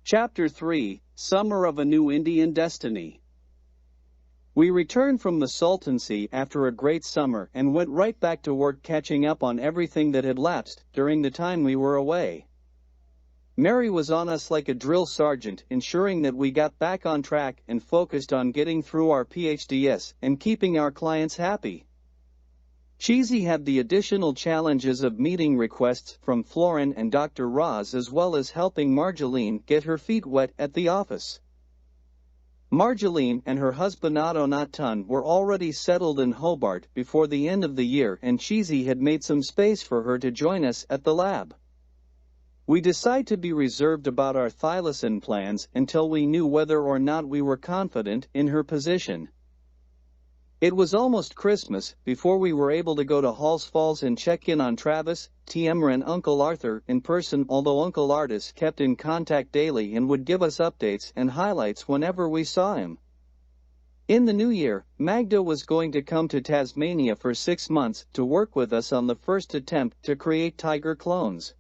Chapter 3, Summer of a New Indian Destiny. We returned from the Sultancy after a great summer and went right back to work catching up on everything that had lapsed during the time we were away. Mary was on us like a drill sergeant, ensuring that we got back on track and focused on getting through our PhDs and keeping our clients happy. Cheesy had the additional challenges of meeting requests from Florin and Dr. Roz, as well as helping Marjolaine get her feet wet at the office. Marjolaine and her husband Otto Natun were already settled in Hobart before the end of the year, and Cheesy had made some space for her to join us at the lab. We decided to be reserved about our thylasin plans until we knew whether or not we were confident in her position. It was almost Christmas before we were able to go to Halls Falls and check in on Travis, Tiemra and Uncle Arthur in person, although Uncle Artis kept in contact daily and would give us updates and highlights whenever we saw him. In the new year, Magda was going to come to Tasmania for 6 months to work with us on the first attempt to create tiger clones.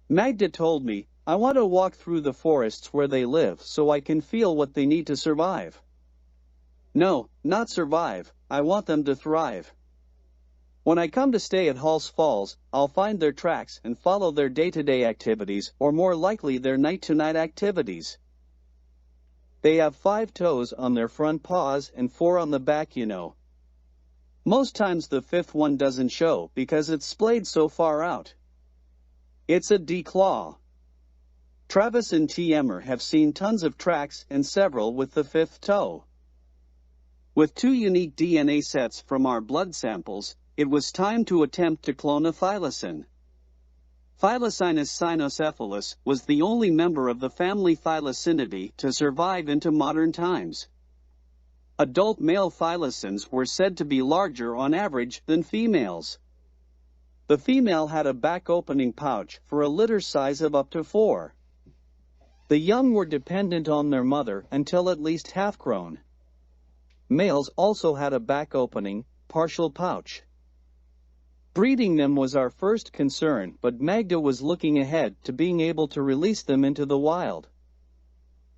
Magda told me, "I want to walk through the forests where they live so I can feel what they need to survive. No, not survive, I want them to thrive. When I come to stay at Halls Falls, I'll find their tracks and follow their day-to-day activities, or more likely their night-to-night activities. They have 5 toes on their front paws and 4 on the back, you know. Most times the 5th one doesn't show because it's splayed so far out. It's a declaw. Travis and Tiemra have seen tons of tracks and several with the 5th toe. With 2 unique DNA sets from our blood samples, it was time to attempt to clone a thylasin. Thylacinus cynocephalus was the only member of the family Thylacinidae to survive into modern times. Adult male thylacins were said to be larger on average than females. The female had a back opening pouch for a litter size of up to 4. The young were dependent on their mother until at least half-grown. Males also had a back opening, partial pouch. Breeding them was our first concern, but Magda was looking ahead to being able to release them into the wild.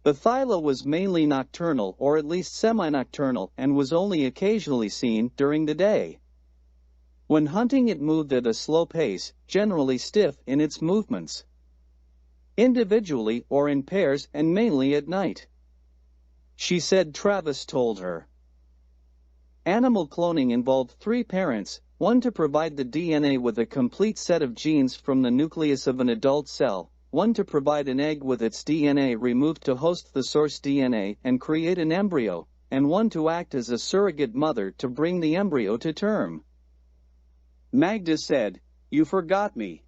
The thyla was mainly nocturnal, or at least semi-nocturnal, and was only occasionally seen during the day. When hunting, it moved at a slow pace, generally stiff in its movements. Individually or in pairs, and mainly at night. She said Travis told her. Animal cloning involved 3 parents, one to provide the DNA with a complete set of genes from the nucleus of an adult cell, one to provide an egg with its DNA removed to host the source DNA and create an embryo, and one to act as a surrogate mother to bring the embryo to term. Magda said, "You forgot me.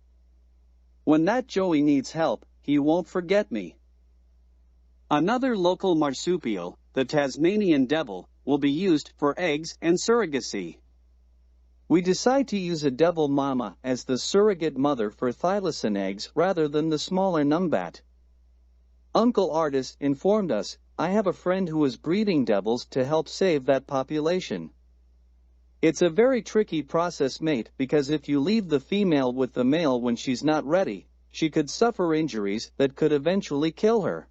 When that Joey needs help, he won't forget me." Another local marsupial, the Tasmanian devil, will be used for eggs and surrogacy. We decide to use a devil mama as the surrogate mother for thylasin eggs rather than the smaller numbat. Uncle Artis informed us, "I have a friend who is breeding devils to help save that population. It's a very tricky process, mate, because if you leave the female with the male when she's not ready, she could suffer injuries that could eventually kill her.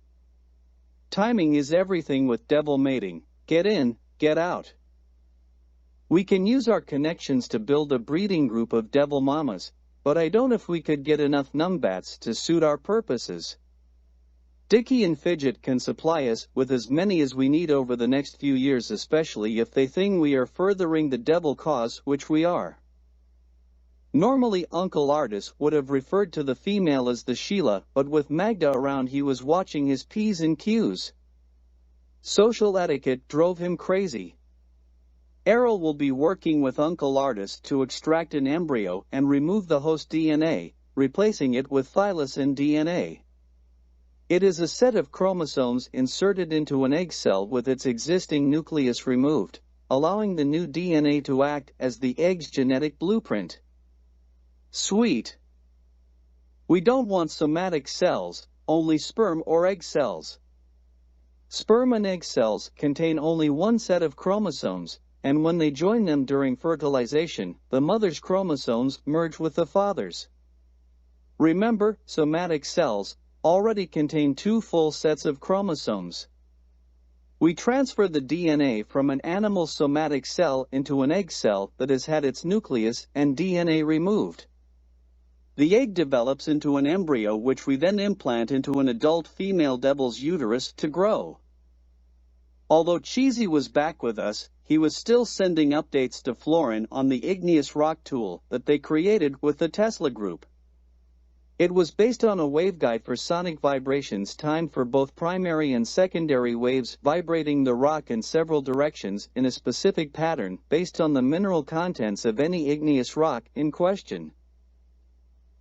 Timing is everything with devil mating. Get in, get out. We can use our connections to build a breeding group of devil mamas, but I don't know if we could get enough numbats to suit our purposes. Dicky and Fidget can supply us with as many as we need over the next few years, especially if they think we are furthering the devil cause, which we are." Normally Uncle Artis would have referred to the female as the Sheila, but with Magda around he was watching his P's and Q's. Social etiquette drove him crazy. Errol will be working with Uncle Artis to extract an embryo and remove the host DNA, replacing it with thylasin DNA. It is a set of chromosomes inserted into an egg cell with its existing nucleus removed, allowing the new DNA to act as the egg's genetic blueprint. Sweet. We don't want somatic cells, only sperm or egg cells. Sperm and egg cells contain only one set of chromosomes, and when they join them during fertilization, the mother's chromosomes merge with the father's. Remember, somatic cells, already contain 2 full sets of chromosomes. We transfer the DNA from an animal somatic cell into an egg cell that has had its nucleus and DNA removed. The egg develops into an embryo which we then implant into an adult female devil's uterus to grow. Although Cheesy was back with us, he was still sending updates to Florin on the igneous rock tool that they created with the Tesla group. It was based on a waveguide for sonic vibrations timed for both primary and secondary waves vibrating the rock in several directions in a specific pattern based on the mineral contents of any igneous rock in question.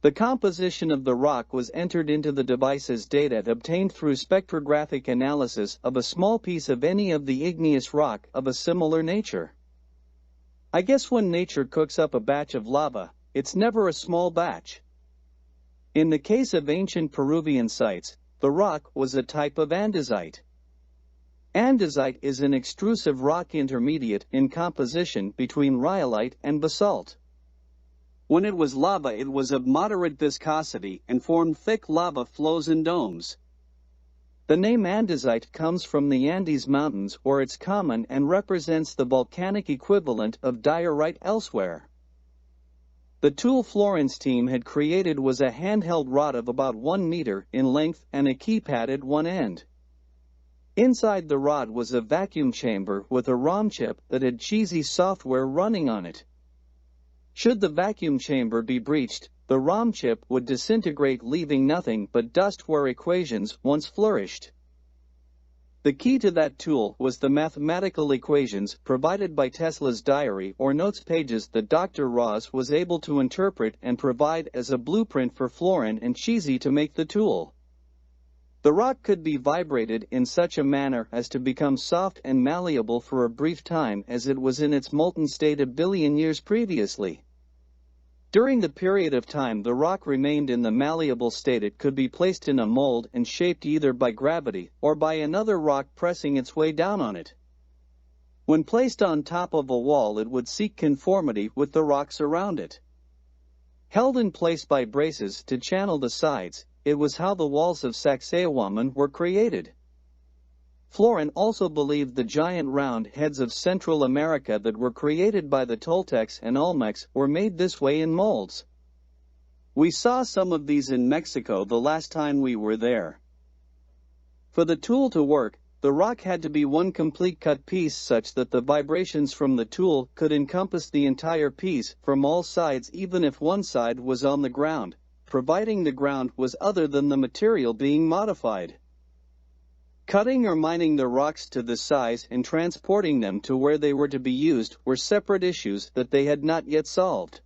The composition of the rock was entered into the device's data obtained through spectrographic analysis of a small piece of any of the igneous rock of a similar nature. I guess when nature cooks up a batch of lava, it's never a small batch. In the case of ancient Peruvian sites, the rock was a type of andesite. Andesite is an extrusive rock intermediate in composition between rhyolite and basalt. When it was lava, it was of moderate viscosity and formed thick lava flows and domes. The name andesite comes from the Andes Mountains where it's common and represents the volcanic equivalent of diorite elsewhere. The tool Florin's team had created was a handheld rod of about 1 meter in length and a keypad at one end. Inside the rod was a vacuum chamber with a ROM chip that had Cheesy software running on it. Should the vacuum chamber be breached, the ROM chip would disintegrate, leaving nothing but dust where equations once flourished. The key to that tool was the mathematical equations provided by Tesla's diary or notes pages that Dr. Ross was able to interpret and provide as a blueprint for Florin and Cheesy to make the tool. The rock could be vibrated in such a manner as to become soft and malleable for a brief time as it was in its molten state a billion years previously. During the period of time the rock remained in the malleable state, it could be placed in a mold and shaped either by gravity or by another rock pressing its way down on it. When placed on top of a wall, it would seek conformity with the rocks around it. Held in place by braces to channel the sides, it was how the walls of Sacsayhuaman were created. Florin also believed the giant round heads of Central America that were created by the Toltecs and Olmecs were made this way in molds. We saw some of these in Mexico the last time we were there. For the tool to work, the rock had to be one complete cut piece such that the vibrations from the tool could encompass the entire piece from all sides, even if one side was on the ground, providing the ground was other than the material being modified. Cutting or mining the rocks to this size and transporting them to where they were to be used were separate issues that they had not yet solved.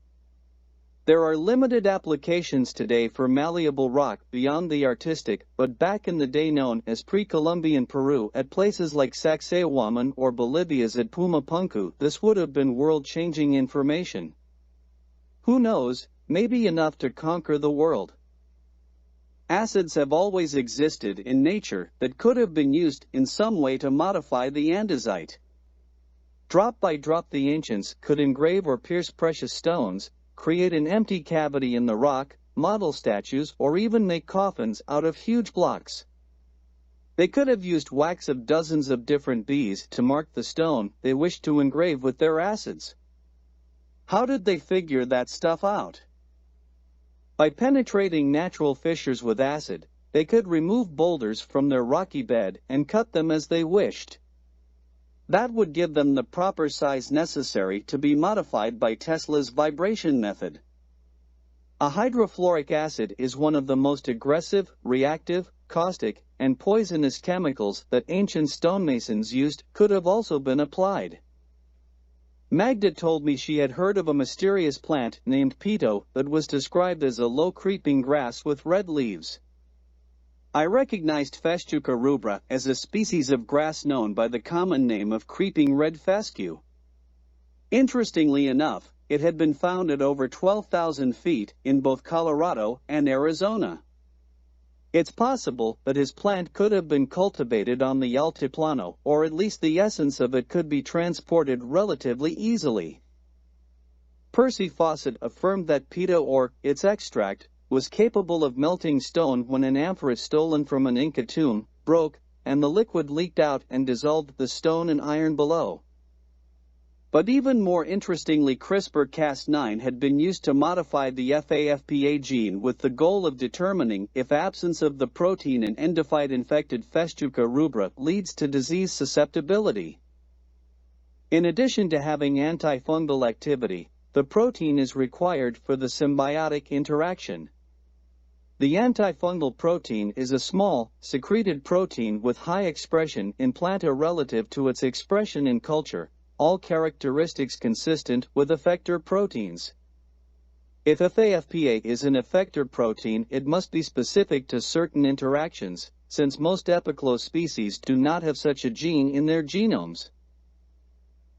There are limited applications today for malleable rock beyond the artistic, but back in the day known as pre-Columbian Peru at places like Sacsayhuaman or Bolivia's at Pumapunku, this would have been world-changing information. Who knows, maybe enough to conquer the world. Acids have always existed in nature that could have been used in some way to modify the andesite. Drop by drop the ancients could engrave or pierce precious stones, create an empty cavity in the rock, model statues, or even make coffins out of huge blocks. They could have used wax of dozens of different bees to mark the stone they wished to engrave with their acids. How did they figure that stuff out? By penetrating natural fissures with acid, they could remove boulders from their rocky bed and cut them as they wished. That would give them the proper size necessary to be modified by Tesla's vibration method. A hydrofluoric acid is one of the most aggressive, reactive, caustic, and poisonous chemicals that ancient stonemasons used could have also been applied. Magda told me she had heard of a mysterious plant named pito that was described as a low creeping grass with red leaves. I recognized Festuca rubra as a species of grass known by the common name of creeping red fescue. Interestingly enough, it had been found at over 12,000 feet in both Colorado and Arizona. It's possible that his plant could have been cultivated on the Altiplano, or at least the essence of it could be transported relatively easily. Percy Fawcett affirmed that pito or its extract was capable of melting stone when an amphora stolen from an Inca tomb broke, and the liquid leaked out and dissolved the stone and iron below. But even more interestingly, CRISPR-Cas9 had been used to modify the FAFPA gene with the goal of determining if absence of the protein in endophyte infected Festuca rubra leads to disease susceptibility. In addition to having antifungal activity, the protein is required for the symbiotic interaction. The antifungal protein is a small, secreted protein with high expression in planta relative to its expression in culture, all characteristics consistent with effector proteins. If FAFPA is an effector protein, it must be specific to certain interactions, since most epiclose species do not have such a gene in their genomes.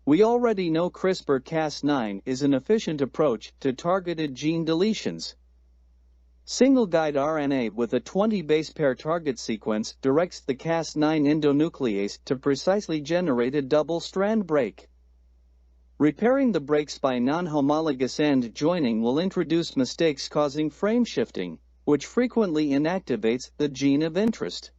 We already know CRISPR-Cas9 is an efficient approach to targeted gene deletions. Single-guide RNA with a 20 base pair target sequence directs the Cas9 endonuclease to precisely generate a double-strand break. Repairing the breaks by non-homologous end joining will introduce mistakes causing frame shifting, which frequently inactivates the gene of interest.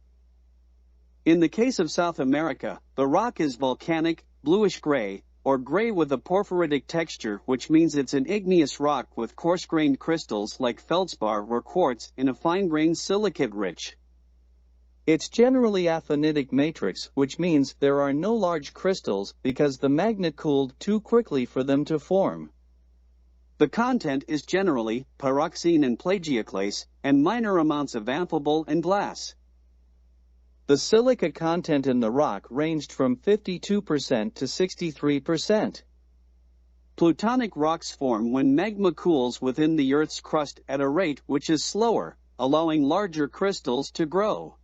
In the case of South America, the rock is volcanic, bluish-gray, or gray with a porphyritic texture, which means it's an igneous rock with coarse-grained crystals like feldspar or quartz in a fine-grained silicate-rich. It's generally aphanitic matrix, which means there are no large crystals because the magnet cooled too quickly for them to form. The content is generally pyroxene and plagioclase, and minor amounts of amphibole and glass. The silica content in the rock ranged from 52% to 63%. Plutonic rocks form when magma cools within the Earth's crust at a rate which is slower, allowing larger crystals to grow.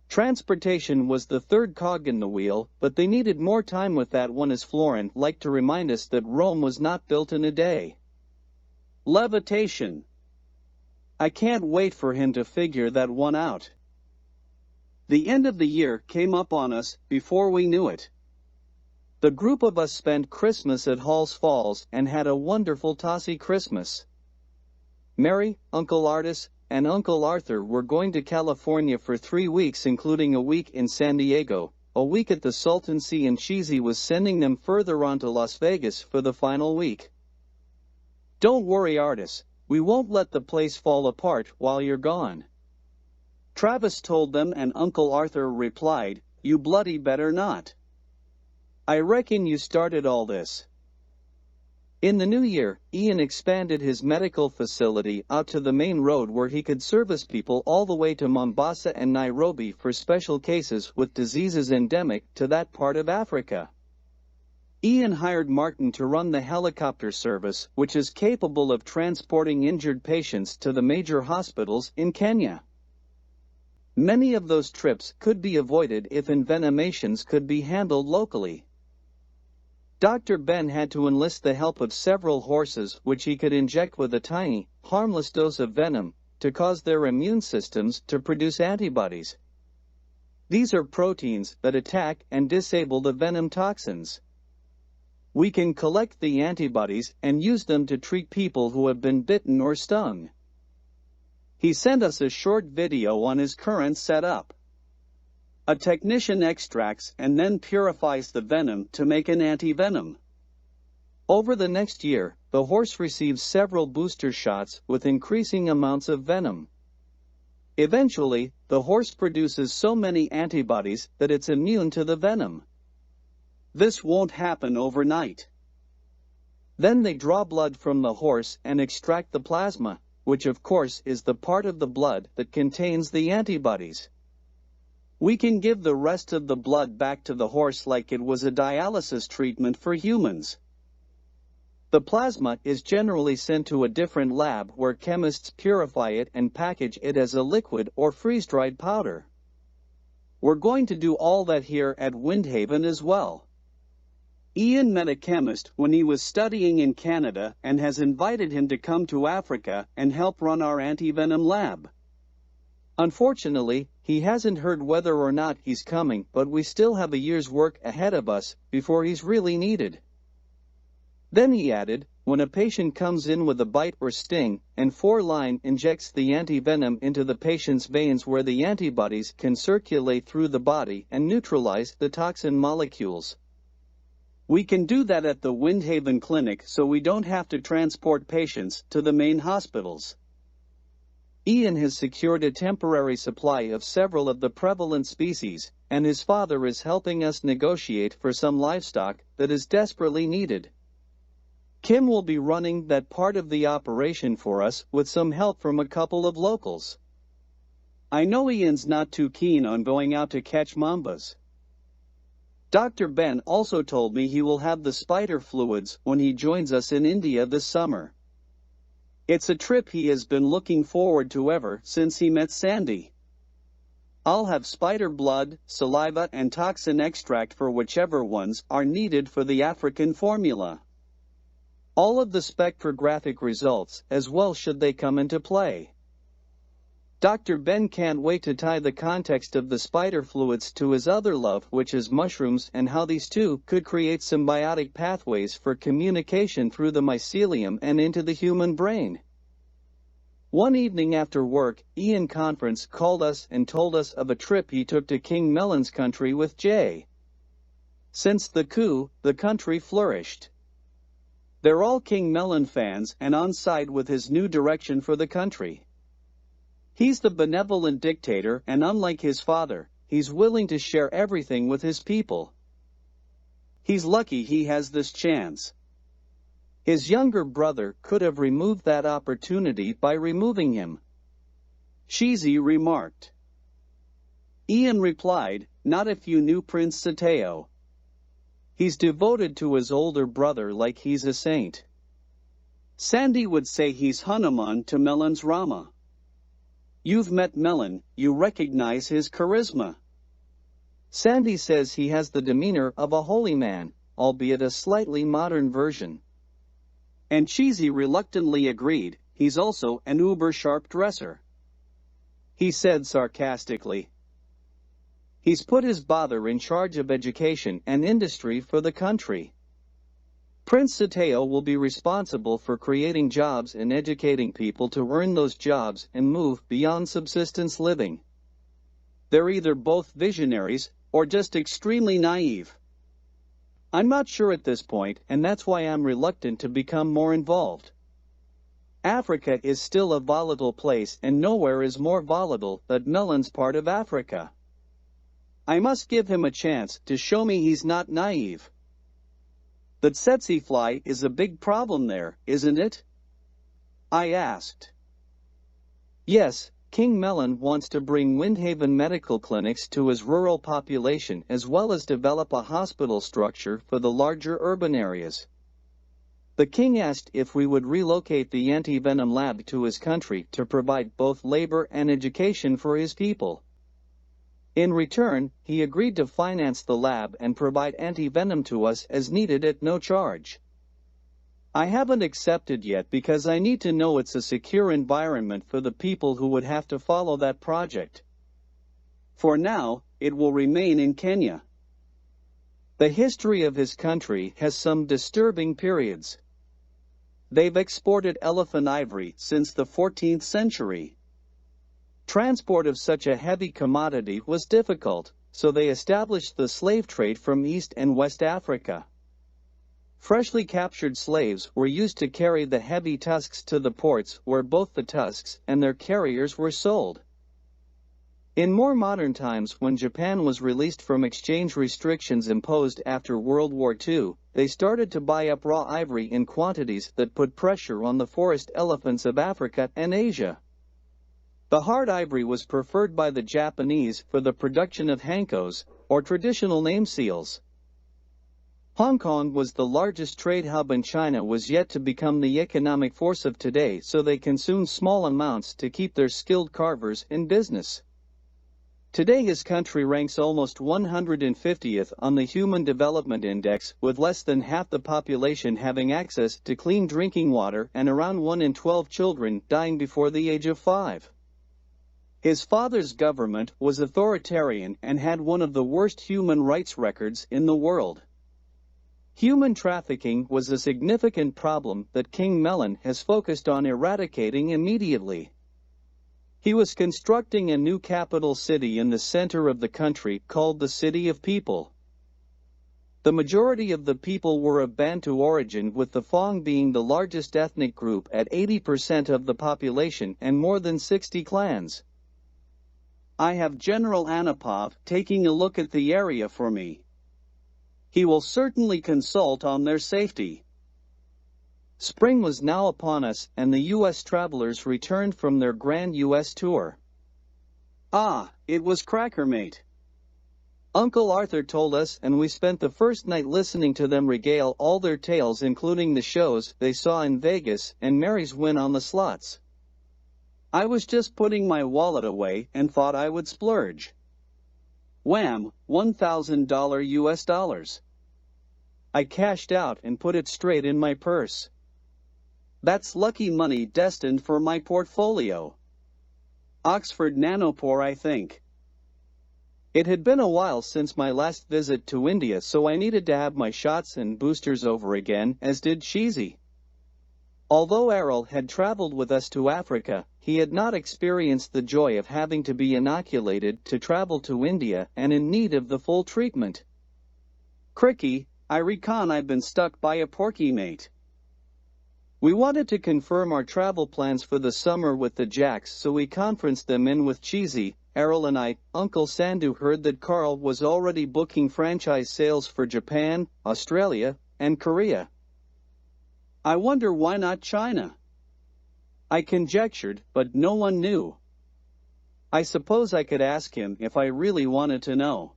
Transportation was the third cog in the wheel, but they needed more time with that one, as Florin liked to remind us that Rome was not built in a day. Levitation. I can't wait for him to figure that one out. The end of the year came up on us before we knew it. The group of us spent Christmas at Halls Falls and had a wonderful tossy Christmas. Mary, Uncle Artis, and Uncle Arthur were going to California for 3 weeks, including a week in San Diego, a week at the Salton Sea, and Cheesy was sending them further on to Las Vegas for the final week. Don't worry, Artis, we won't let the place fall apart while you're gone. Travis told them, and Uncle Arthur replied, "You bloody better not. I reckon you started all this." In the new year, Ian expanded his medical facility out to the main road where he could service people all the way to Mombasa and Nairobi for special cases with diseases endemic to that part of Africa. Ian hired Martin to run the helicopter service, which is capable of transporting injured patients to the major hospitals in Kenya. Many of those trips could be avoided if envenomations could be handled locally. Dr. Ben had to enlist the help of several horses which he could inject with a tiny, harmless dose of venom to cause their immune systems to produce antibodies. These are proteins that attack and disable the venom toxins. We can collect the antibodies and use them to treat people who have been bitten or stung. He sent us a short video on his current setup. A technician extracts and then purifies the venom to make an anti-venom. Over the next year, the horse receives several booster shots with increasing amounts of venom. Eventually, the horse produces so many antibodies that it's immune to the venom. This won't happen overnight. Then they draw blood from the horse and extract the plasma, which of course is the part of the blood that contains the antibodies. We can give the rest of the blood back to the horse like it was a dialysis treatment for humans. The plasma is generally sent to a different lab where chemists purify it and package it as a liquid or freeze-dried powder. We're going to do all that here at Windhaven as well. Ian met a chemist when he was studying in Canada and has invited him to come to Africa and help run our anti-venom lab. Unfortunately, he hasn't heard whether or not he's coming, but we still have a year's work ahead of us before he's really needed. Then he added, when a patient comes in with a bite or sting, and 4-line injects the antivenom into the patient's veins where the antibodies can circulate through the body and neutralize the toxin molecules. We can do that at the Windhaven Clinic so we don't have to transport patients to the main hospitals. Ian has secured a temporary supply of several of the prevalent species, and his father is helping us negotiate for some livestock that is desperately needed. Kim will be running that part of the operation for us with some help from a couple of locals. I know Ian's not too keen on going out to catch mambas. Dr. Ben also told me he will have the spider fluids when he joins us in India this summer. It's a trip he has been looking forward to ever since he met Sandy. I'll have spider blood, saliva and toxin extract for whichever ones are needed for the African formula. All of the spectrographic results as well should they come into play. Dr. Ben can't wait to tie the context of the spider fluids to his other love, which is mushrooms, and how these two could create symbiotic pathways for communication through the mycelium and into the human brain. One evening after work, Ian Conference called us and told us of a trip he took to King Melon's country with Jay. Since the coup, the country flourished. They're all King Melon fans and on side with his new direction for the country. He's the benevolent dictator, and unlike his father, he's willing to share everything with his people. He's lucky he has this chance. His younger brother could have removed that opportunity by removing him. Shizi remarked. Ian replied, not if you knew Prince Sateo. He's devoted to his older brother like he's a saint. Sandy would say he's Hanuman to Melon's Rama. You've met Melon, you recognize his charisma. Sandy says he has the demeanor of a holy man, albeit a slightly modern version. And Cheesy reluctantly agreed, he's also an uber-sharp dresser. He said sarcastically. He's put his father in charge of education and industry for the country. Prince Sateo will be responsible for creating jobs and educating people to earn those jobs and move beyond subsistence living. They're either both visionaries or just extremely naive. I'm not sure at this point, and that's why I'm reluctant to become more involved. Africa is still a volatile place, and nowhere is more volatile than Melon's part of Africa. I must give him a chance to show me he's not naive. The tsetse fly is a big problem there, isn't it? I asked. Yes, King Melon wants to bring Windhaven medical clinics to his rural population as well as develop a hospital structure for the larger urban areas. The king asked if we would relocate the antivenom lab to his country to provide both labor and education for his people. In return, he agreed to finance the lab and provide antivenom to us as needed at no charge. I haven't accepted yet because I need to know it's a secure environment for the people who would have to follow that project. For now, it will remain in Kenya. The history of his country has some disturbing periods. They've exported elephant ivory since the 14th century. Transport of such a heavy commodity was difficult, so they established the slave trade from East and West Africa. Freshly captured slaves were used to carry the heavy tusks to the ports where both the tusks and their carriers were sold. In more modern times, when Japan was released from exchange restrictions imposed after World War II, they started to buy up raw ivory in quantities that put pressure on the forest elephants of Africa and Asia. The hard ivory was preferred by the Japanese for the production of hankos, or traditional name seals. Hong Kong was the largest trade hub and China was yet to become the economic force of today, so they consumed small amounts to keep their skilled carvers in business. Today his country ranks almost 150th on the Human Development Index, with less than half the population having access to clean drinking water and around 1 in 12 children dying before the age of 5. His father's government was authoritarian and had one of the worst human rights records in the world. Human trafficking was a significant problem that King Melon has focused on eradicating immediately. He was constructing a new capital city in the center of the country called the City of People. The majority of the people were of Bantu origin, with the Fang being the largest ethnic group at 80% of the population and more than 60 clans. I have General Anapov taking a look at the area for me. He will certainly consult on their safety. Spring was now upon us, and the U.S. travelers returned from their grand U.S. tour. Ah, it was cracker, mate. Uncle Arthur told us, and we spent the first night listening to them regale all their tales, including the shows they saw in Vegas and Mary's win on the slots. I was just putting my wallet away and thought I would splurge. Wham, $1,000 US dollars. I cashed out and put it straight in my purse. That's lucky money destined for my portfolio. Oxford Nanopore, I think. It had been a while since my last visit to India, so I needed to have my shots and boosters over again, as did Cheesy. Although Errol had traveled with us to Africa, he had not experienced the joy of having to be inoculated to travel to India and in need of the full treatment. Cricky, I reckon I've been stuck by a porky, mate. We wanted to confirm our travel plans for the summer with the Jacks, so we conferenced them in with Cheesy. Errol and I. Uncle Sandu heard that Carl was already booking franchise sales for Japan, Australia, and Korea. I wonder why not China? I conjectured, but no one knew. I suppose I could ask him if I really wanted to know.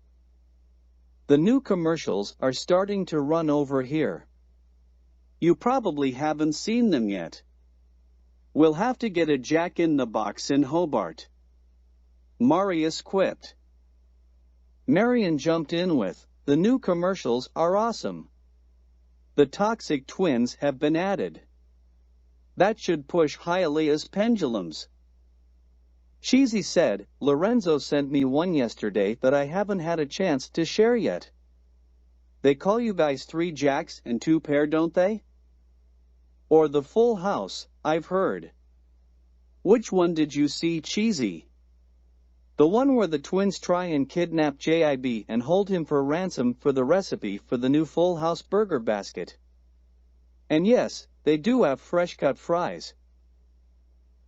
The new commercials are starting to run over here. You probably haven't seen them yet. We'll have to get a Jack in the Box in Hobart. Marius quipped. Marion jumped in with, the new commercials are awesome. The toxic twins have been added. That should push Hialeah's Pendulums. Cheesy said, Lorenzo sent me one yesterday that I haven't had a chance to share yet. They call you guys 3 Jacks and 2 pair, don't they? Or the Full House, I've heard. Which one did you see, Cheesy? The one where the twins try and kidnap JIB and hold him for ransom for the recipe for the new Full House burger basket. And yes, they do have fresh-cut fries.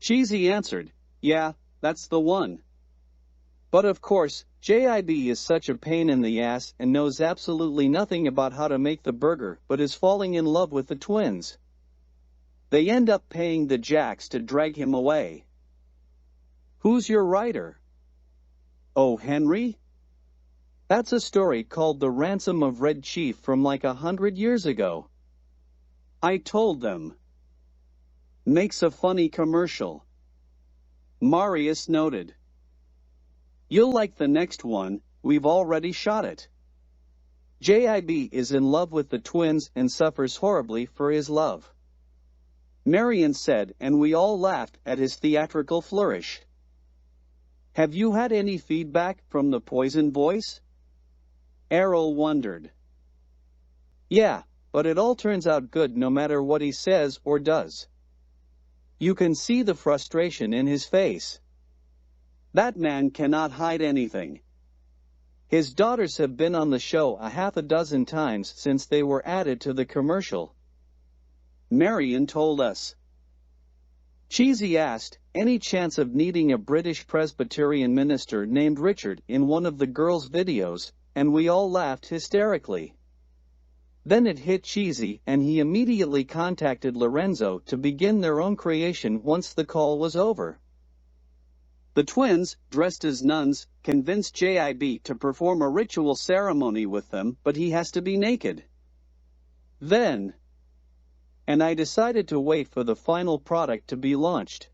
Cheesy answered, yeah, that's the one. But of course, JIB is such a pain in the ass and knows absolutely nothing about how to make the burger, but is falling in love with the twins. They end up paying the Jacks to drag him away. Who's your writer? Oh, Henry? That's a story called The Ransom of Red Chief from like 100 years ago. I told them. Makes a funny commercial. Marius noted. You'll like the next one, we've already shot it. JIB is in love with the twins and suffers horribly for his love. Marion said, and we all laughed at his theatrical flourish. Have you had any feedback from the Poison Voice? Errol wondered. Yeah, but it all turns out good no matter what he says or does. You can see the frustration in his face. That man cannot hide anything. His daughters have been on the show a half a dozen times since they were added to the commercial. Marion told us. Cheesy asked, any chance of needing a British Presbyterian minister named Richard in one of the girls' videos, and we all laughed hysterically. Then it hit Cheesy, and he immediately contacted Lorenzo to begin their own creation once the call was over. The twins, dressed as nuns, convinced JIB to perform a ritual ceremony with them, but he has to be naked. Then, and I decided to wait for the final product to be launched.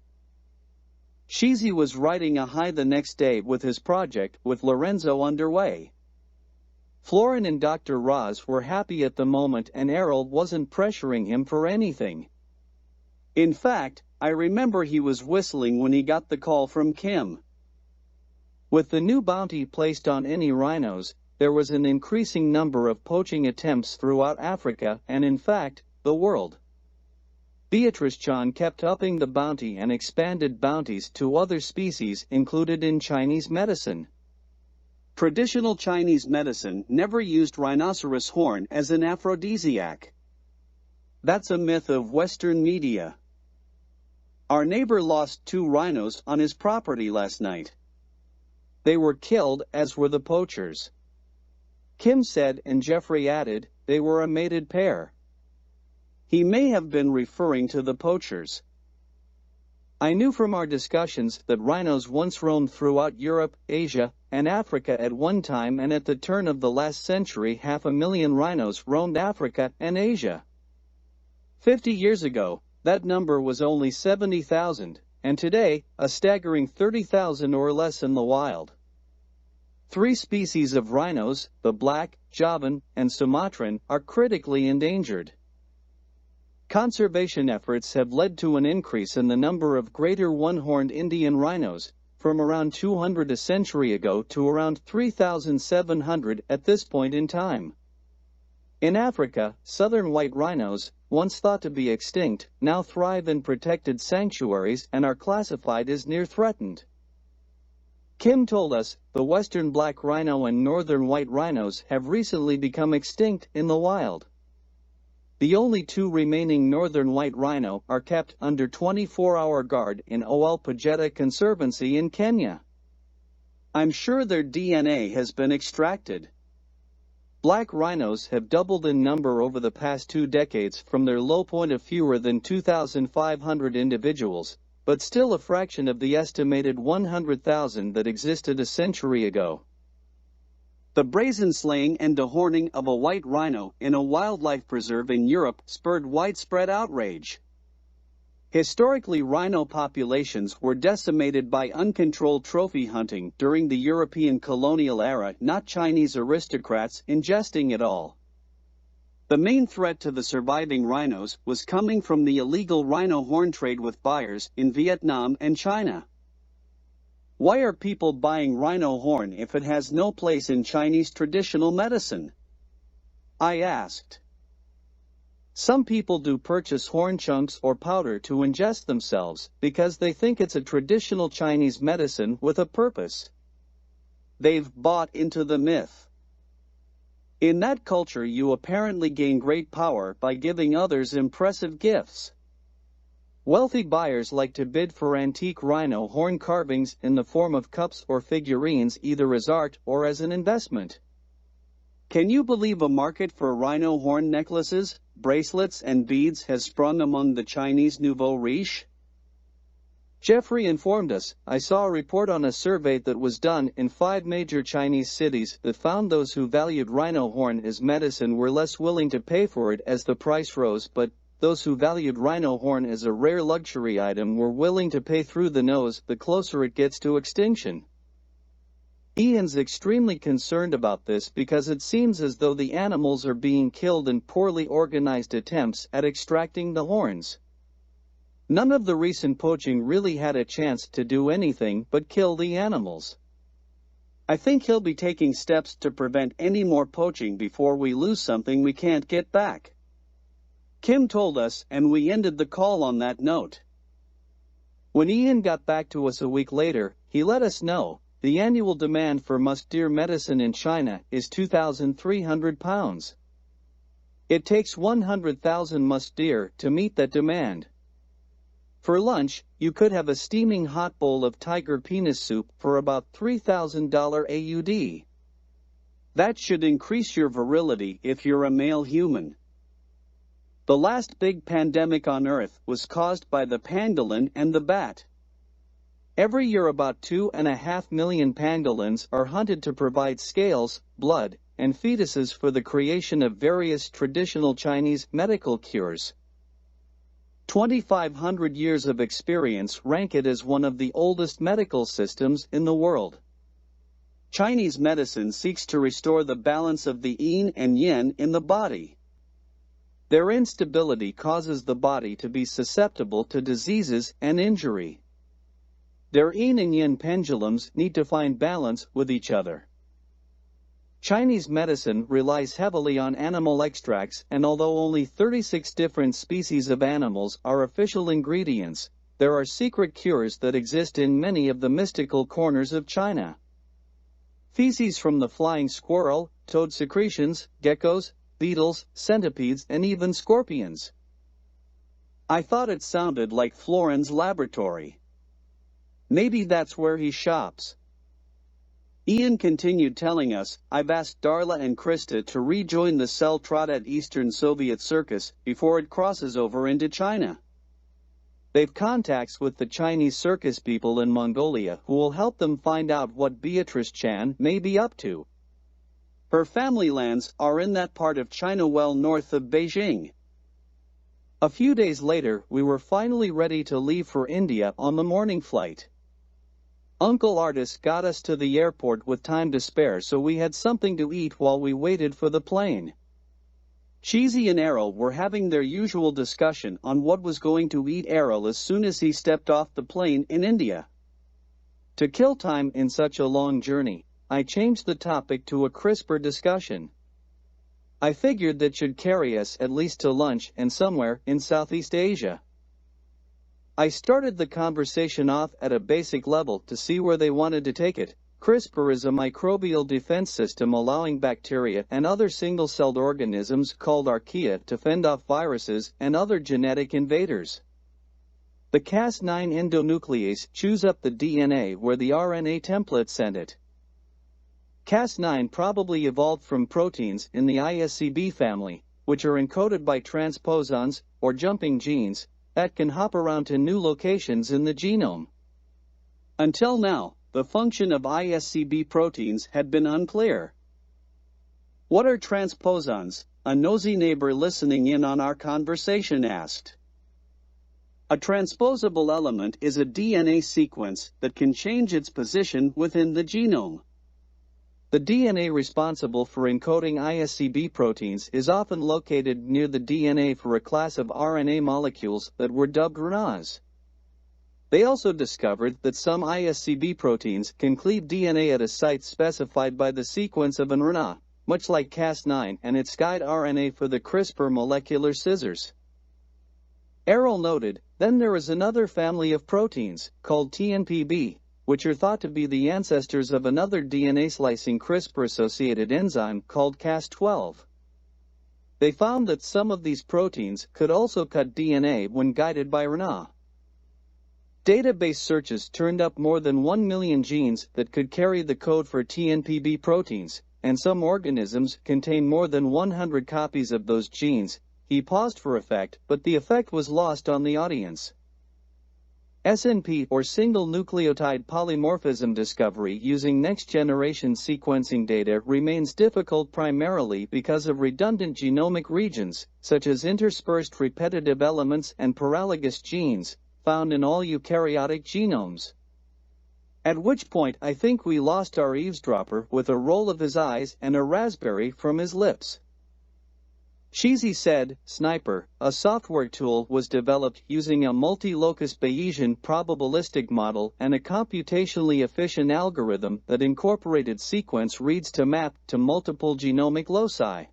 Cheesy was riding a high the next day with his project, with Lorenzo underway. Florin and Dr. Roz were happy at the moment, and Errol wasn't pressuring him for anything. In fact, I remember he was whistling when he got the call from Kim. With the new bounty placed on any rhinos, there was an increasing number of poaching attempts throughout Africa and, in fact, the world. Beatrice Chan kept upping the bounty and expanded bounties to other species included in Chinese medicine. Traditional Chinese medicine never used rhinoceros horn as an aphrodisiac. That's a myth of Western media. Our neighbor lost 2 rhinos on his property last night. They were killed, as were the poachers. Kim said, and Jeffrey added, they were a mated pair. He may have been referring to the poachers. I knew from our discussions that rhinos once roamed throughout Europe, Asia, and Africa at one time, and at the turn of the last century 500,000 rhinos roamed Africa and Asia. 50 years ago, that number was only 70,000, and today, a staggering 30,000 or less in the wild. 3 species of rhinos, the black, Javan, and Sumatran, are critically endangered. Conservation efforts have led to an increase in the number of greater one-horned Indian rhinos, from around 200 a century ago to around 3,700 at this point in time. In Africa, southern white rhinos, once thought to be extinct, now thrive in protected sanctuaries and are classified as near threatened. Kim told us, the western black rhino and northern white rhinos have recently become extinct in the wild. The only 2 remaining northern white rhino are kept under 24-hour guard in Ol Pejeta Conservancy in Kenya. I'm sure their DNA has been extracted. Black rhinos have doubled in number over the past 2 decades from their low point of fewer than 2,500 individuals, but still a fraction of the estimated 100,000 that existed a century ago. The brazen slaying and dehorning of a white rhino in a wildlife preserve in Europe spurred widespread outrage. Historically, rhino populations were decimated by uncontrolled trophy hunting during the European colonial era, not Chinese aristocrats ingesting it all. The main threat to the surviving rhinos was coming from the illegal rhino horn trade with buyers in Vietnam and China. Why are people buying rhino horn if it has no place in Chinese traditional medicine? I asked. Some people do purchase horn chunks or powder to ingest themselves because they think it's a traditional Chinese medicine with a purpose. They've bought into the myth. In that culture, you apparently gain great power by giving others impressive gifts. Wealthy buyers like to bid for antique rhino horn carvings in the form of cups or figurines, either as art or as an investment. Can you believe a market for rhino horn necklaces, bracelets, and beads has sprung among the Chinese nouveau riche? Jeffrey informed us, I saw a report on a survey that was done in 5 major Chinese cities that found those who valued rhino horn as medicine were less willing to pay for it as the price rose, but those who valued rhino horn as a rare luxury item were willing to pay through the nose the closer it gets to extinction. Ian's extremely concerned about this because it seems as though the animals are being killed in poorly organized attempts at extracting the horns. None of the recent poaching really had a chance to do anything but kill the animals. I think he'll be taking steps to prevent any more poaching before we lose something we can't get back. Kim told us, and we ended the call on that note. When Ian got back to us a week later, he let us know the annual demand for musk deer medicine in China is 2,300 pounds. It takes 100,000 musk deer to meet that demand. For lunch, you could have a steaming hot bowl of tiger penis soup for about $3,000 AUD. That should increase your virility if you're a male human. The last big pandemic on Earth was caused by the pangolin and the bat. Every year about 2.5 million pangolins are hunted to provide scales, blood, and fetuses for the creation of various traditional Chinese medical cures. 2,500 years of experience rank it as one of the oldest medical systems in the world. Chinese medicine seeks to restore the balance of the yin and yang in the body. Their instability causes the body to be susceptible to diseases and injury. Their yin and yang pendulums need to find balance with each other. Chinese medicine relies heavily on animal extracts, and although only 36 different species of animals are official ingredients, there are secret cures that exist in many of the mystical corners of China. Feces from the flying squirrel, toad secretions, geckos, beetles, centipedes, and even scorpions. I thought it sounded like Florin's laboratory. Maybe that's where he shops. Ian continued telling us, I've asked Darla and Krista to rejoin the cell trot at Eastern Soviet Circus before it crosses over into China. They've contacts with the Chinese circus people in Mongolia who will help them find out what Beatrice Chan may be up to. Her family lands are in that part of China well north of Beijing. A few days later, we were finally ready to leave for India on the morning flight. Uncle Artis got us to the airport with time to spare, so we had something to eat while we waited for the plane. Cheesy and Errol were having their usual discussion on what was going to eat Errol as soon as he stepped off the plane in India. To kill time in such a long journey, I changed the topic to a crisper discussion. I figured that should carry us at least to lunch and somewhere in Southeast Asia. I started the conversation off at a basic level to see where they wanted to take it. CRISPR is a microbial defense system allowing bacteria and other single-celled organisms called archaea to fend off viruses and other genetic invaders. The Cas9 endonuclease chews up the DNA where the RNA template sent it. Cas9 probably evolved from proteins in the ISCB family, which are encoded by transposons, or jumping genes, that can hop around to new locations in the genome. Until now, the function of ISCB proteins had been unclear. What are transposons? A nosy neighbor listening in on our conversation asked. A transposable element is a DNA sequence that can change its position within the genome. The DNA responsible for encoding ISCB proteins is often located near the DNA for a class of RNA molecules that were dubbed RNAs. They also discovered that some ISCB proteins can cleave DNA at a site specified by the sequence of an RNA, much like Cas9 and its guide RNA for the CRISPR molecular scissors. Errol noted, then there is another family of proteins, called TNPB, which are thought to be the ancestors of another DNA-slicing CRISPR-associated enzyme called Cas12. They found that some of these proteins could also cut DNA when guided by RNA. Database searches turned up more than 1 million genes that could carry the code for TNPB proteins, and some organisms contain more than 100 copies of those genes. He paused for effect, but the effect was lost on the audience. SNP, or single nucleotide polymorphism discovery using next-generation sequencing data, remains difficult primarily because of redundant genomic regions, such as interspersed repetitive elements and paralogous genes, found in all eukaryotic genomes. At which point I think we lost our eavesdropper with a roll of his eyes and a raspberry from his lips. Cheesy said, Sniper, a software tool, was developed using a multi-locus Bayesian probabilistic model and a computationally efficient algorithm that incorporated sequence reads to map to multiple genomic loci.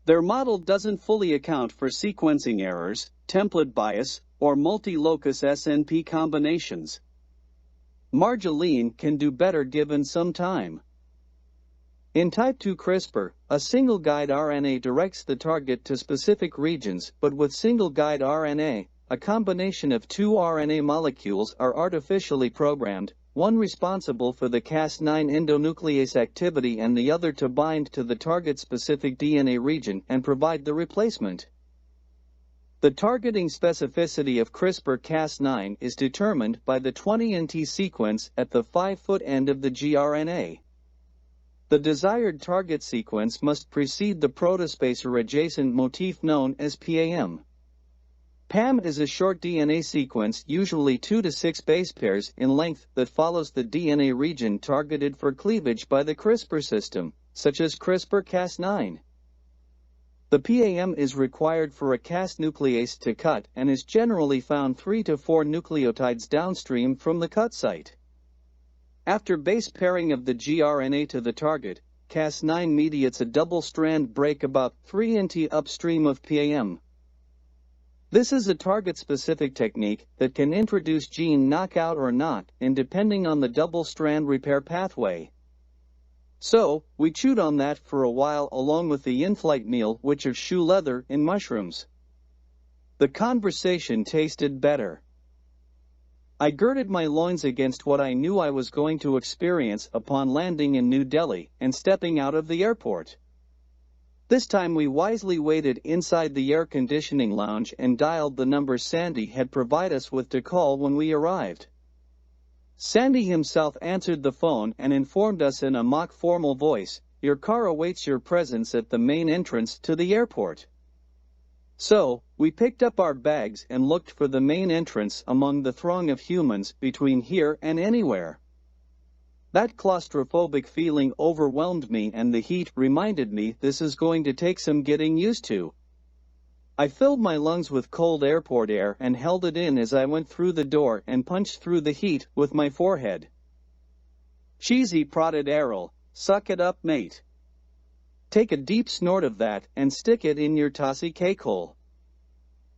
Their model doesn't fully account for sequencing errors, template bias, or multi-locus SNP combinations. Marjolein can do better given some time. In type 2 CRISPR, a single guide RNA directs the target to specific regions, but with single guide RNA, a combination of two RNA molecules are artificially programmed, one responsible for the Cas9 endonuclease activity and the other to bind to the target-specific DNA region and provide the replacement. The targeting specificity of CRISPR-Cas9 is determined by the 20nt sequence at the 5' end of the gRNA. The desired target sequence must precede the protospacer adjacent motif known as PAM. PAM is a short DNA sequence, usually 2 to 6 base pairs in length, that follows the DNA region targeted for cleavage by the CRISPR system, such as CRISPR-Cas9. The PAM is required for a Cas nuclease to cut and is generally found 3 to 4 nucleotides downstream from the cut site. After base pairing of the gRNA to the target, Cas9 mediates a double-strand break about 3 nt upstream of PAM. This is a target-specific technique that can introduce gene knockout or not, depending on the double-strand repair pathway. So, we chewed on that for a while along with the in-flight meal which of shoe leather in mushrooms. The conversation tasted better. I girded my loins against what I knew I was going to experience upon landing in New Delhi and stepping out of the airport. This time we wisely waited inside the air conditioning lounge and dialed the number Sandy had provided us with to call when we arrived. Sandy himself answered the phone and informed us in a mock formal voice, "Your car awaits your presence at the main entrance to the airport." So, we picked up our bags and looked for the main entrance among the throng of humans between here and anywhere. That claustrophobic feeling overwhelmed me and the heat reminded me this is going to take some getting used to. I filled my lungs with cold airport air and held it in as I went through the door and punched through the heat with my forehead. "Cheesy," prodded Errol, "suck it up, mate. Take a deep snort of that and stick it in your tossy cakehole.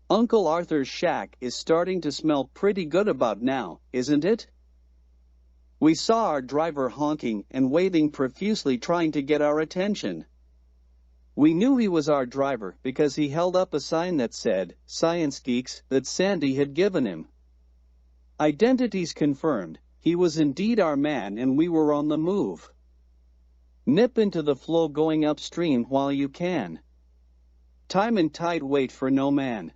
Uncle Arthur's shack is starting to smell pretty good about now, isn't it?" We saw our driver honking and waving profusely trying to get our attention. We knew he was our driver because he held up a sign that said, "Science Geeks," that Sandy had given him. Identities confirmed, he was indeed our man and we were on the move. Nip into the flow going upstream while you can. Time and tide wait for no man.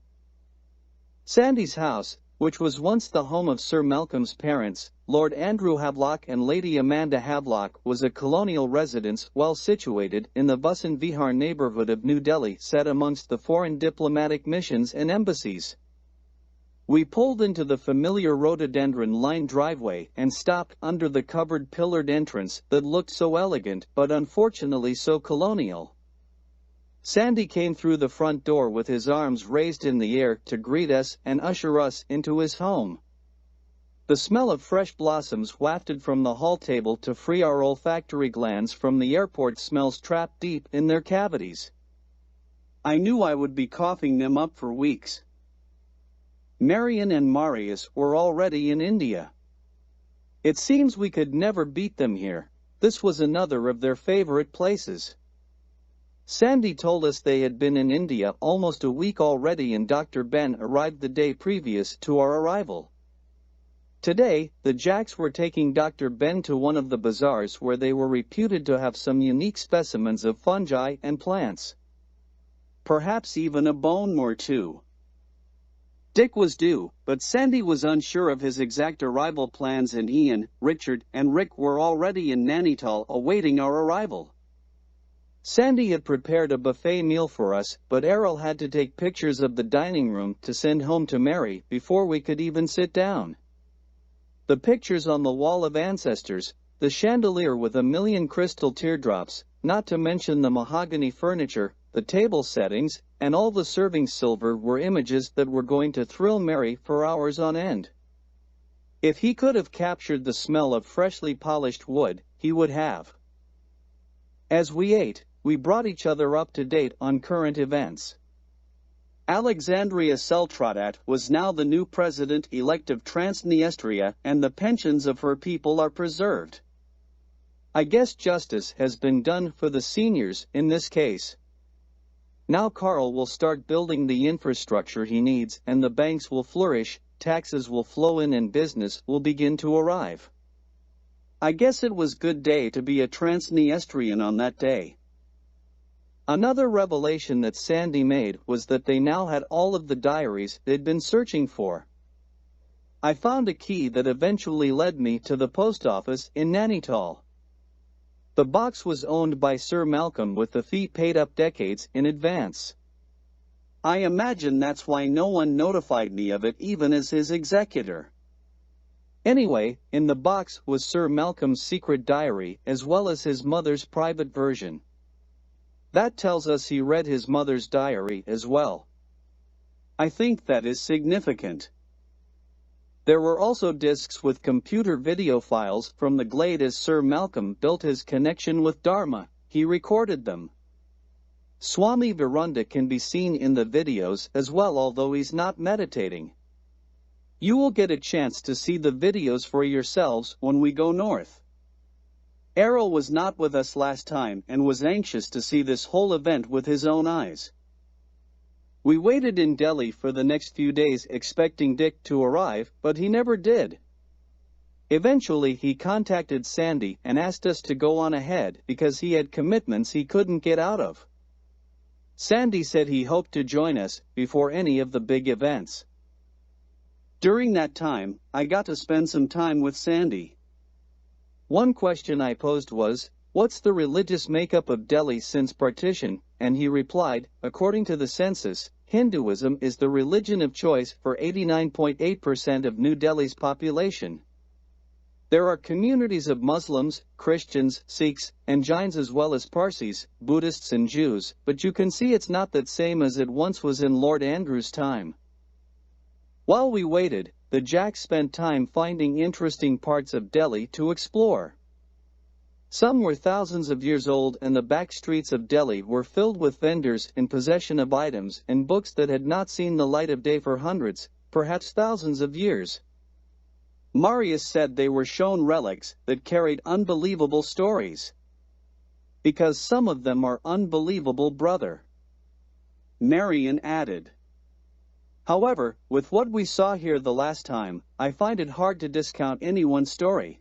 Sandy's house, which was once the home of Sir Malcolm's parents, Lord Andrew Havelock and Lady Amanda Havelock, was a colonial residence well situated in the Bhasan Vihar neighborhood of New Delhi, set amongst the foreign diplomatic missions and embassies. We pulled into the familiar rhododendron-lined driveway and stopped under the covered pillared entrance that looked so elegant but unfortunately so colonial. Sandy came through the front door with his arms raised in the air to greet us and usher us into his home. The smell of fresh blossoms wafted from the hall table to free our olfactory glands from the airport smells trapped deep in their cavities. I knew I would be coughing them up for weeks. Marion and Marius were already in India. It seems we could never beat them here. This was another of their favorite places. Sandy told us they had been in India almost a week already and Dr. Ben arrived the day previous to our arrival. Today, the Jacks were taking Dr. Ben to one of the bazaars where they were reputed to have some unique specimens of fungi and plants. Perhaps even a bone or two. Dick was due, but Sandy was unsure of his exact arrival plans and Ian, Richard, and Rick were already in Nainital awaiting our arrival. Sandy had prepared a buffet meal for us, but Errol had to take pictures of the dining room to send home to Mary before we could even sit down. The pictures on the wall of ancestors, the chandelier with 1,000,000 crystal teardrops, not to mention the mahogany furniture, the table settings, and all the serving silver were images that were going to thrill Mary for hours on end. If he could have captured the smell of freshly polished wood, he would have. As we ate, we brought each other up to date on current events. Alexandria Seltradat was now the new president-elect of Transnistria and the pensions of her people are preserved. I guess justice has been done for the seniors in this case. Now Carl will start building the infrastructure he needs and the banks will flourish, taxes will flow in and business will begin to arrive. I guess it was good day to be a Transnistrian on that day. Another revelation that Sandy made was that they now had all of the diaries they'd been searching for. I found a key that eventually led me to the post office in Nainital. The box was owned by Sir Malcolm with the fee paid up decades in advance. I imagine that's why no one notified me of it even as his executor. Anyway, in the box was Sir Malcolm's secret diary as well as his mother's private version. That tells us he read his mother's diary as well. I think that is significant. There were also discs with computer video files from the Glade as Sir Malcolm built his connection with Dharma, he recorded them. Swami Virunda can be seen in the videos as well, although he's not meditating. You will get a chance to see the videos for yourselves when we go north. Errol was not with us last time and was anxious to see this whole event with his own eyes. We waited in Delhi for the next few days expecting Dick to arrive, but he never did. Eventually he contacted Sandy and asked us to go on ahead because he had commitments he couldn't get out of. Sandy said he hoped to join us before any of the big events. During that time, I got to spend some time with Sandy. One question I posed was, "What's the religious makeup of Delhi since partition?" And he replied, "According to the census, Hinduism is the religion of choice for 89.8% of New Delhi's population. There are communities of Muslims, Christians, Sikhs, and Jains as well as Parsis, Buddhists and Jews, but you can see it's not that same as it once was in Lord Andrew's time." While we waited, the Jacks spent time finding interesting parts of Delhi to explore. Some were thousands of years old, and the back streets of Delhi were filled with vendors in possession of items and books that had not seen the light of day for hundreds, perhaps thousands of years. Marius said they were shown relics that carried unbelievable stories. "Because some of them are unbelievable, brother," Marion added. However, with what we saw here the last time, I find it hard to discount anyone's story.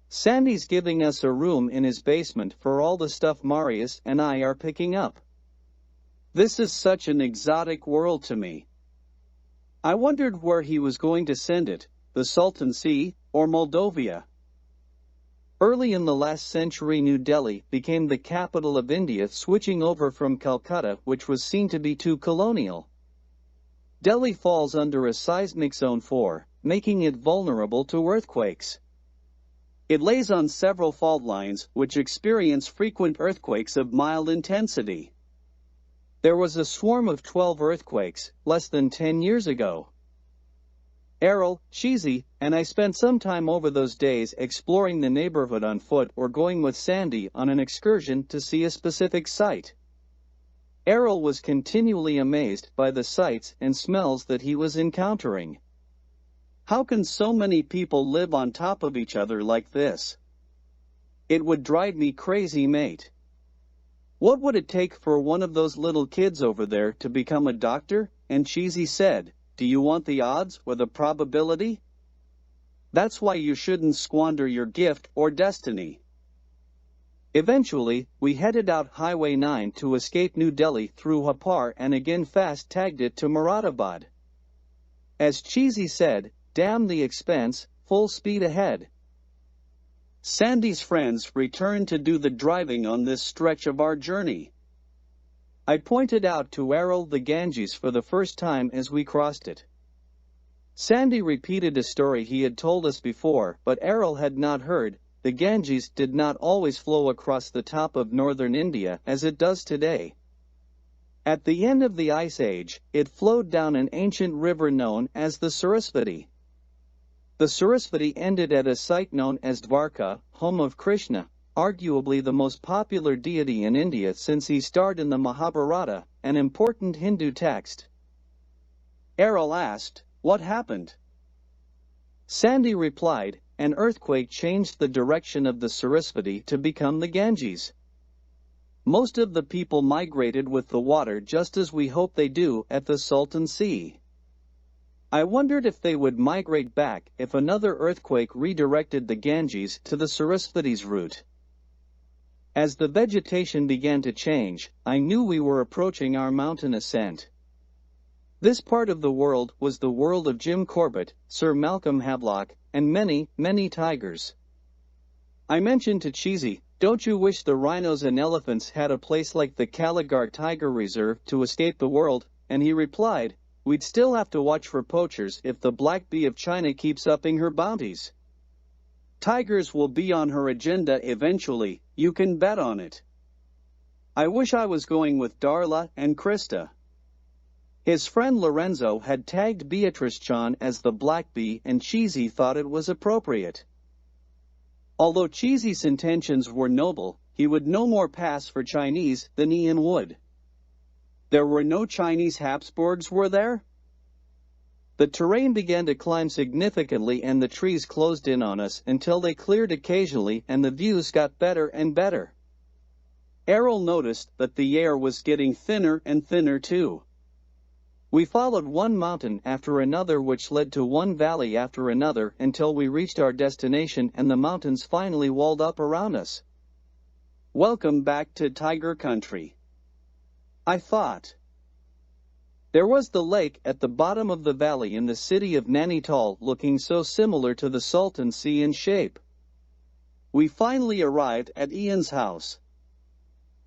Sandy's giving us a room in his basement for all the stuff Marius and I are picking up. This is such an exotic world to me. I wondered where he was going to send it, the Salton Sea, or Moldavia. Early in the last century, New Delhi became the capital of India, switching over from Calcutta, which was seen to be too colonial. Delhi falls under a seismic zone 4, making it vulnerable to earthquakes. It lays on several fault lines which experience frequent earthquakes of mild intensity. There was a swarm of 12 earthquakes less than 10 years ago. Errol, Cheesy, and I spent some time over those days exploring the neighborhood on foot or going with Sandy on an excursion to see a specific site. Errol was continually amazed by the sights and smells that he was encountering. How can so many people live on top of each other like this? It would drive me crazy, mate. What would it take for one of those little kids over there to become a doctor? And Cheesy said, "Do you want the odds or the probability? That's why you shouldn't squander your gift or destiny." Eventually, we headed out Highway 9 to escape New Delhi through Hapar and again fast-tagged it to Moradabad. As Cheesy said, "Damn the expense, full speed ahead." Sandy's friends returned to do the driving on this stretch of our journey. I pointed out to Errol the Ganges for the first time as we crossed it. Sandy repeated a story he had told us before, but Errol had not heard. The Ganges did not always flow across the top of northern India as it does today. At the end of the Ice Age, it flowed down an ancient river known as the Sarasvati. The Sarasvati ended at a site known as Dwarka, home of Krishna, arguably the most popular deity in India since he starred in the Mahabharata, an important Hindu text. Errol asked, "What happened?" Sandy replied, "An earthquake changed the direction of the Sarasvati to become the Ganges. Most of the people migrated with the water just as we hope they do at the Salton Sea. I wondered if they would migrate back if another earthquake redirected the Ganges to the Sarasvati's route." As the vegetation began to change, I knew we were approaching our mountain ascent. This part of the world was the world of Jim Corbett, Sir Malcolm Havelock, and many, many tigers. I mentioned to Cheesy, "Don't you wish the rhinos and elephants had a place like the Kaligar Tiger Reserve to escape the world?" And he replied, "We'd still have to watch for poachers if the Black Bee of China keeps upping her bounties. Tigers will be on her agenda eventually, you can bet on it." I wish I was going with Darla and Krista. His friend Lorenzo had tagged Beatrice Chan as the Black Bee and Cheesy thought it was appropriate. Although Cheesy's intentions were noble, he would no more pass for Chinese than Ian would. There were no Chinese Habsburgs, were there? The terrain began to climb significantly and the trees closed in on us until they cleared occasionally and the views got better and better. Errol noticed that the air was getting thinner and thinner too. We followed one mountain after another which led to one valley after another until we reached our destination and the mountains finally walled up around us. Welcome back to Tiger Country, I thought. There was the lake at the bottom of the valley in the city of Nainital, looking so similar to the Salton Sea in shape. We finally arrived at Ian's house.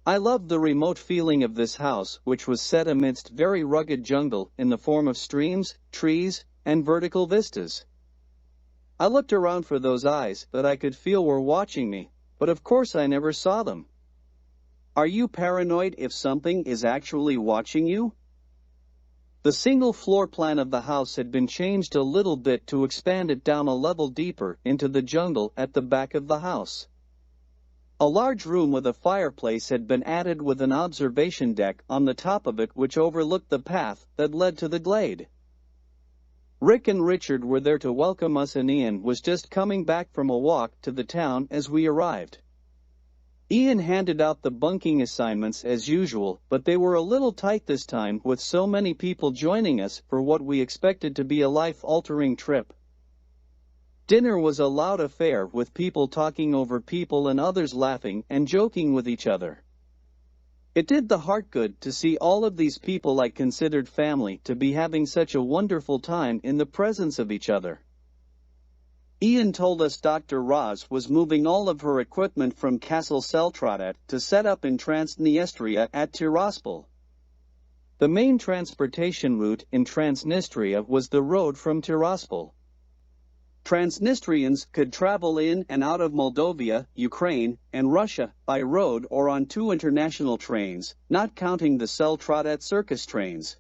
I loved the remote feeling of this house, which was set amidst very rugged jungle in the form of streams, trees, and vertical vistas. I looked around for those eyes that I could feel were watching me, but of course I never saw them. Are you paranoid if something is actually watching you? The single floor plan of the house had been changed a little bit to expand it down a level deeper into the jungle at the back of the house. A large room with a fireplace had been added with an observation deck on the top of it which overlooked the path that led to the glade. Rick and Richard were there to welcome us and Ian was just coming back from a walk to the town as we arrived. Ian handed out the bunking assignments as usual, but they were a little tight this time with so many people joining us for what we expected to be a life-altering trip. Dinner was a loud affair with people talking over people and others laughing and joking with each other. It did the heart good to see all of these people I considered family to be having such a wonderful time in the presence of each other. Ian told us Dr. Roz was moving all of her equipment from Castle Seltradet to set up in Transnistria at Tiraspol. The main transportation route in Transnistria was the road from Tiraspol. Transnistrians could travel in and out of Moldova, Ukraine, and Russia by road or on 2 international trains, not counting the Seltradet circus trains.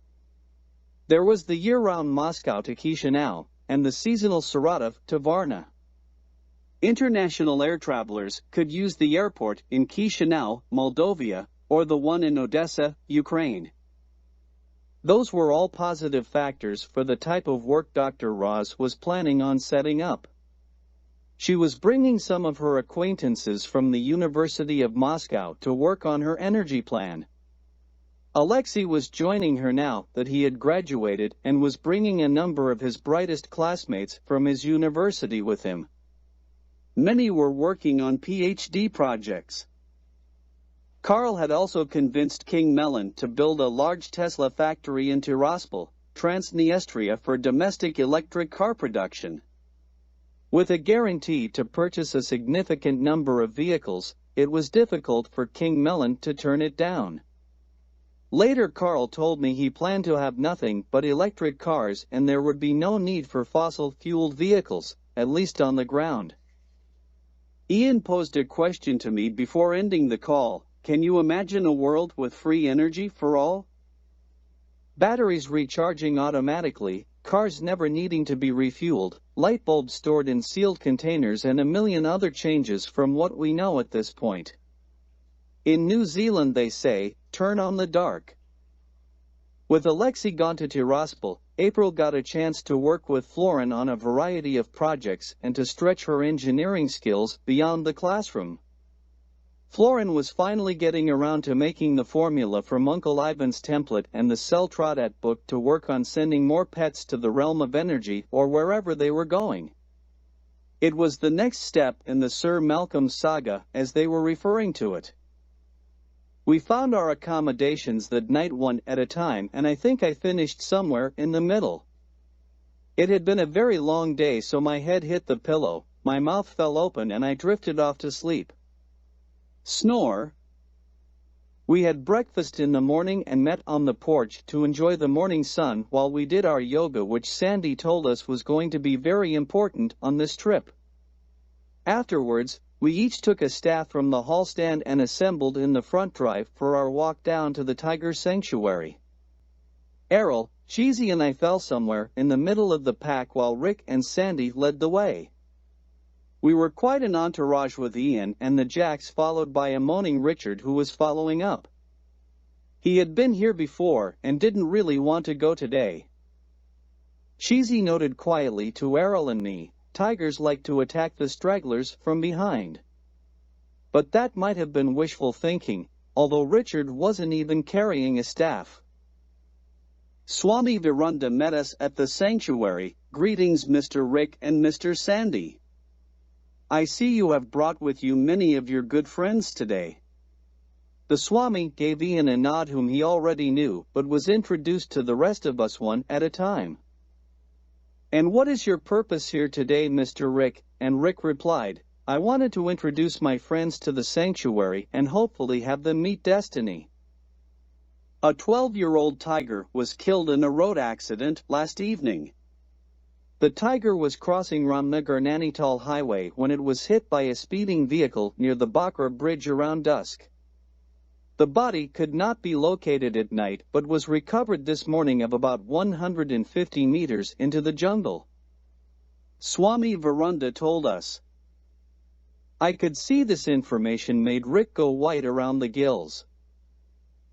There was the year-round Moscow to Chisinau, and the seasonal Saratov to Varna. International air travelers could use the airport in Chisinau, Moldova, or the one in Odessa, Ukraine. Those were all positive factors for the type of work Dr. Roz was planning on setting up. She was bringing some of her acquaintances from the University of Moscow to work on her energy plan. Alexei was joining her now that he had graduated and was bringing a number of his brightest classmates from his university with him. Many were working on PhD projects. Karl had also convinced King Melon to build a large Tesla factory in Tiraspol, Transnistria for domestic electric car production. With a guarantee to purchase a significant number of vehicles, it was difficult for King Melon to turn it down. Later Karl told me he planned to have nothing but electric cars and there would be no need for fossil-fueled vehicles, at least on the ground. Ian posed a question to me before ending the call. Can you imagine a world with free energy for all? Batteries recharging automatically, cars never needing to be refueled, light bulbs stored in sealed containers and a million other changes from what we know at this point. In New Zealand they say, turn on the dark. With Alexei gone to Tiraspol, April got a chance to work with Florin on a variety of projects and to stretch her engineering skills beyond the classroom. Florin was finally getting around to making the formula from Uncle Ivan's template and the Seltradet book to work on sending more pets to the realm of energy or wherever they were going. It was the next step in the Sir Malcolm saga, as they were referring to it. We found our accommodations that night one at a time, and I think I finished somewhere in the middle. It had been a very long day, so my head hit the pillow, my mouth fell open and I drifted off to sleep. Snore. We had breakfast in the morning and met on the porch to enjoy the morning sun while we did our yoga, which Sandy told us was going to be very important on this trip. Afterwards, we each took a staff from the hall stand and assembled in the front drive for our walk down to the tiger sanctuary. Errol, Cheesy and I fell somewhere in the middle of the pack while Rick and Sandy led the way. We were quite an entourage with Ian and the Jacks, followed by a moaning Richard who was following up. He had been here before and didn't really want to go today. Cheesy noted quietly to Errol and me, "Tigers like to attack the stragglers from behind." But that might have been wishful thinking, although Richard wasn't even carrying a staff. Swami Virunda met us at the sanctuary. "Greetings, Mr. Rick and Mr. Sandy. I see you have brought with you many of your good friends today." The Swami gave Ian a nod, whom he already knew, but was introduced to the rest of us one at a time. "And what is your purpose here today, Mr. Rick?" And Rick replied, "I wanted to introduce my friends to the sanctuary and hopefully have them meet Destiny." A 12-year-old tiger was killed in a road accident last evening. The tiger was crossing Ramnagar-Nainital Highway when it was hit by a speeding vehicle near the Bakra Bridge around dusk. The body could not be located at night but was recovered this morning of about 150 meters into the jungle. Swami Virunda told us. I could see this information made Rick go white around the gills.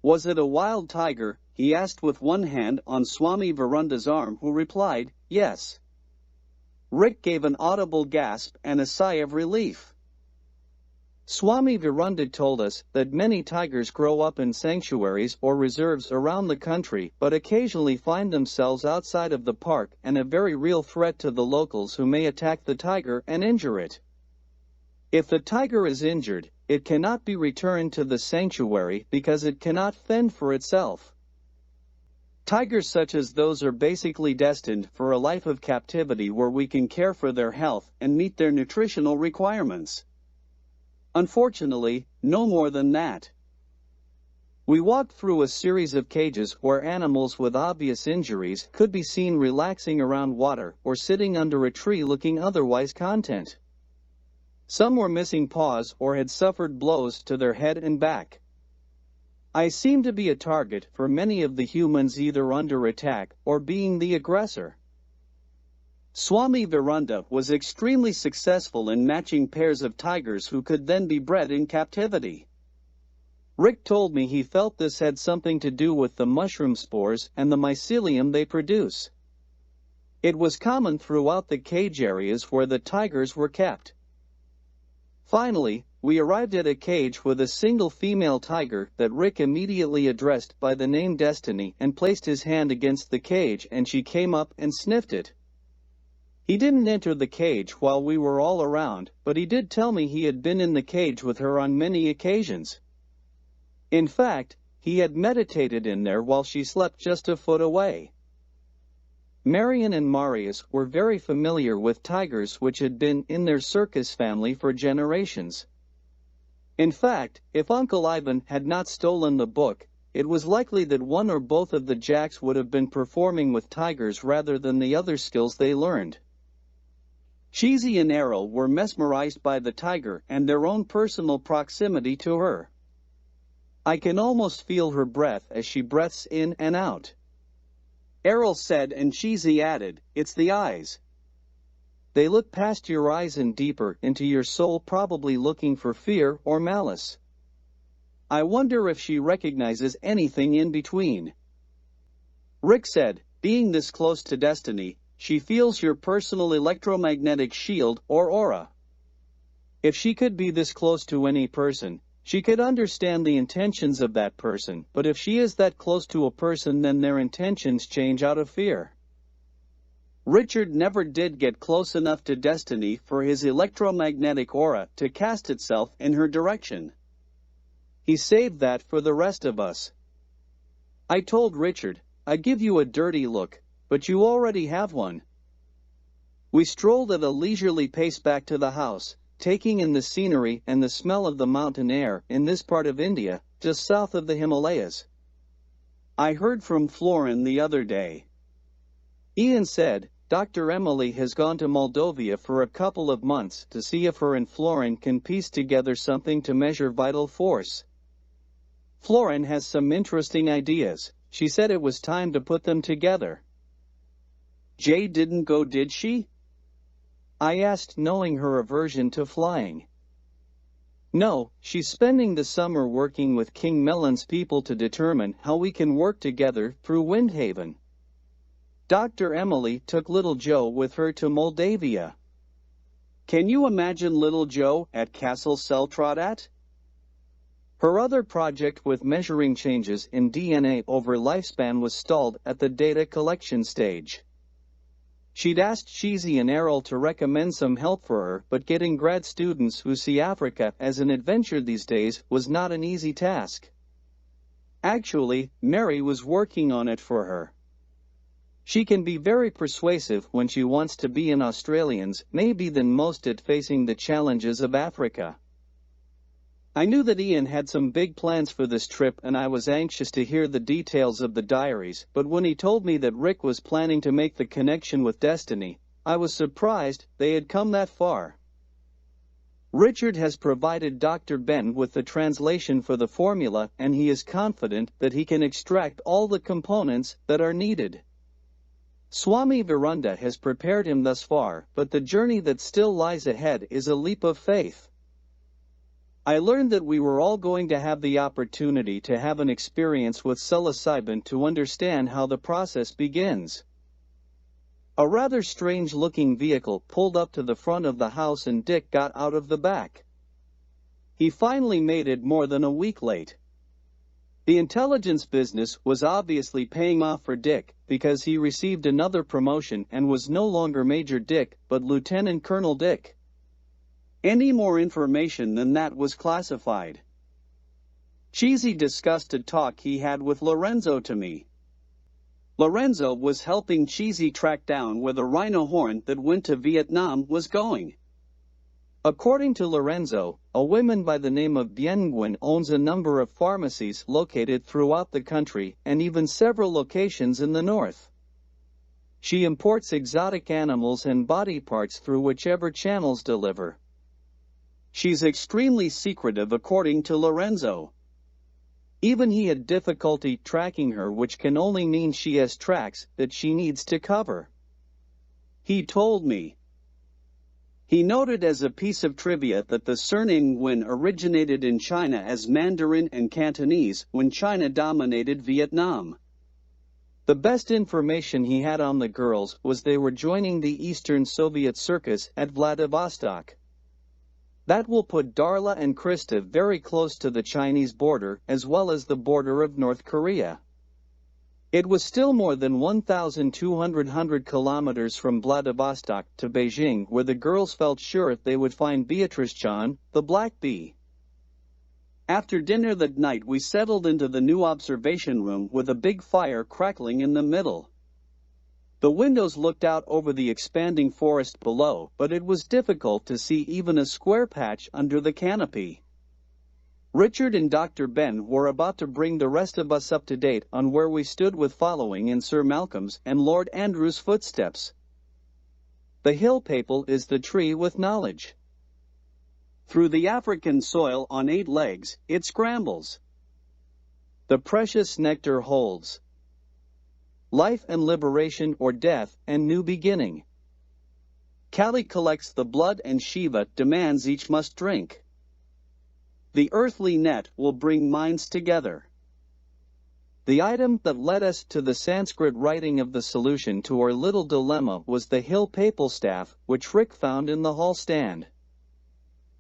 "Was it a wild tiger?" he asked with one hand on Swami Virunda's arm, who replied, "Yes." Rick gave an audible gasp and a sigh of relief. Swami Virunda told us that many tigers grow up in sanctuaries or reserves around the country but occasionally find themselves outside of the park and a very real threat to the locals who may attack the tiger and injure it. If the tiger is injured, it cannot be returned to the sanctuary because it cannot fend for itself. Tigers such as those are basically destined for a life of captivity where we can care for their health and meet their nutritional requirements. Unfortunately, no more than that. We walked through a series of cages where animals with obvious injuries could be seen relaxing around water or sitting under a tree looking otherwise content. Some were missing paws or had suffered blows to their head and back. I seemed to be a target for many of the humans, either under attack or being the aggressor. Swami Virunda was extremely successful in matching pairs of tigers who could then be bred in captivity. Rick told me he felt this had something to do with the mushroom spores and the mycelium they produce. It was common throughout the cage areas where the tigers were kept. Finally, we arrived at a cage with a single female tiger that Rick immediately addressed by the name Destiny and placed his hand against the cage, and she came up and sniffed it. He didn't enter the cage while we were all around, but he did tell me he had been in the cage with her on many occasions. In fact, he had meditated in there while she slept just a foot away. Marion and Marius were very familiar with tigers which had been in their circus family for generations. In fact, if Uncle Ivan had not stolen the book, it was likely that one or both of the Jacks would have been performing with tigers rather than the other skills they learned. Cheesy and Errol were mesmerized by the tiger and their own personal proximity to her. I can almost feel her breath as she breathes in and out. Errol said, and Cheesy added, "It's the eyes. They look past your eyes and deeper into your soul, probably looking for fear or malice. I wonder if she recognizes anything in between." Rick said, "Being this close to Destiny, she feels your personal electromagnetic shield or aura. If she could be this close to any person, she could understand the intentions of that person, but if she is that close to a person, then their intentions change out of fear." Richard never did get close enough to Destiny for his electromagnetic aura to cast itself in her direction. He saved that for the rest of us. I told Richard, "I'd give you a dirty look, but you already have one." We strolled at a leisurely pace back to the house, taking in the scenery and the smell of the mountain air in this part of India, just south of the Himalayas. I heard from Florin the other day. Ian said, Dr. Emily has gone to Moldova for a couple of months to see if her and Florin can piece together something to measure vital force. Florin has some interesting ideas. She said it was time to put them together. Jay didn't go, did she? I asked, knowing her aversion to flying. No, she's spending the summer working with King Melon's people to determine how we can work together through Windhaven. Dr. Emily took little Joe with her to Moldavia. Can you imagine little Joe at Castle Seltradat? Her other project with measuring changes in DNA over lifespan was stalled at the data collection stage. She'd asked Cheesy and Errol to recommend some help for her, but getting grad students who see Africa as an adventure these days was not an easy task. Actually, Mary was working on it for her. She can be very persuasive when she wants to be an Australians, maybe than most at facing the challenges of Africa. I knew that Ian had some big plans for this trip and I was anxious to hear the details of the diaries, but when he told me that Rick was planning to make the connection with Destiny, I was surprised they had come that far. Richard has provided Dr. Ben with the translation for the formula and he is confident that he can extract all the components that are needed. Swami Virunda has prepared him thus far, but the journey that still lies ahead is a leap of faith. I learned that we were all going to have the opportunity to have an experience with psilocybin to understand how the process begins. A rather strange-looking vehicle pulled up to the front of the house and Dick got out of the back. He finally made it more than a week late. The intelligence business was obviously paying off for Dick, because he received another promotion and was no longer Major Dick, but Lieutenant Colonel Dick. Any more information than that was classified. Cheesy discussed a talk he had with Lorenzo to me. Lorenzo was helping Cheesy track down where the rhino horn that went to Vietnam was going. According to Lorenzo, a woman by the name of Bien Nguyen owns a number of pharmacies located throughout the country and even several locations in the north. She imports exotic animals and body parts through whichever channels deliver. She's extremely secretive according to Lorenzo. Even he had difficulty tracking her, which can only mean she has tracks that she needs to cover. He told me. He noted as a piece of trivia that the surname Nguyen originated in China as Mandarin and Cantonese when China dominated Vietnam. The best information he had on the girls was they were joining the Eastern Soviet Circus at Vladivostok. That will put Darla and Krista very close to the Chinese border as well as the border of North Korea. It was still more than 1,200 kilometers from Vladivostok to Beijing, where the girls felt sure they would find Beatrice John, the Black Bee. After dinner that night we settled into the new observation room with a big fire crackling in the middle. The windows looked out over the expanding forest below, but it was difficult to see even a square patch under the canopy. Richard and Dr. Ben were about to bring the rest of us up to date on where we stood with following in Sir Malcolm's and Lord Andrew's footsteps. The hill papal is the tree with knowledge. Through the African soil on 8 legs, it scrambles. The precious nectar holds life and liberation, or death and new beginning. Kali collects the blood and Shiva demands each must drink. The earthly net will bring minds together. The item that led us to the Sanskrit writing of the solution to our little dilemma was the hill papal staff, which Rick found in the hall stand.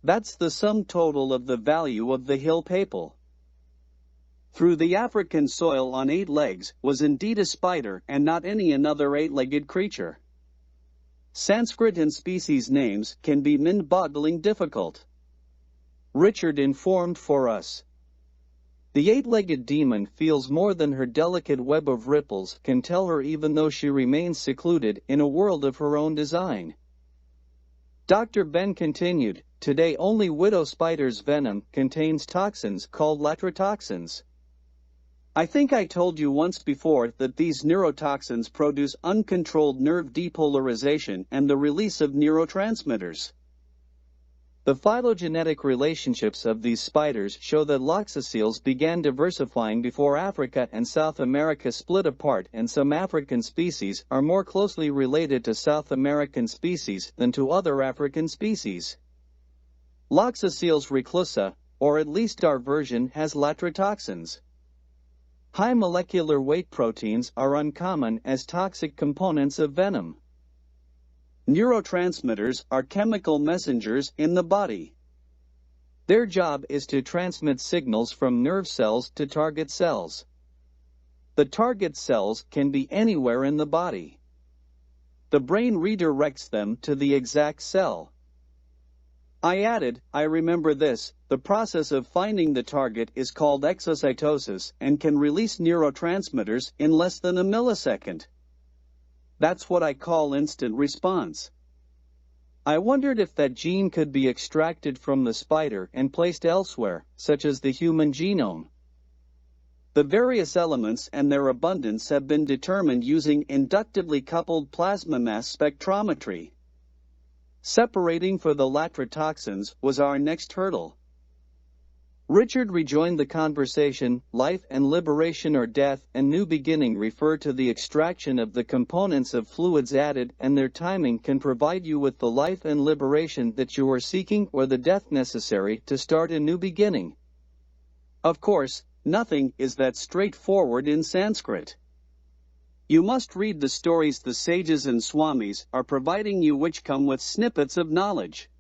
That's the sum total of the value of the hill papal. Through the African soil on 8 legs was indeed a spider and not any another 8-legged creature. Sanskrit and species names can be mind-boggling difficult. Richard informed for us. The 8-legged demon feels more than her delicate web of ripples can tell her, even though she remains secluded in a world of her own design. Dr. Ben continued, today only widow spider's venom contains toxins called latrotoxins. I think I told you once before that these neurotoxins produce uncontrolled nerve depolarization and the release of neurotransmitters. The phylogenetic relationships of these spiders show that loxoceles began diversifying before Africa and South America split apart, and some African species are more closely related to South American species than to other African species. Loxoceles reclusa, or at least our version, has latrotoxins. High molecular weight proteins are uncommon as toxic components of venom. Neurotransmitters are chemical messengers in the body. Their job is to transmit signals from nerve cells to target cells. The target cells can be anywhere in the body. The brain redirects them to the exact cell. I added, I remember this, the process of finding the target is called exocytosis and can release neurotransmitters in less than a millisecond. That's what I call instant response. I wondered if that gene could be extracted from the spider and placed elsewhere, such as the human genome. The various elements and their abundance have been determined using inductively coupled plasma mass spectrometry. Separating for the latrotoxins was our next hurdle. Richard rejoined the conversation. Life and liberation or death and new beginning refer to the extraction of the components of fluids added, and their timing can provide you with the life and liberation that you are seeking or the death necessary to start a new beginning. Of course, nothing is that straightforward in Sanskrit. You must read the stories the sages and swamis are providing you, which come with snippets of knowledge.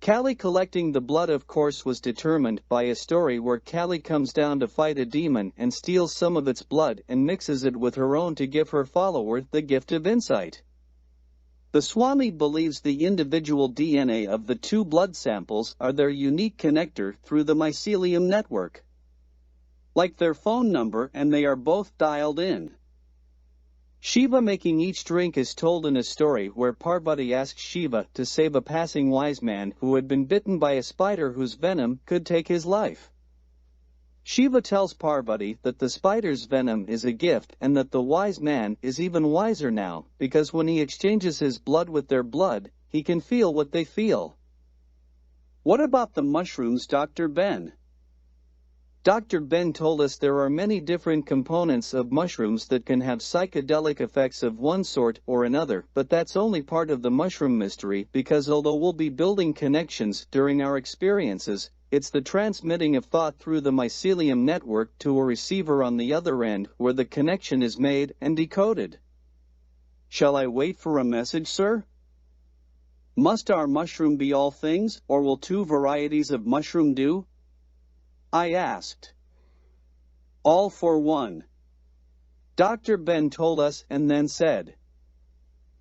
Kali collecting the blood, of course, was determined by a story where Kali comes down to fight a demon and steals some of its blood and mixes it with her own to give her follower the gift of insight. The Swami believes the individual DNA of the two blood samples are their unique connector through the mycelium network. Like their phone number, and they are both dialed in. Shiva making each drink is told in a story where Parvati asks Shiva to save a passing wise man who had been bitten by a spider whose venom could take his life. Shiva tells Parvati that the spider's venom is a gift and that the wise man is even wiser now, because when he exchanges his blood with their blood, he can feel what they feel. What about the mushrooms, Dr. Ben? Dr. Ben told us there are many different components of mushrooms that can have psychedelic effects of one sort or another, but that's only part of the mushroom mystery, because although we'll be building connections during our experiences, it's the transmitting of thought through the mycelium network to a receiver on the other end where the connection is made and decoded. Shall I wait for a message, sir? Must our mushroom be all things, or will two varieties of mushroom do? I asked. All for one. Dr. Ben told us and then said.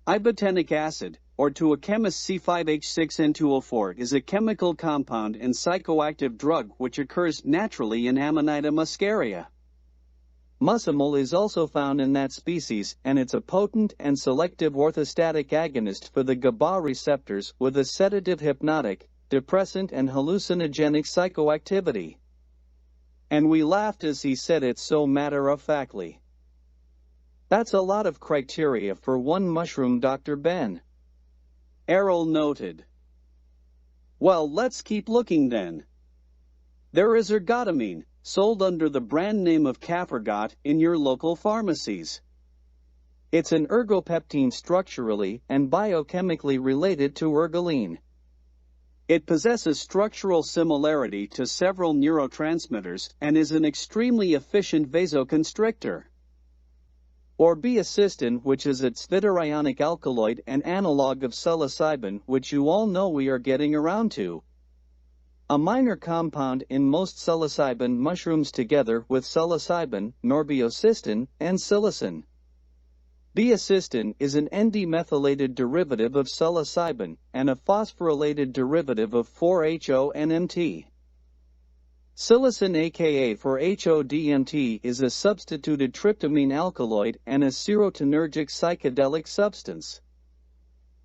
Ibotenic acid, or to a chemist C5H6N2O4, is a chemical compound and psychoactive drug which occurs naturally in Amanita muscaria. Muscimol is also found in that species, and it's a potent and selective orthostatic agonist for the GABA receptors with a sedative, hypnotic, depressant and hallucinogenic psychoactivity. And we laughed as he said it so matter-of-factly. That's a lot of criteria for one mushroom, Dr. Ben. Errol noted. Well, let's keep looking then. There is ergotamine, sold under the brand name of Cafergot in your local pharmacies. It's an ergopeptine structurally and biochemically related to ergoline. It possesses structural similarity to several neurotransmitters and is an extremely efficient vasoconstrictor. Or B-acystin, which is its zwitterionic alkaloid and analog of psilocybin, which you all know we are getting around to. A minor compound in most psilocybin mushrooms together with psilocybin, norbiocystin, and psilocin. B-acystin is an N-demethylated derivative of psilocybin and a phosphorylated derivative of 4-HO-NMT. Psilocin, aka 4-HO-DMT, is a substituted tryptamine alkaloid and a serotonergic psychedelic substance.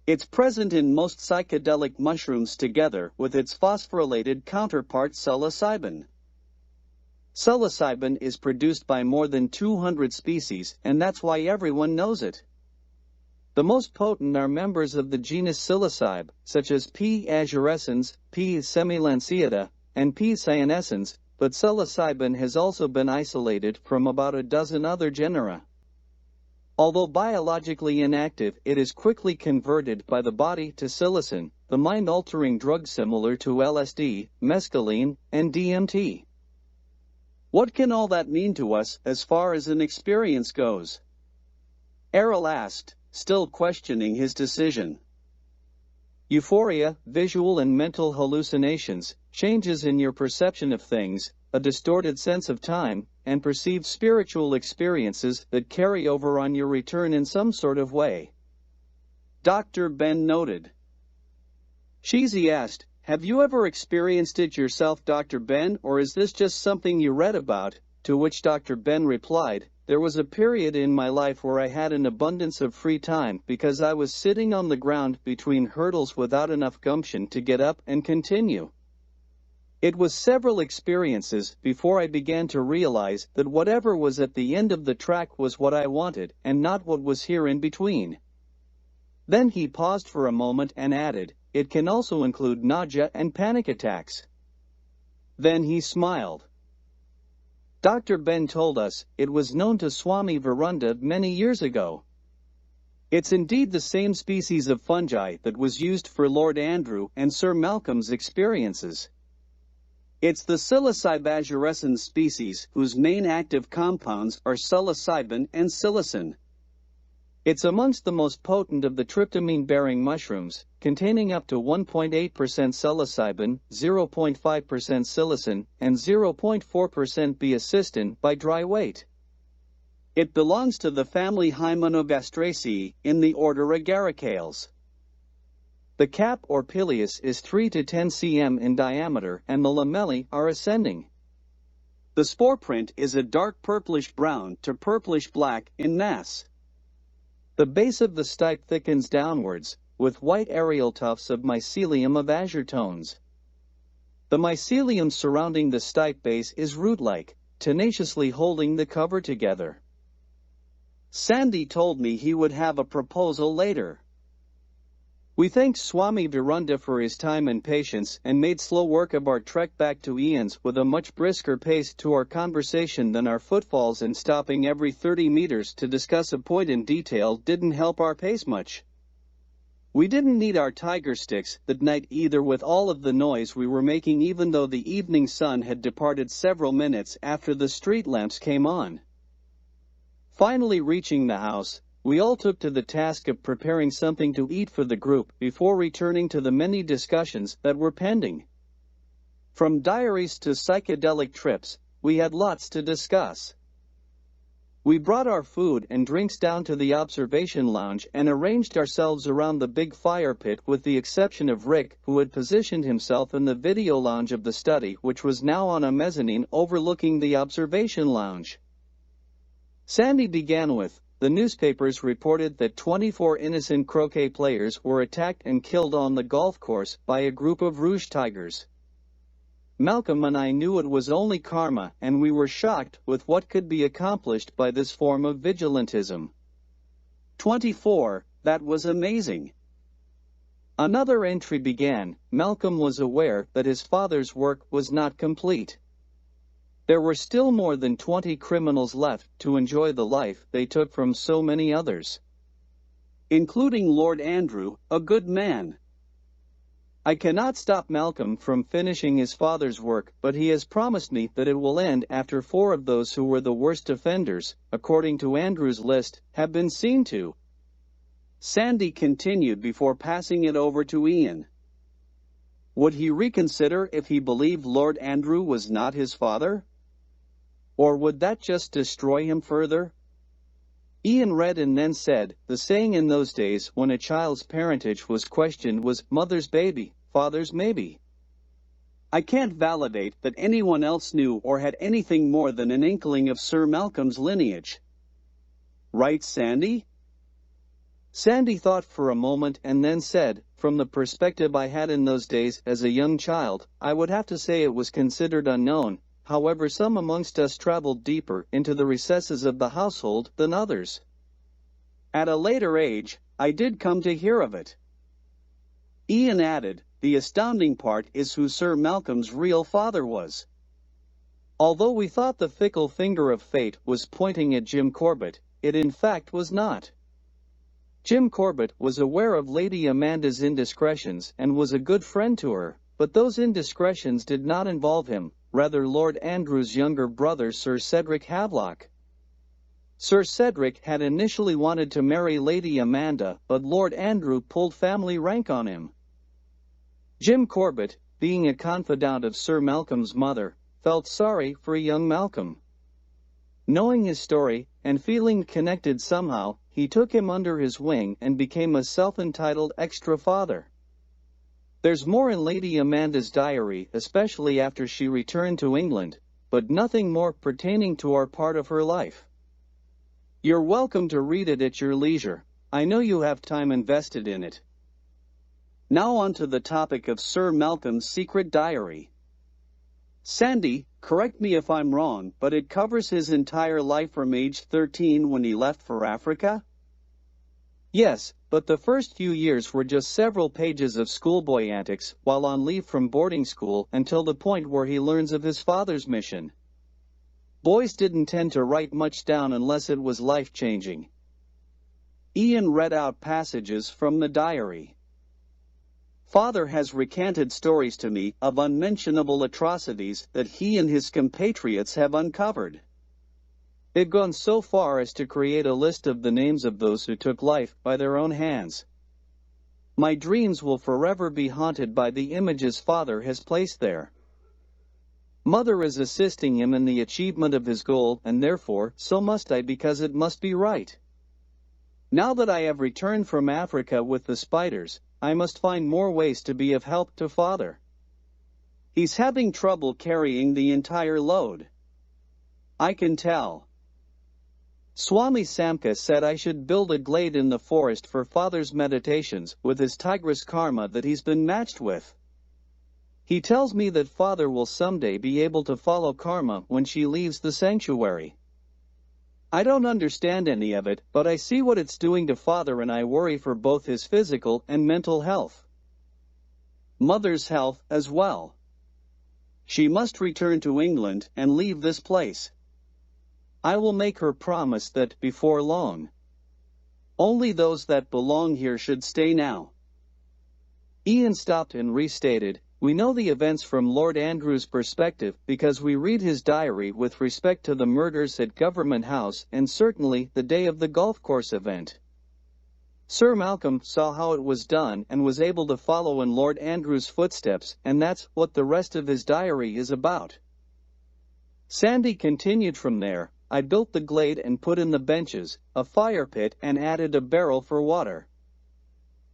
It's present in most psychedelic mushrooms together with its phosphorylated counterpart psilocybin. Psilocybin is produced by more than 200 species, and that's why everyone knows it. The most potent are members of the genus Psilocybe, such as P. azurescens, P. semilanceata, and P. cyanescens, but psilocybin has also been isolated from about a dozen other genera. Although biologically inactive, it is quickly converted by the body to psilocin, the mind-altering drug similar to LSD, mescaline, and DMT. What can all that mean to us as far as an experience goes? Errol asked, still questioning his decision. Euphoria, visual and mental hallucinations, changes in your perception of things, a distorted sense of time, and perceived spiritual experiences that carry over on your return in some sort of way. Dr. Ben noted. Cheesy asked, have you ever experienced it yourself, Dr. Ben, or is this just something you read about? To which Dr. Ben replied, there was a period in my life where I had an abundance of free time because I was sitting on the ground between hurdles without enough gumption to get up and continue. It was several experiences before I began to realize that whatever was at the end of the track was what I wanted and not what was here in between. Then he paused for a moment and added, it can also include nausea and panic attacks. Then he smiled. Dr. Ben told us it was known to Swami Virunda many years ago. It's indeed the same species of fungi that was used for Lord Andrew and Sir Malcolm's experiences. It's the Psilocybe azurescens species whose main active compounds are psilocybin and psilocin. It's amongst the most potent of the tryptamine-bearing mushrooms, containing up to 1.8% psilocybin, 0.5% psilocin, and 0.4% B-acystin by dry weight. It belongs to the family Hymenobgastraceae in the order Agaricales. The cap or pileus is 3 to 10 cm in diameter and the lamellae are ascending. The spore print is a dark purplish-brown to purplish-black in mass. The base of the stipe thickens downwards, with white areal tufts of mycelium of azure tones. The mycelium surrounding the stipe base is root-like, tenaciously holding the cover together. Sandy told me he would have a proposal later. We thanked Swami Virunda for his time and patience and made slow work of our trek back to Ian's with a much brisker pace to our conversation than our footfalls, and stopping every 30 meters to discuss a point in detail didn't help our pace much. We didn't need our tiger sticks that night either with all of the noise we were making, even though the evening sun had departed several minutes after the street lamps came on. Finally reaching the house, we all took to the task of preparing something to eat for the group before returning to the many discussions that were pending. From diaries to psychedelic trips, we had lots to discuss. We brought our food and drinks down to the observation lounge and arranged ourselves around the big fire pit, with the exception of Rick, who had positioned himself in the video lounge of the study, which was now on a mezzanine overlooking the observation lounge. Sandy began with, the newspapers reported that 24 innocent croquet players were attacked and killed on the golf course by a group of rouge tigers. Malcolm and I knew it was only karma, and we were shocked with what could be accomplished by this form of vigilantism. 24, that was amazing. Another entry began, Malcolm was aware that his father's work was not complete. There were still more than 20 criminals left to enjoy the life they took from so many others, including Lord Andrew, a good man. I cannot stop Malcolm from finishing his father's work, but he has promised me that it will end after 4 of those who were the worst offenders, according to Andrew's list, have been seen to. Sandy continued before passing it over to Ian. Would he reconsider if he believed Lord Andrew was not his father? Or would that just destroy him further? Ian read and then said, the saying in those days when a child's parentage was questioned was, mother's baby, father's maybe. I can't validate that anyone else knew or had anything more than an inkling of Sir Malcolm's lineage. Right, Sandy? Sandy thought for a moment and then said, from the perspective I had in those days as a young child, I would have to say it was considered unknown. However, some amongst us traveled deeper into the recesses of the household than others. At a later age, I did come to hear of it." Ian added, "The astounding part is who Sir Malcolm's real father was." Although we thought the fickle finger of fate was pointing at Jim Corbett, it in fact was not. Jim Corbett was aware of Lady Amanda's indiscretions and was a good friend to her, but those indiscretions did not involve him, rather Lord Andrew's younger brother Sir Cedric Havelock. Sir Cedric had initially wanted to marry Lady Amanda, but Lord Andrew pulled family rank on him. Jim Corbett, being a confidant of Sir Malcolm's mother, felt sorry for young Malcolm. Knowing his story, and feeling connected somehow, he took him under his wing and became a self-entitled extra father. There's more in Lady Amanda's diary, especially after she returned to England, but nothing more pertaining to our part of her life. You're welcome to read it at your leisure. I know you have time invested in it. Now on to the topic of Sir Malcolm's secret diary. Sandy, correct me if I'm wrong, but it covers his entire life from age 13 when he left for Africa? Yes, but the first few years were just several pages of schoolboy antics while on leave from boarding school until the point where he learns of his father's mission. Boys didn't tend to write much down unless it was life-changing. Ian read out passages from the diary. Father has recanted stories to me of unmentionable atrocities that he and his compatriots have uncovered. They've gone so far as to create a list of the names of those who took life by their own hands. My dreams will forever be haunted by the images Father has placed there. Mother is assisting him in the achievement of his goal, and therefore, so must I, because it must be right. Now that I have returned from Africa with the spiders, I must find more ways to be of help to Father. He's having trouble carrying the entire load. I can tell. Swami Samka said I should build a glade in the forest for Father's meditations with his tigress Karma that he's been matched with. He tells me that Father will someday be able to follow Karma when she leaves the sanctuary. I don't understand any of it, but I see what it's doing to Father and I worry for both his physical and mental health. Mother's health as well. She must return to England and leave this place. I will make her promise that, before long, only those that belong here should stay now. Ian stopped and restated, "We know the events from Lord Andrew's perspective because we read his diary with respect to the murders at Government House and certainly the day of the golf course event. Sir Malcolm saw how it was done and was able to follow in Lord Andrew's footsteps, and that's what the rest of his diary is about." Sandy continued from there. I built the glade and put in the benches, a fire pit, and added a barrel for water.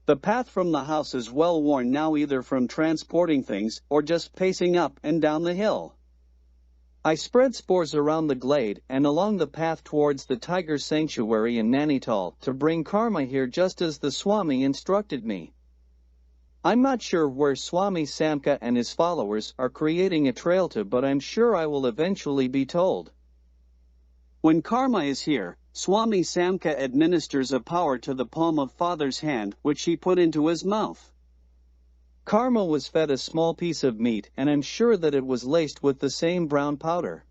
The path from the house is well worn now, either from transporting things or just pacing up and down the hill. I spread spores around the glade and along the path towards the tiger sanctuary in Nainital to bring Karma here just as the Swami instructed me. I'm not sure where Swami Samka and his followers are creating a trail to, but I'm sure I will eventually be told. When Karma is here, Swami Samka administers a power to the palm of Father's hand which he put into his mouth. Karma was fed a small piece of meat and I'm sure that it was laced with the same brown powder.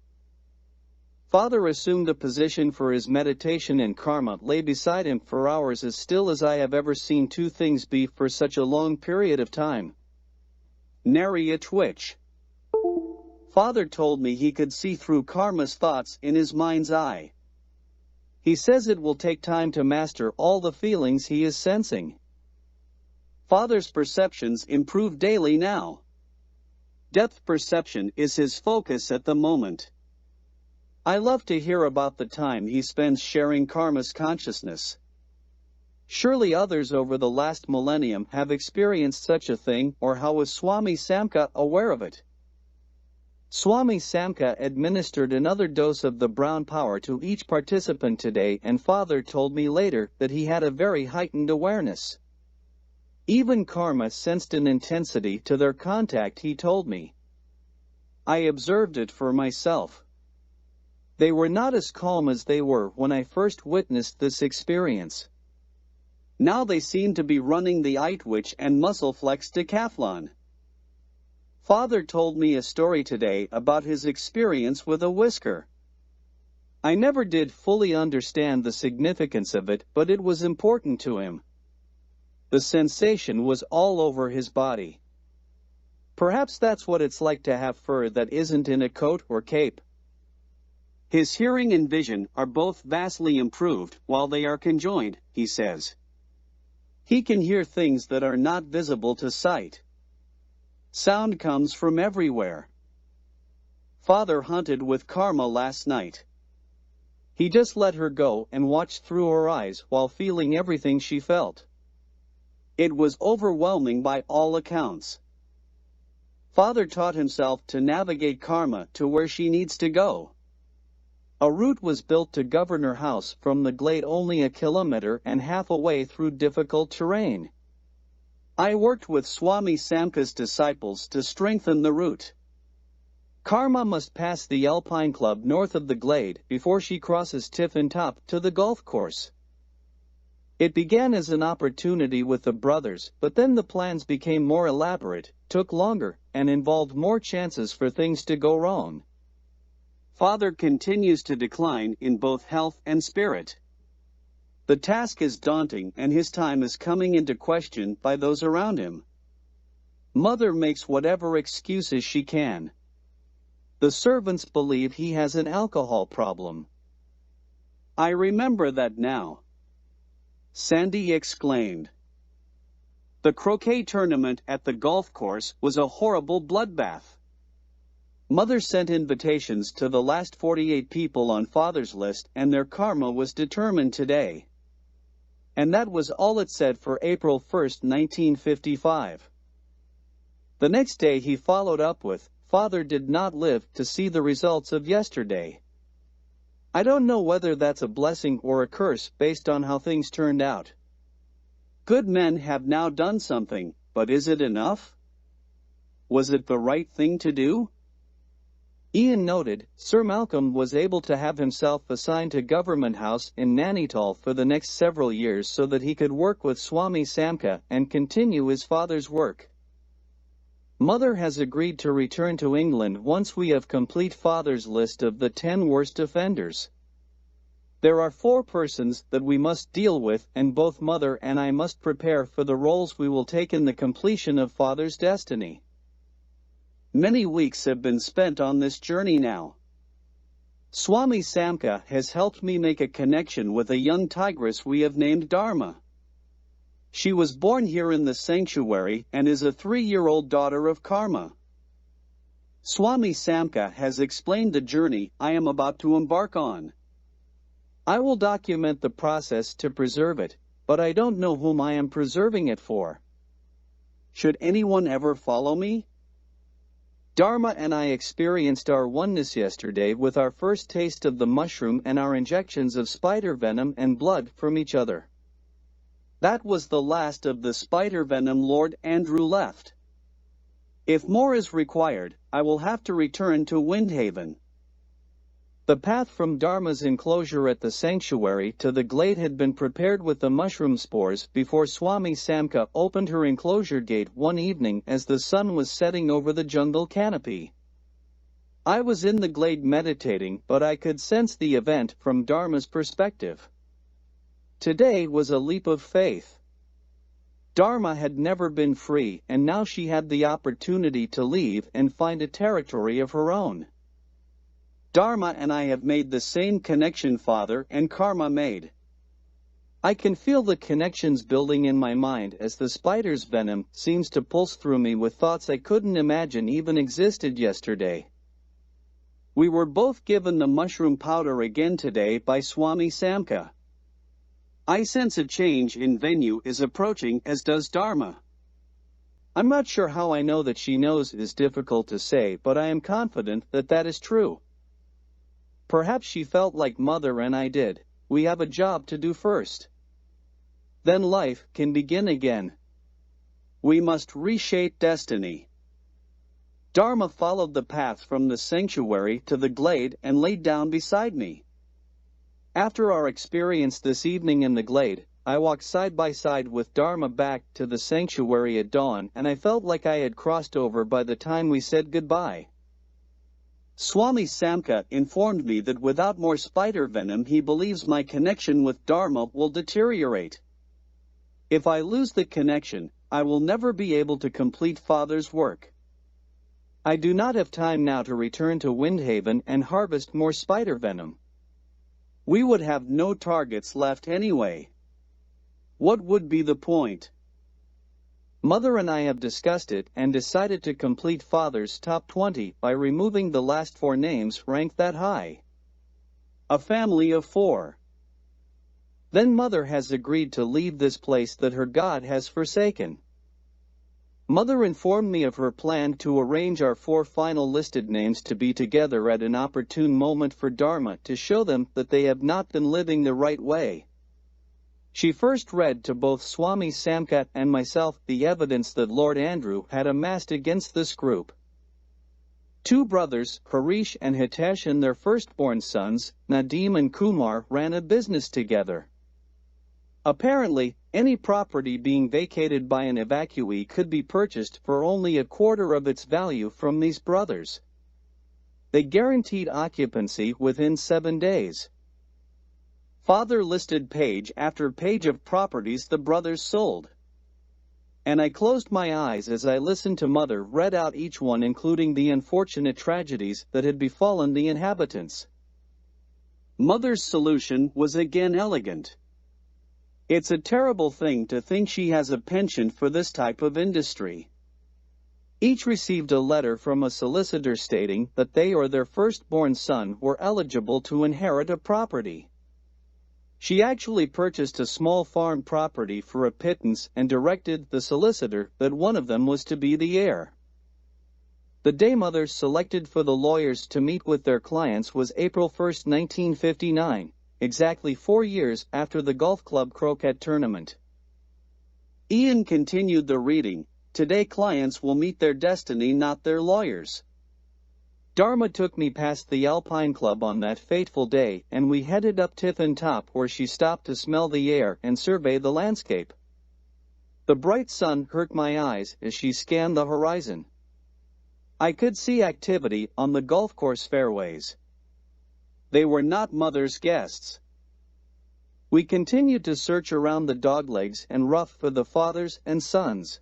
Father assumed a position for his meditation and Karma lay beside him for hours, as still as I have ever seen two things be for such a long period of time. Nary a twitch. Father told me he could see through Karma's thoughts in his mind's eye. He says it will take time to master all the feelings he is sensing. Father's perceptions improve daily now. Depth perception is his focus at the moment. I love to hear about the time he spends sharing Karma's consciousness. Surely others over the last millennium have experienced such a thing, or how was Swami Samka aware of it? Swami Samka administered another dose of the brown power to each participant today, and Father told me later that he had a very heightened awareness. Even Karma sensed an intensity to their contact, he told me. I observed it for myself. They were not as calm as they were when I first witnessed this experience. Now they seem to be running the Itwich and Muscle Flex decathlon. Father told me a story today about his experience with a whisker. I never did fully understand the significance of it, but it was important to him. The sensation was all over his body. Perhaps that's what it's like to have fur that isn't in a coat or cape. His hearing and vision are both vastly improved while they are conjoined, he says. He can hear things that are not visible to sight. Sound comes from everywhere. Father hunted with Karma last night. He just let her go and watched through her eyes while feeling everything she felt. It was overwhelming by all accounts. Father taught himself to navigate Karma to where she needs to go. A route was built to Governor House from the glade only 1.5 kilometers away through difficult terrain. I worked with Swami Samka's disciples to strengthen the route. Karma must pass the Alpine Club north of the glade before she crosses Tiffin Top to the golf course. It began as an opportunity with the brothers, but then the plans became more elaborate, took longer, and involved more chances for things to go wrong. Father continues to decline in both health and spirit. The task is daunting and his time is coming into question by those around him. Mother makes whatever excuses she can. The servants believe he has an alcohol problem. I remember that now, Sandy exclaimed. The croquet tournament at the golf course was a horrible bloodbath. Mother sent invitations to the last 48 people on Father's list and their karma was determined today. And that was all it said for April 1, 1955. The next day he followed up with, Father did not live to see the results of yesterday. I don't know whether that's a blessing or a curse based on how things turned out. Good men have now done something, but is it enough? Was it the right thing to do? Ian noted, Sir Malcolm was able to have himself assigned to Government House in Nainital for the next several years so that he could work with Swami Samka and continue his father's work. Mother has agreed to return to England once we have complete Father's list of the 10 worst offenders. There are 4 persons that we must deal with, and both Mother and I must prepare for the roles we will take in the completion of Father's destiny. Many weeks have been spent on this journey now. Swami Samka has helped me make a connection with a young tigress we have named Dharma. She was born here in the sanctuary and is a 3-year-old daughter of Karma. Swami Samka has explained the journey I am about to embark on. I will document the process to preserve it, but I don't know whom I am preserving it for. Should anyone ever follow me? Dharma and I experienced our oneness yesterday with our first taste of the mushroom and our injections of spider venom and blood from each other. That was the last of the spider venom Lord Andrew left. If more is required, I will have to return to Windhaven. The path from Dharma's enclosure at the sanctuary to the glade had been prepared with the mushroom spores before Swami Samka opened her enclosure gate one evening as the sun was setting over the jungle canopy. I was in the glade meditating, but I could sense the event from Dharma's perspective. Today was a leap of faith. Dharma had never been free, and now she had the opportunity to leave and find a territory of her own. Dharma and I have made the same connection Father and Karma made. I can feel the connections building in my mind as the spider's venom seems to pulse through me with thoughts I couldn't imagine even existed yesterday. We were both given the mushroom powder again today by Swami Samka. I sense a change in venue is approaching, as does Dharma. I'm not sure how I know that she knows is difficult to say, but I am confident that that is true. Perhaps she felt like Mother and I did. We have a job to do first. Then life can begin again. We must reshape destiny. Dharma followed the path from the sanctuary to the glade and laid down beside me. After our experience this evening in the glade, I walked side by side with Dharma back to the sanctuary at dawn, and I felt like I had crossed over by the time we said goodbye. Swami Samka informed me that without more spider venom he believes my connection with Dharma will deteriorate. If I lose the connection, I will never be able to complete Father's work. I do not have time now to return to Windhaven and harvest more spider venom. We would have no targets left anyway. What would be the point? Mother and I have discussed it and decided to complete Father's top 20 by removing the last 4 names ranked that high. A family of 4. Then Mother has agreed to leave this place that her God has forsaken. Mother informed me of her plan to arrange our 4 final listed names to be together at an opportune moment for Dharma to show them that they have not been living the right way. She first read to both Swami Samkat and myself the evidence that Lord Andrew had amassed against this group. 2 brothers, Harish and Hitesh, and their firstborn sons, Nadeem and Kumar, ran a business together. Apparently, any property being vacated by an evacuee could be purchased for only a quarter of its value from these brothers. They guaranteed occupancy within 7 days. Father listed page after page of properties the brothers sold. And I closed my eyes as I listened to Mother read out each one, including the unfortunate tragedies that had befallen the inhabitants. Mother's solution was again elegant. It's a terrible thing to think she has a penchant for this type of industry. Each received a letter from a solicitor stating that they or their firstborn son were eligible to inherit a property. She actually purchased a small farm property for a pittance and directed the solicitor that one of them was to be the heir. The day Mother selected for the lawyers to meet with their clients was April 1, 1959, exactly 4 years after the golf club croquet tournament. Ian continued the reading. Today clients will meet their destiny, not their lawyers. Dharma took me past the Alpine Club on that fateful day, and we headed up Tiffin Top, where she stopped to smell the air and survey the landscape. The bright sun hurt my eyes as she scanned the horizon. I could see activity on the golf course fairways. They were not Mother's guests. We continued to search around the doglegs and rough for the fathers and sons.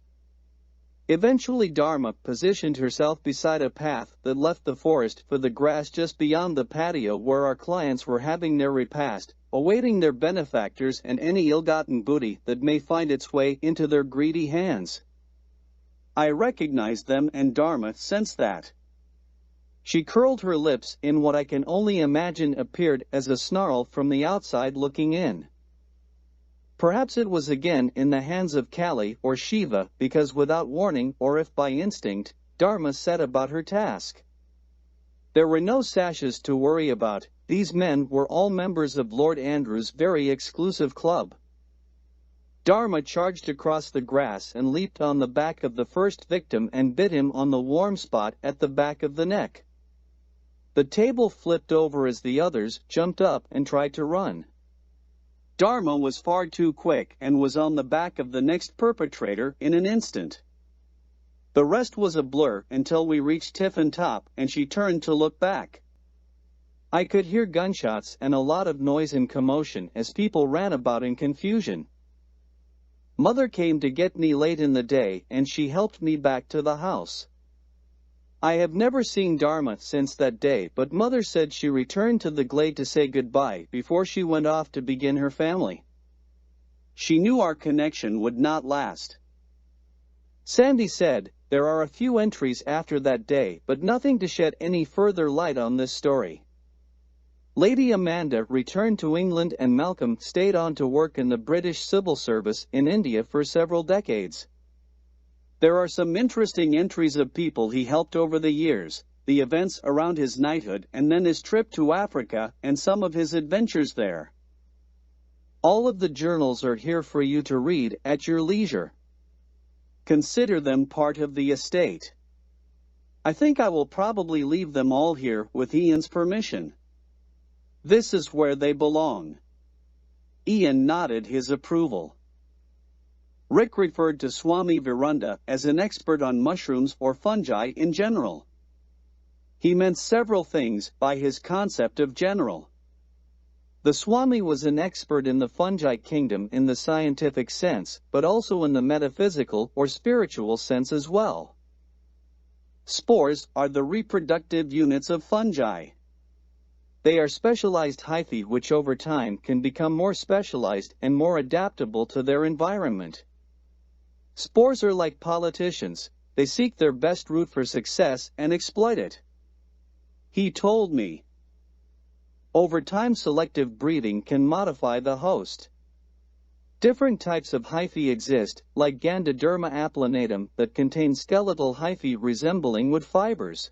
Eventually Dharma positioned herself beside a path that left the forest for the grass just beyond the patio where our clients were having their repast, awaiting their benefactors and any ill-gotten booty that may find its way into their greedy hands. I recognized them, and Dharma sensed that. She curled her lips in what I can only imagine appeared as a snarl from the outside looking in. Perhaps it was again in the hands of Kali or Shiva, because without warning, or if by instinct, Dharma set about her task. There were no sashes to worry about. These men were all members of Lord Andrew's very exclusive club. Dharma charged across the grass and leaped on the back of the first victim and bit him on the warm spot at the back of the neck. The table flipped over as the others jumped up and tried to run. Dharma was far too quick and was on the back of the next perpetrator in an instant. The rest was a blur until we reached Tiffin Top and she turned to look back. I could hear gunshots and a lot of noise and commotion as people ran about in confusion. Mother came to get me late in the day and she helped me back to the house. I have never seen Dharma since that day, but Mother said she returned to the glade to say goodbye before she went off to begin her family. She knew our connection would not last. Sandy said, there are a few entries after that day, but nothing to shed any further light on this story. Lady Amanda returned to England and Malcolm stayed on to work in the British Civil Service in India for several decades. There are some interesting entries of people he helped over the years, the events around his knighthood, and then his trip to Africa and some of his adventures there. All of the journals are here for you to read at your leisure. Consider them part of the estate. I think I will probably leave them all here with Ian's permission. This is where they belong. Ian nodded his approval. Rick referred to Swami Virunda as an expert on mushrooms or fungi in general. He meant several things by his concept of general. The Swami was an expert in the fungi kingdom in the scientific sense, but also in the metaphysical or spiritual sense as well. Spores are the reproductive units of fungi. They are specialized hyphae which over time can become more specialized and more adaptable to their environment. Spores are like politicians, they seek their best route for success and exploit it. He told me. Over time, selective breeding can modify the host. Different types of hyphae exist, like Gandoderma applanatum that contain skeletal hyphae resembling wood fibers.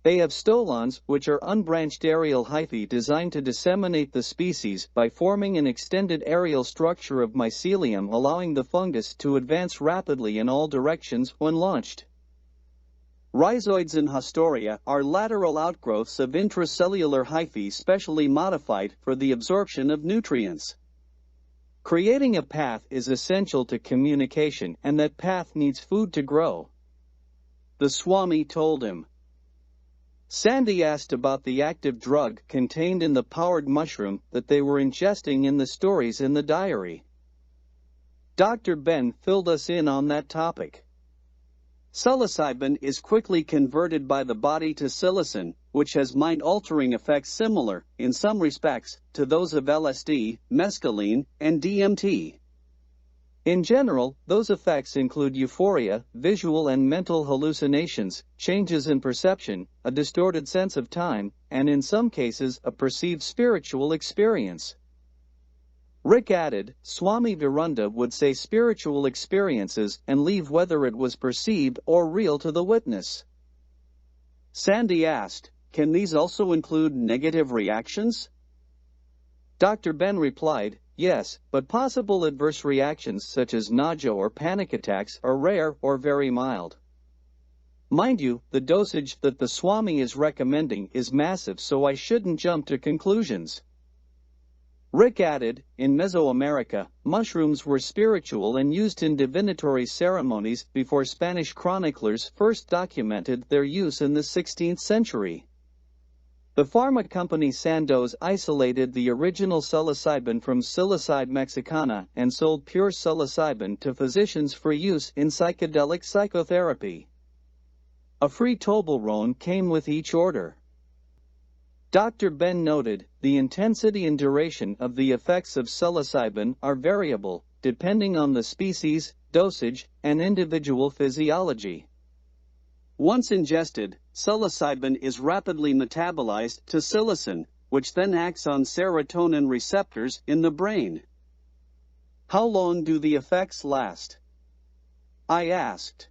They have stolons, which are unbranched aerial hyphae designed to disseminate the species by forming an extended aerial structure of mycelium, allowing the fungus to advance rapidly in all directions when launched. Rhizoids and Hostoria are lateral outgrowths of intracellular hyphae specially modified for the absorption of nutrients. Creating a path is essential to communication, and that path needs food to grow. The Swami told him. Sandy asked about the active drug contained in the powdered mushroom that they were ingesting in the stories in the diary. Dr. Ben filled us in on that topic. Psilocybin is quickly converted by the body to psilocin, which has mind-altering effects similar, in some respects, to those of LSD, mescaline, and DMT. In general, those effects include euphoria, visual and mental hallucinations, changes in perception, a distorted sense of time, and in some cases a perceived spiritual experience. Rick added, Swami Virunda would say spiritual experiences and leave whether it was perceived or real to the witness. Sandy asked, can these also include negative reactions? Dr. Ben replied, yes, but possible adverse reactions such as nausea or panic attacks are rare or very mild. Mind you, the dosage that the Swami is recommending is massive, so I shouldn't jump to conclusions. Rick added, in Mesoamerica, mushrooms were spiritual and used in divinatory ceremonies before Spanish chroniclers first documented their use in the 16th century. The pharma company Sandoz isolated the original psilocybin from Psilocybe mexicana and sold pure psilocybin to physicians for use in psychedelic psychotherapy. A free Toblerone came with each order. Dr. Ben noted, the intensity and duration of the effects of psilocybin are variable, depending on the species, dosage, and individual physiology. Once ingested, psilocybin is rapidly metabolized to psilocin, which then acts on serotonin receptors in the brain. How long do the effects last? I asked.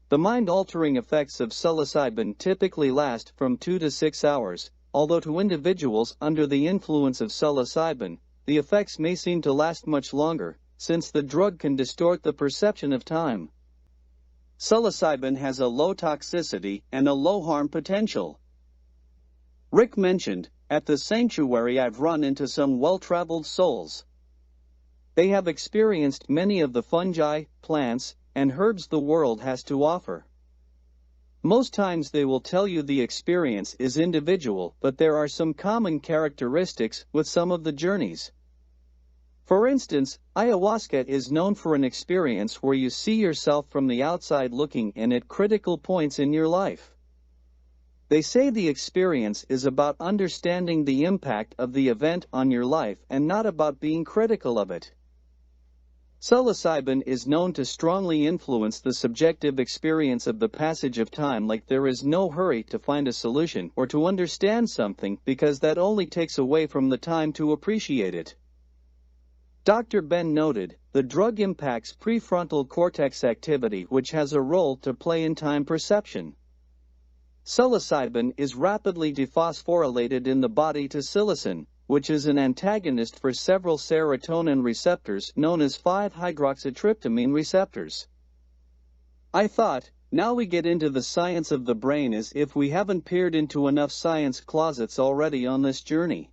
The mind-altering effects of psilocybin typically last from 2 to 6 hours, although to individuals under the influence of psilocybin, the effects may seem to last much longer, since the drug can distort the perception of time. Psilocybin has a low toxicity and a low harm potential. Rick mentioned, at the sanctuary I've run into some well-traveled souls. They have experienced many of the fungi, plants, and herbs the world has to offer. Most times they will tell you the experience is individual, but there are some common characteristics with some of the journeys. For instance, ayahuasca is known for an experience where you see yourself from the outside looking in at critical points in your life. They say the experience is about understanding the impact of the event on your life and not about being critical of it. Psilocybin is known to strongly influence the subjective experience of the passage of time, like there is no hurry to find a solution or to understand something because that only takes away from the time to appreciate it. Dr. Ben noted, the drug impacts prefrontal cortex activity, which has a role to play in time perception. Psilocybin is rapidly dephosphorylated in the body to psilocin, which is an antagonist for several serotonin receptors known as 5-hydroxytryptamine receptors. I thought, now we get into the science of the brain, as if we haven't peered into enough science closets already on this journey.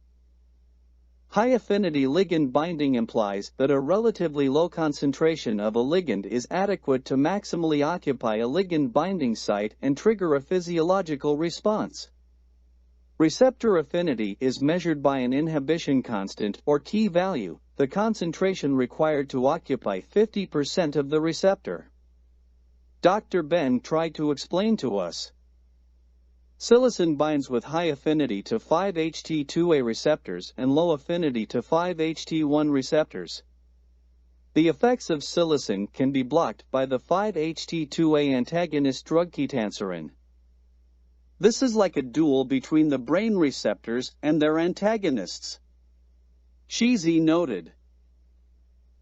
High-affinity ligand binding implies that a relatively low concentration of a ligand is adequate to maximally occupy a ligand binding site and trigger a physiological response. Receptor affinity is measured by an inhibition constant or key value, the concentration required to occupy 50% of the receptor. Dr. Ben tried to explain to us. Silicin binds with high affinity to 5-HT2A receptors and low affinity to 5-HT1 receptors. The effects of silicin can be blocked by the 5-HT2A antagonist drug ketanserin. This is like a duel between the brain receptors and their antagonists. Shizi noted.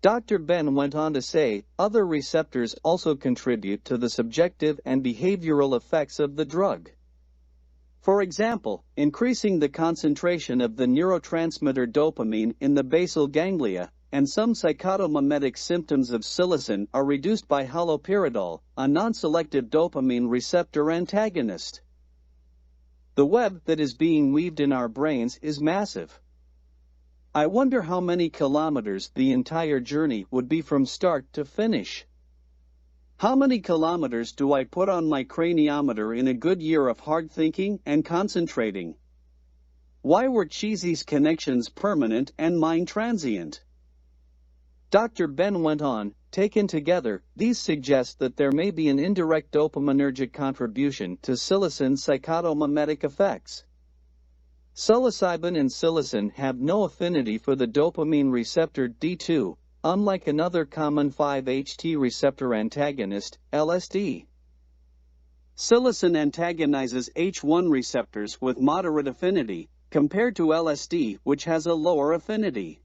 Dr. Ben went on to say, other receptors also contribute to the subjective and behavioral effects of the drug. For example, increasing the concentration of the neurotransmitter dopamine in the basal ganglia, and some psychotomimetic symptoms of silicin are reduced by haloperidol, a non-selective dopamine receptor antagonist. The web that is being weaved in our brains is massive. I wonder how many kilometers the entire journey would be from start to finish. How many kilometers do I put on my craniometer in a good year of hard thinking and concentrating? Why were Cheesy's connections permanent and mine transient? Dr. Ben went on, taken together, these suggest that there may be an indirect dopaminergic contribution to silicin's psychotomimetic effects. Psilocybin and silicin have no affinity for the dopamine receptor D2, unlike another common 5-HT receptor antagonist, LSD. Silicin antagonizes H1 receptors with moderate affinity, compared to LSD, which has a lower affinity.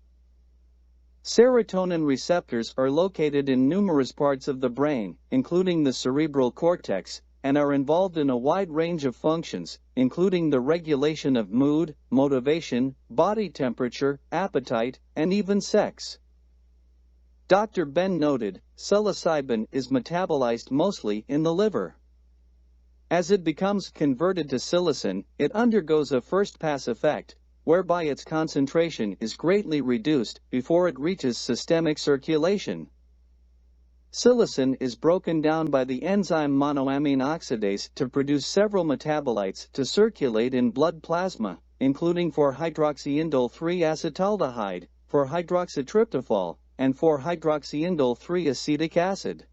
Serotonin receptors are located in numerous parts of the brain, including the cerebral cortex, and are involved in a wide range of functions, including the regulation of mood, motivation, body temperature, appetite, and even sex. Dr. Ben noted, psilocybin is metabolized mostly in the liver. As it becomes converted to silicin, it undergoes a first-pass effect, whereby its concentration is greatly reduced before it reaches systemic circulation. Silicin is broken down by the enzyme monoamine oxidase to produce several metabolites to circulate in blood plasma, including 4-hydroxyindole-3 acetaldehyde, 4-hydroxytryptophan, and 4-hydroxyindole-3 acetic acid.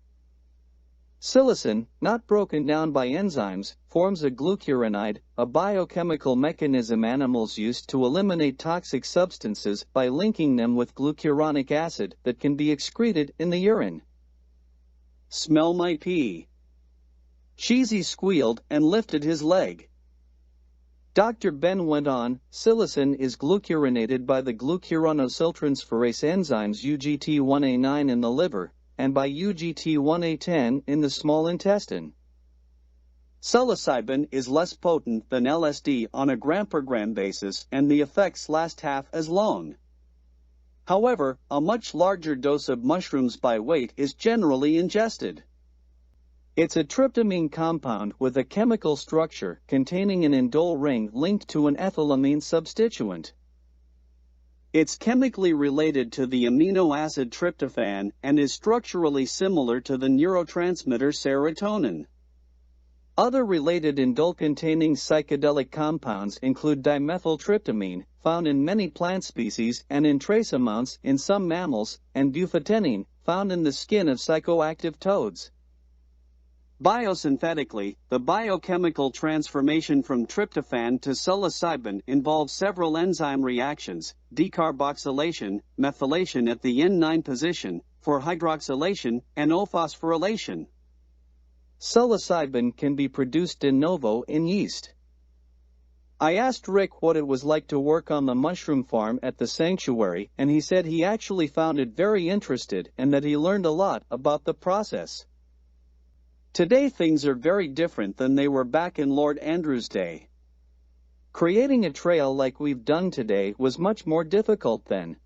Silicin, not broken down by enzymes, forms a glucuronide, a biochemical mechanism animals use to eliminate toxic substances by linking them with glucuronic acid that can be excreted in the urine. Smell my pee. Cheesy squealed and lifted his leg. Dr. Ben went on, silicin is glucurinated by the glucuronosyltransferase enzymes UGT1A9 in the liver, and by UGT1A10 in the small intestine. Psilocybin is less potent than LSD on a gram-per-gram basis, and the effects last half as long. However, a much larger dose of mushrooms by weight is generally ingested. It's a tryptamine compound with a chemical structure containing an indole ring linked to an ethylamine substituent. It's chemically related to the amino acid tryptophan and is structurally similar to the neurotransmitter serotonin. Other related indole-containing psychedelic compounds include dimethyltryptamine, found in many plant species and in trace amounts in some mammals, and bufotenine, found in the skin of psychoactive toads. Biosynthetically, the biochemical transformation from tryptophan to psilocybin involves several enzyme reactions, decarboxylation, methylation at the N9 position, 4-hydroxylation, and O-phosphorylation. Psilocybin can be produced in novo in yeast. I asked Rick what it was like to work on the mushroom farm at the sanctuary, and he said he actually found it very interesting and that he learned a lot about the process. Today things are very different than they were back in Lord Andrew's day. Creating a trail like we've done today was much more difficult then.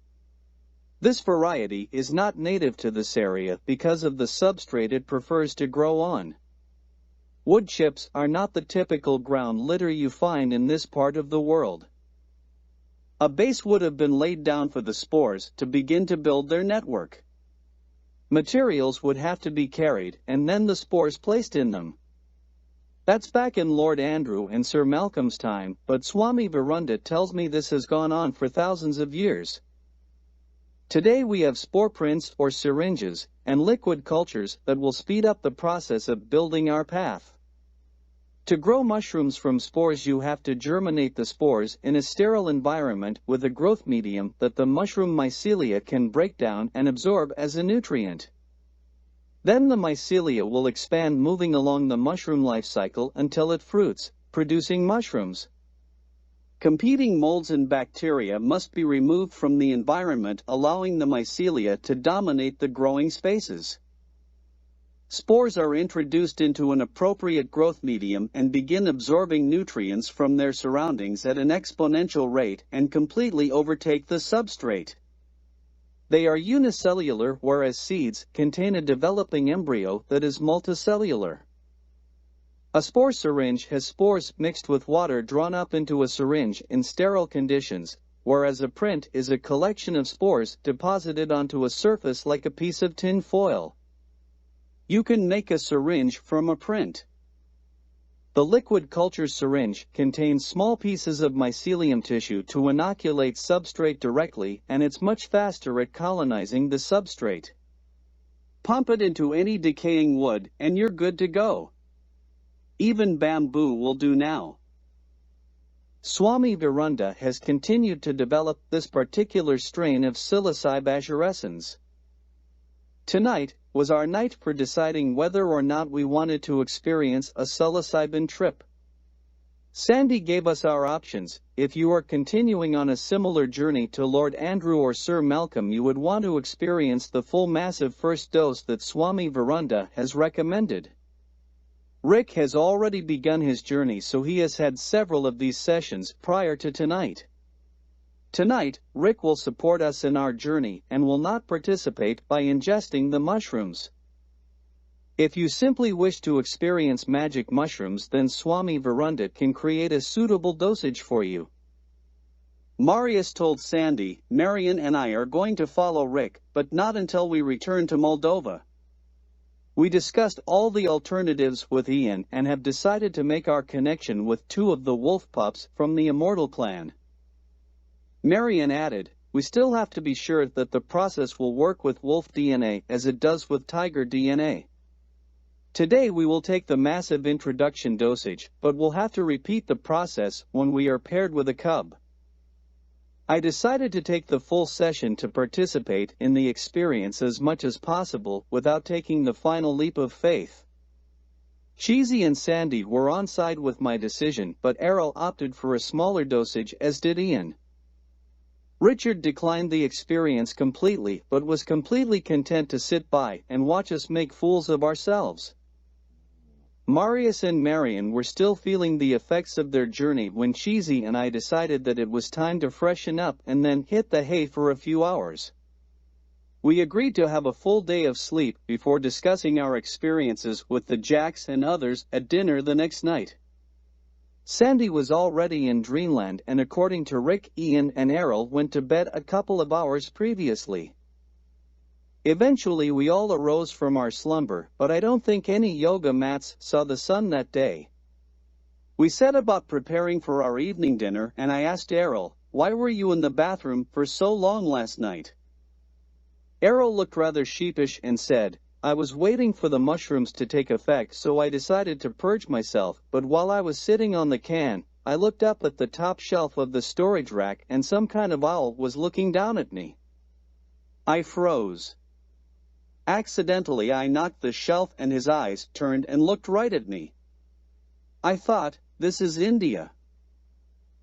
This variety is not native to this area because of the substrate it prefers to grow on. Wood chips are not the typical ground litter you find in this part of the world. A base would have been laid down for the spores to begin to build their network. Materials would have to be carried, and then the spores placed in them. That's back in Lord Andrew and Sir Malcolm's time, but Swami Virunda tells me this has gone on for thousands of years. Today we have spore prints or syringes, and liquid cultures that will speed up the process of building our path. To grow mushrooms from spores you have to germinate the spores in a sterile environment with a growth medium that the mushroom mycelia can break down and absorb as a nutrient. Then the mycelia will expand moving along the mushroom life cycle until it fruits, producing mushrooms. Competing molds and bacteria must be removed from the environment, allowing the mycelia to dominate the growing spaces. Spores are introduced into an appropriate growth medium and begin absorbing nutrients from their surroundings at an exponential rate and completely overtake the substrate. They are unicellular, whereas seeds contain a developing embryo that is multicellular. A spore syringe has spores mixed with water drawn up into a syringe in sterile conditions, whereas a print is a collection of spores deposited onto a surface like a piece of tin foil. You can make a syringe from a print. The liquid culture syringe contains small pieces of mycelium tissue to inoculate substrate directly, and it's much faster at colonizing the substrate. Pump it into any decaying wood, and you're good to go. Even bamboo will do now. Swami Virunda has continued to develop this particular strain of Psilocybe arborescens. Tonight was our night for deciding whether or not we wanted to experience a psilocybin trip. Sandy gave us our options. If you are continuing on a similar journey to Lord Andrew or Sir Malcolm, you would want to experience the full massive first dose that Swami Virunda has recommended. Rick has already begun his journey, so he has had several of these sessions prior to tonight. Tonight, Rick will support us in our journey and will not participate by ingesting the mushrooms. If you simply wish to experience magic mushrooms, then Swami Virunda can create a suitable dosage for you. Marius told Sandy, Marion and I are going to follow Rick, but not until we return to Moldova. We discussed all the alternatives with Ian and have decided to make our connection with two of the wolf pups from the Immortal clan. Marion added, we still have to be sure that the process will work with wolf DNA as it does with tiger DNA. Today we will take the massive introduction dosage, but we'll have to repeat the process when we are paired with a cub. I decided to take the full session to participate in the experience as much as possible without taking the final leap of faith. Cheesy and Sandy were on side with my decision, but Errol opted for a smaller dosage, as did Ian. Richard declined the experience completely, but was completely content to sit by and watch us make fools of ourselves. Marius and Marion were still feeling the effects of their journey when Cheesy and I decided that it was time to freshen up and then hit the hay for a few hours. We agreed to have a full day of sleep before discussing our experiences with the Jacks and others at dinner the next night. Sandy was already in dreamland, and according to Rick, Ian and Errol went to bed a couple of hours previously. Eventually we all arose from our slumber, but I don't think any yoga mats saw the sun that day. We set about preparing for our evening dinner, and I asked Errol, why were you in the bathroom for so long last night? Errol looked rather sheepish and said, I was waiting for the mushrooms to take effect, so I decided to purge myself, but while I was sitting on the can, I looked up at the top shelf of the storage rack and some kind of owl was looking down at me. I froze. Accidentally I knocked the shelf and his eyes turned and looked right at me. I thought, this is India.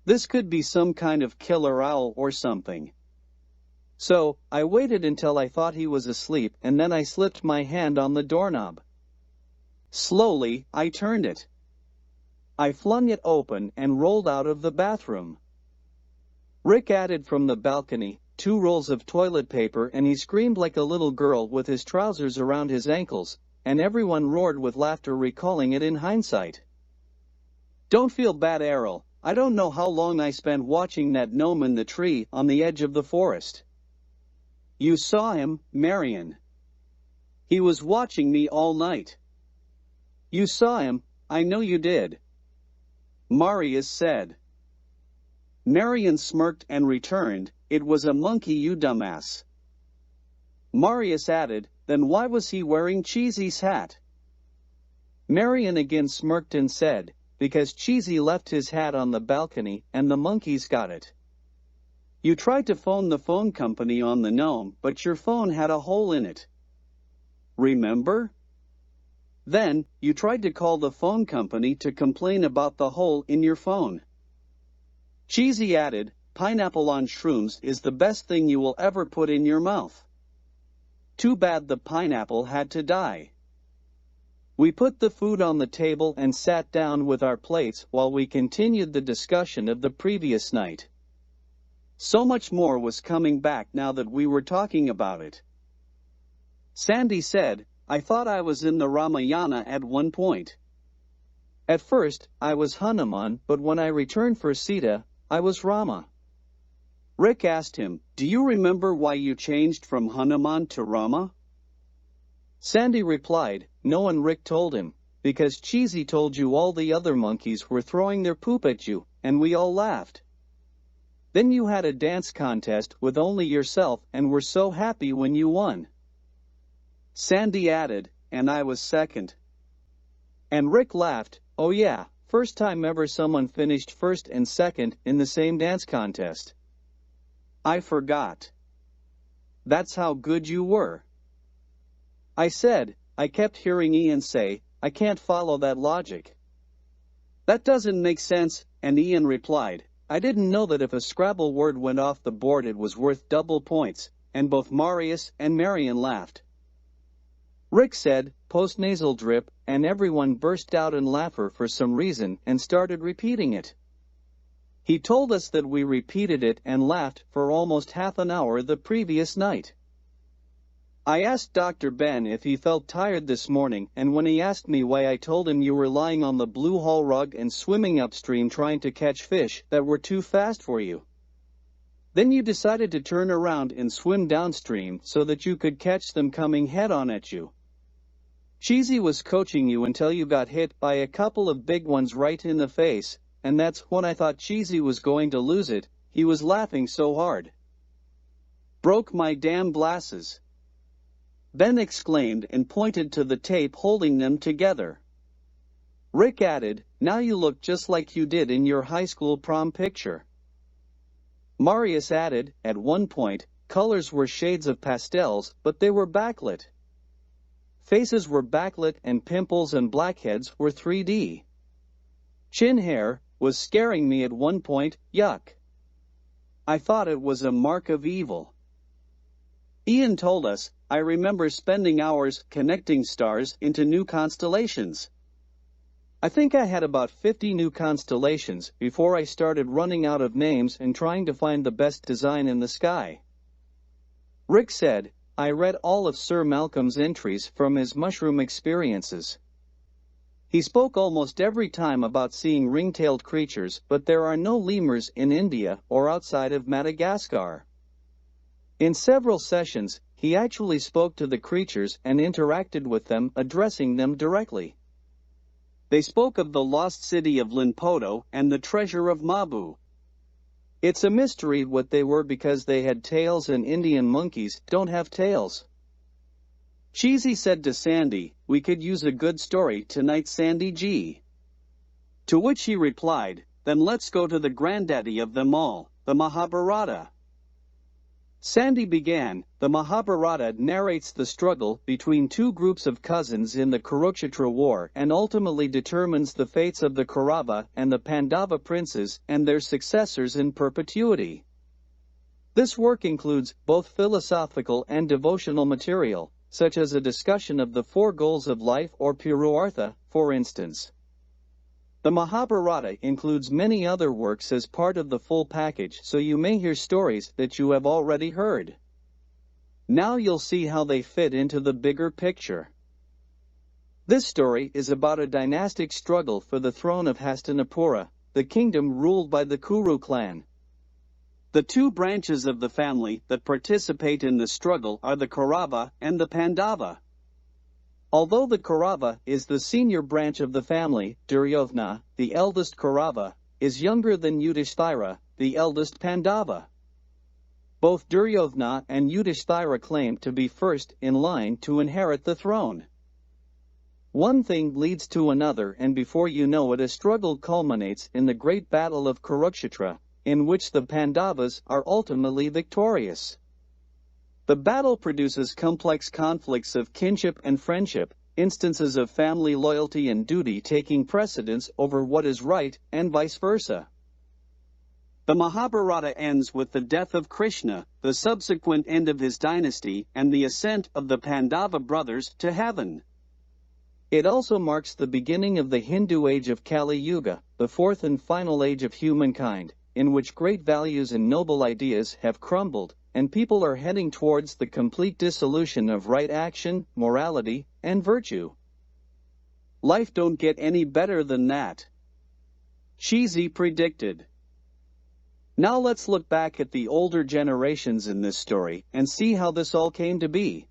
This could be some kind of killer owl or something. So, I waited until I thought he was asleep, and then I slipped my hand on the doorknob. Slowly, I turned it. I flung it open and rolled out of the bathroom. Rick added from the balcony 2 rolls of toilet paper, and he screamed like a little girl with his trousers around his ankles, and everyone roared with laughter recalling it in hindsight. Don't feel bad, Errol. I don't know how long I spent watching that gnome in the tree on the edge of the forest. You saw him, Marion. He was watching me all night. You saw him, I know you did. Marius said. Marion smirked and returned, "It was a monkey, you dumbass." Marius added, "Then why was he wearing Cheesy's hat?" Marion again smirked and said, "Because Cheesy left his hat on the balcony and the monkeys got it. You tried to phone the phone company on the gnome, but your phone had a hole in it. Remember? Then, you tried to call the phone company to complain about the hole in your phone." Cheesy added, "Pineapple on shrooms is the best thing you will ever put in your mouth. Too bad the pineapple had to die." We put the food on the table and sat down with our plates while we continued the discussion of the previous night. So much more was coming back now that we were talking about it. Sandy said, "I thought I was in the Ramayana at one point. At first, I was Hanuman, but when I returned for Sita, I was Rama." Rick asked him, "Do you remember why you changed from Hanuman to Rama?" Sandy replied, "No," and Rick told him, "Because Cheesy told you all the other monkeys were throwing their poop at you, and we all laughed. Then you had a dance contest with only yourself and were so happy when you won." Sandy added, "And I was second." And Rick laughed, "Oh yeah, first time ever someone finished first and second in the same dance contest. I forgot. That's how good you were." I said, "I kept hearing Ian say, I can't follow that logic. That doesn't make sense," and Ian replied, "I didn't know that if a Scrabble word went off the board it was worth double points," and both Marius and Marion laughed. Rick said, "Postnasal drip," and everyone burst out in laughter for some reason and started repeating it. He told us that we repeated it and laughed for almost half an hour the previous night. I asked Dr. Ben if he felt tired this morning, and when he asked me why, I told him you were lying on the blue hall rug and swimming upstream trying to catch fish that were too fast for you. Then you decided to turn around and swim downstream so that you could catch them coming head-on at you. Cheesy was coaching you until you got hit by a couple of big ones right in the face, and that's when I thought Cheesy was going to lose it. He was laughing so hard. Broke my damn glasses," Ben exclaimed and pointed to the tape holding them together. Rick added, "Now you look just like you did in your high school prom picture." Marius added, "At one point, colors were shades of pastels, but they were backlit. Faces were backlit and pimples and blackheads were 3D. Chin hair was scaring me at one point, yuck. I thought it was a mark of evil." Ian told us, "I remember spending hours connecting stars into new constellations. I think I had about 50 new constellations before I started running out of names and trying to find the best design in the sky." Rick said, "I read all of Sir Malcolm's entries from his mushroom experiences. He spoke almost every time about seeing ring-tailed creatures, but there are no lemurs in India or outside of Madagascar. In several sessions, he actually spoke to the creatures and interacted with them, addressing them directly. They spoke of the lost city of Limpopo and the treasure of Mabu. It's a mystery what they were because they had tails and Indian monkeys don't have tails." Cheesy said to Sandy, "We could use a good story tonight, Sandy G." To which he replied, "Then let's go to the granddaddy of them all, the Mahabharata." Sandy began, "The Mahabharata narrates the struggle between two groups of cousins in the Kurukshetra war and ultimately determines the fates of the Kaurava and the Pandava princes and their successors in perpetuity. This work includes both philosophical and devotional material, such as a discussion of the four goals of life or Purusartha, for instance. The Mahabharata includes many other works as part of the full package, so you may hear stories that you have already heard. Now you'll see how they fit into the bigger picture. This story is about a dynastic struggle for the throne of Hastinapura, the kingdom ruled by the Kuru clan. The two branches of the family that participate in the struggle are the Kaurava and the Pandava. Although the Kaurava is the senior branch of the family, Duryodhana, the eldest Kaurava, is younger than Yudhishthira, the eldest Pandava. Both Duryodhana and Yudhishthira claim to be first in line to inherit the throne. One thing leads to another, and before you know it, a struggle culminates in the great battle of Kurukshetra, in which the Pandavas are ultimately victorious. The battle produces complex conflicts of kinship and friendship, instances of family loyalty and duty taking precedence over what is right, and vice versa. The Mahabharata ends with the death of Krishna, the subsequent end of his dynasty, and the ascent of the Pandava brothers to heaven. It also marks the beginning of the Hindu age of Kali Yuga, the fourth and final age of humankind, in which great values and noble ideas have crumbled, and people are heading towards the complete dissolution of right action, morality, and virtue. Life don't get any better than that. Cheesy predicted. Now let's look back at the older generations in this story and see how this all came to be.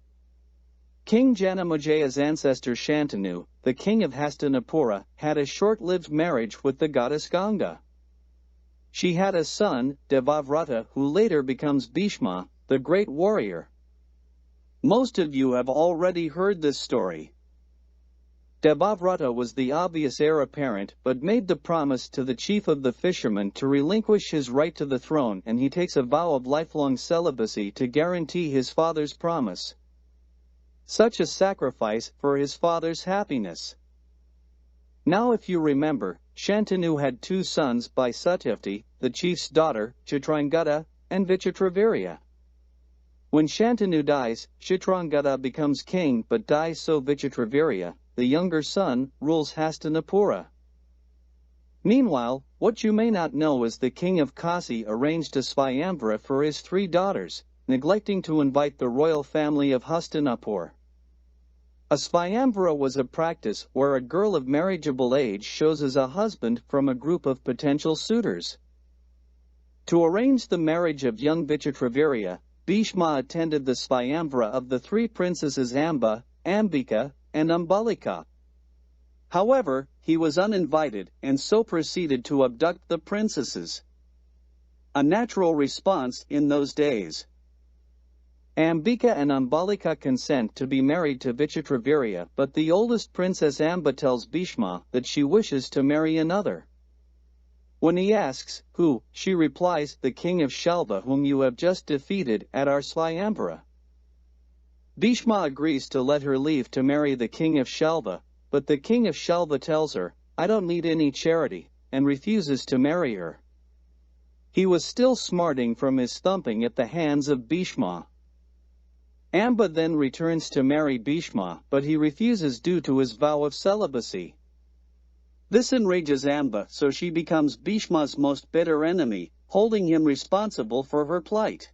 King Janamejaya's ancestor Shantanu, the king of Hastinapura, had a short-lived marriage with the goddess Ganga. She had a son, Devavrata, who later becomes Bhishma, the great warrior. Most of you have already heard this story. Devavrata was the obvious heir apparent, but made the promise to the chief of the fishermen to relinquish his right to the throne, and he takes a vow of lifelong celibacy to guarantee his father's promise. Such a sacrifice for his father's happiness. Now if you remember, Shantanu had two sons by Satyavati, the chief's daughter, Chitrangada, and Vichitravirya. When Shantanu dies, Chitrangada becomes king but dies, so Vichitravirya, the younger son, rules Hastinapura. Meanwhile, what you may not know is the king of Kasi arranged a Swayamvara for his three daughters, neglecting to invite the royal family of Hastinapur. A Swayamvara was a practice where a girl of marriageable age chooses a husband from a group of potential suitors. To arrange the marriage of young Vichitravirya, Bhishma attended the Swayamvara of the three princesses Amba, Ambika, and Ambalika. However, he was uninvited and so proceeded to abduct the princesses. A natural response in those days. Ambika and Ambalika consent to be married to Vichitravirya, but the oldest princess Amba tells Bhishma that she wishes to marry another. When he asks, who, she replies, the king of Shalva, whom you have just defeated at our Swayamvara. Bhishma agrees to let her leave to marry the king of Shalva, but the king of Shalva tells her, I don't need any charity, and refuses to marry her. He was still smarting from his thumping at the hands of Bhishma. Amba then returns to marry Bhishma, but he refuses due to his vow of celibacy. This enrages Amba, so she becomes Bhishma's most bitter enemy, holding him responsible for her plight.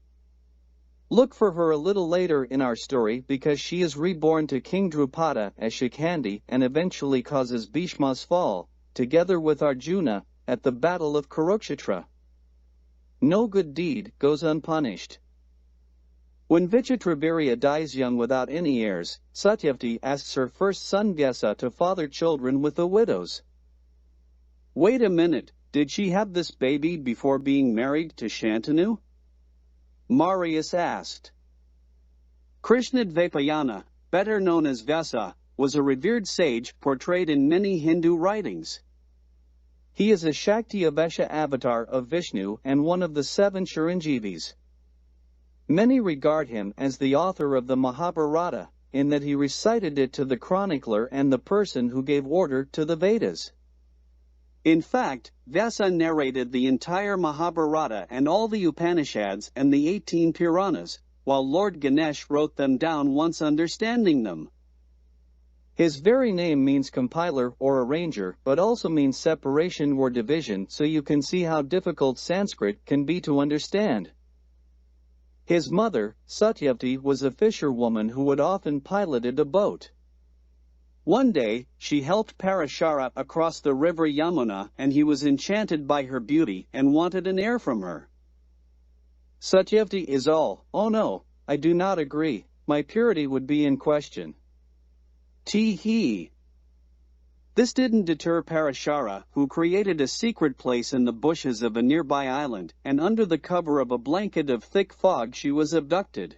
Look for her a little later in our story because she is reborn to King Drupada as Shikhandi and eventually causes Bhishma's fall, together with Arjuna, at the Battle of Kurukshetra. No good deed goes unpunished. When Vichitravirya dies young without any heirs, Satyavati asks her first son Vyasa to father children with the widows. Wait a minute, did she have this baby before being married to Shantanu? Marius asked. Krishnadvapayana, better known as Vyasa, was a revered sage portrayed in many Hindu writings. He is a Shakti-avesha avatar of Vishnu and one of the 7 Chiranjeevis. Many regard him as the author of the Mahabharata, in that he recited it to the chronicler and the person who gave order to the Vedas. In fact, Vyasa narrated the entire Mahabharata and all the Upanishads and the 18 Puranas, while Lord Ganesh wrote them down once understanding them. His very name means compiler or arranger, but also means separation or division, so you can see how difficult Sanskrit can be to understand. His mother, Satyavati, was a fisherwoman who had often piloted a boat. One day, she helped Parashara across the river Yamuna, and he was enchanted by her beauty and wanted an heir from her. Satyavati is all. Oh no, I do not agree. My purity would be in question. Tee-hee. This didn't deter Parashara, who created a secret place in the bushes of a nearby island, and under the cover of a blanket of thick fog she was abducted.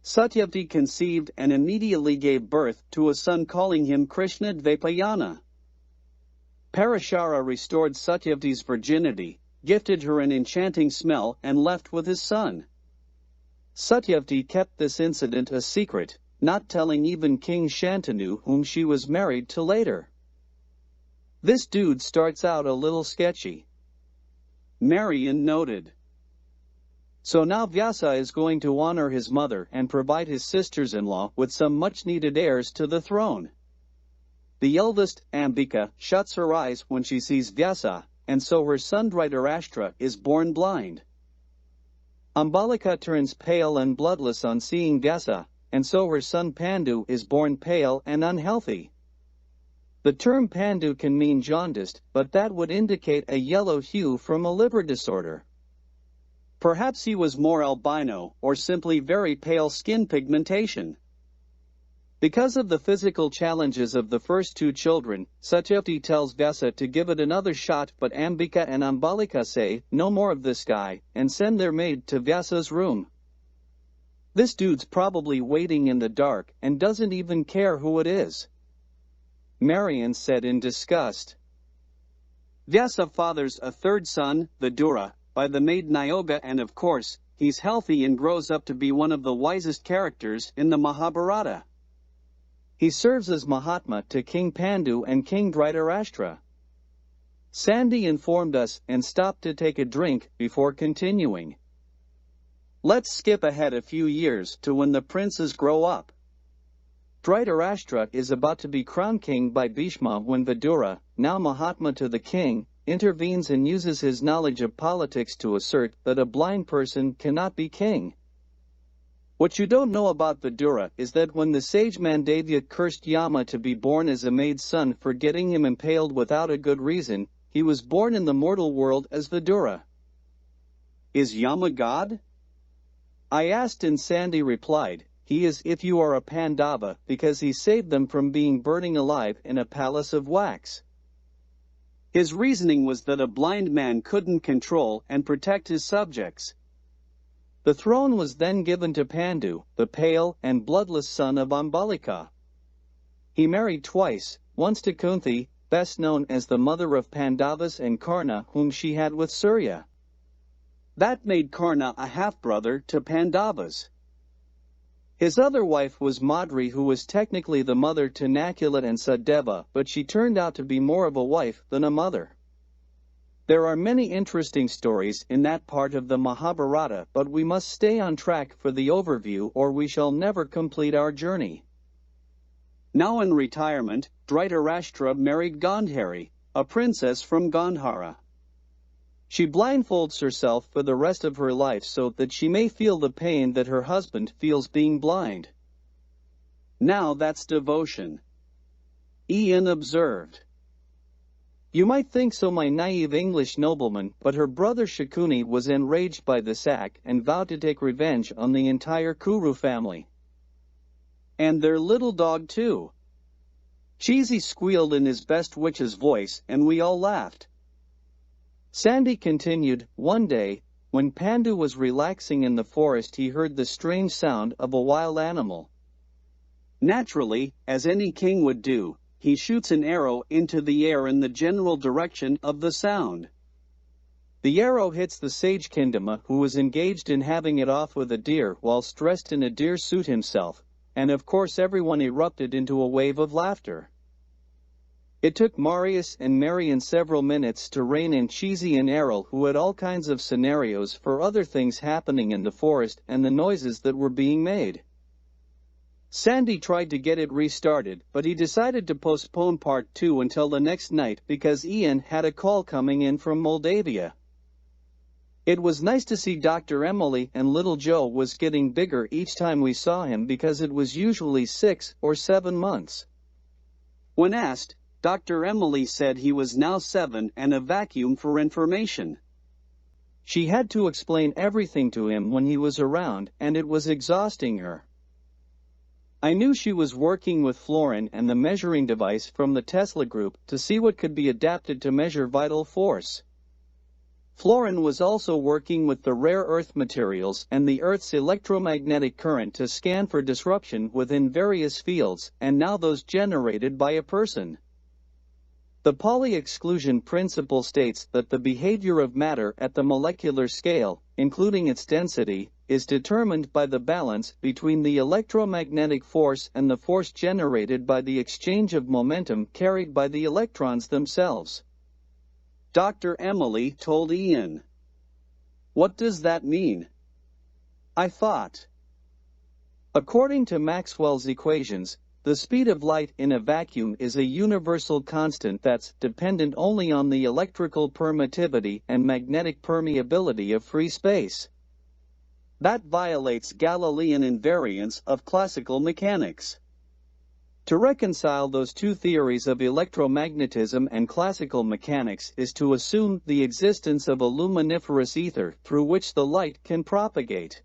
Satyavati conceived and immediately gave birth to a son, calling him Krishna Dvaipayana. Parashara restored Satyavati's virginity, gifted her an enchanting smell, and left with his son. Satyavati kept this incident a secret, not telling even King Shantanu, whom she was married to later. This dude starts out a little sketchy. Marian noted. So now Vyasa is going to honor his mother and provide his sisters-in-law with some much-needed heirs to the throne. The eldest, Ambika, shuts her eyes when she sees Vyasa, and so her son Dhritarashtra is born blind. Ambalika turns pale and bloodless on seeing Vyasa, and so her son Pandu is born pale and unhealthy. The term Pandu can mean jaundiced, but that would indicate a yellow hue from a liver disorder. Perhaps he was more albino, or simply very pale skin pigmentation. Because of the physical challenges of the first two children, Satyavati tells Vyasa to give it another shot, but Ambika and Ambalika say, "No more of this guy," and send their maid to Vyasa's room. This dude's probably waiting in the dark and doesn't even care who it is. Marian said in disgust. Vyasa fathers a third son, Vidura, by the maid Nyoga, and of course, he's healthy and grows up to be one of the wisest characters in the Mahabharata. He serves as Mahatma to King Pandu and King Dhritarashtra. Sandy informed us and stopped to take a drink before continuing. Let's skip ahead a few years to when the princes grow up. Dhritarashtra is about to be crowned king by Bhishma when Vidura, now Mahatma to the king, intervenes and uses his knowledge of politics to assert that a blind person cannot be king. What you don't know about Vidura is that when the sage Mandavya cursed Yama to be born as a maid's son for getting him impaled without a good reason, he was born in the mortal world as Vidura. Is Yama God? I asked and Sandy replied, he is if you are a Pandava, because he saved them from being burning alive in a palace of wax. His reasoning was that a blind man couldn't control and protect his subjects. The throne was then given to Pandu, the pale and bloodless son of Ambalika. He married twice, once to Kunti, best known as the mother of Pandavas, and Karna, whom she had with Surya. That made Karna a half-brother to Pandavas. His other wife was Madri, who was technically the mother to Nakula and Sadeva, but she turned out to be more of a wife than a mother. There are many interesting stories in that part of the Mahabharata, but we must stay on track for the overview or we shall never complete our journey. Now in retirement, Dhritarashtra married Gandhari, a princess from Gandhara. She blindfolds herself for the rest of her life so that she may feel the pain that her husband feels being blind. Now that's devotion. Ian observed. You might think so, my naive English nobleman, but her brother Shakuni was enraged by this act and vowed to take revenge on the entire Kuru family. And their little dog too. Cheesy squealed in his best witch's voice, and we all laughed. Sandy continued, one day, when Pandu was relaxing in the forest, he heard the strange sound of a wild animal. Naturally, as any king would do, he shoots an arrow into the air in the general direction of the sound. The arrow hits the sage Kindama, who was engaged in having it off with a deer whilst dressed in a deer suit himself, and of course everyone erupted into a wave of laughter. It took Marius and Marian several minutes to rein in Cheesy and Errol, who had all kinds of scenarios for other things happening in the forest and the noises that were being made. Sandy tried to get it restarted, but he decided to postpone part 2 until the next night because Ian had a call coming in from Moldavia. It was nice to see Dr. Emily, and little Joe was getting bigger each time we saw him because it was usually 6 or 7 months. When asked, Dr. Emily said he was now 7 and a vacuum for information. She had to explain everything to him when he was around, and it was exhausting her. I knew she was working with Florin and the measuring device from the Tesla group to see what could be adapted to measure vital force. Florin was also working with the rare earth materials and the Earth's electromagnetic current to scan for disruption within various fields, and now those generated by a person. The Pauli exclusion principle states that the behavior of matter at the molecular scale, including its density, is determined by the balance between the electromagnetic force and the force generated by the exchange of momentum carried by the electrons themselves. Dr. Emily told Ian. What does that mean? I thought. According to Maxwell's equations, the speed of light in a vacuum is a universal constant that's dependent only on the electrical permittivity and magnetic permeability of free space. That violates Galilean invariance of classical mechanics. To reconcile those two theories of electromagnetism and classical mechanics is to assume the existence of a luminiferous ether through which the light can propagate.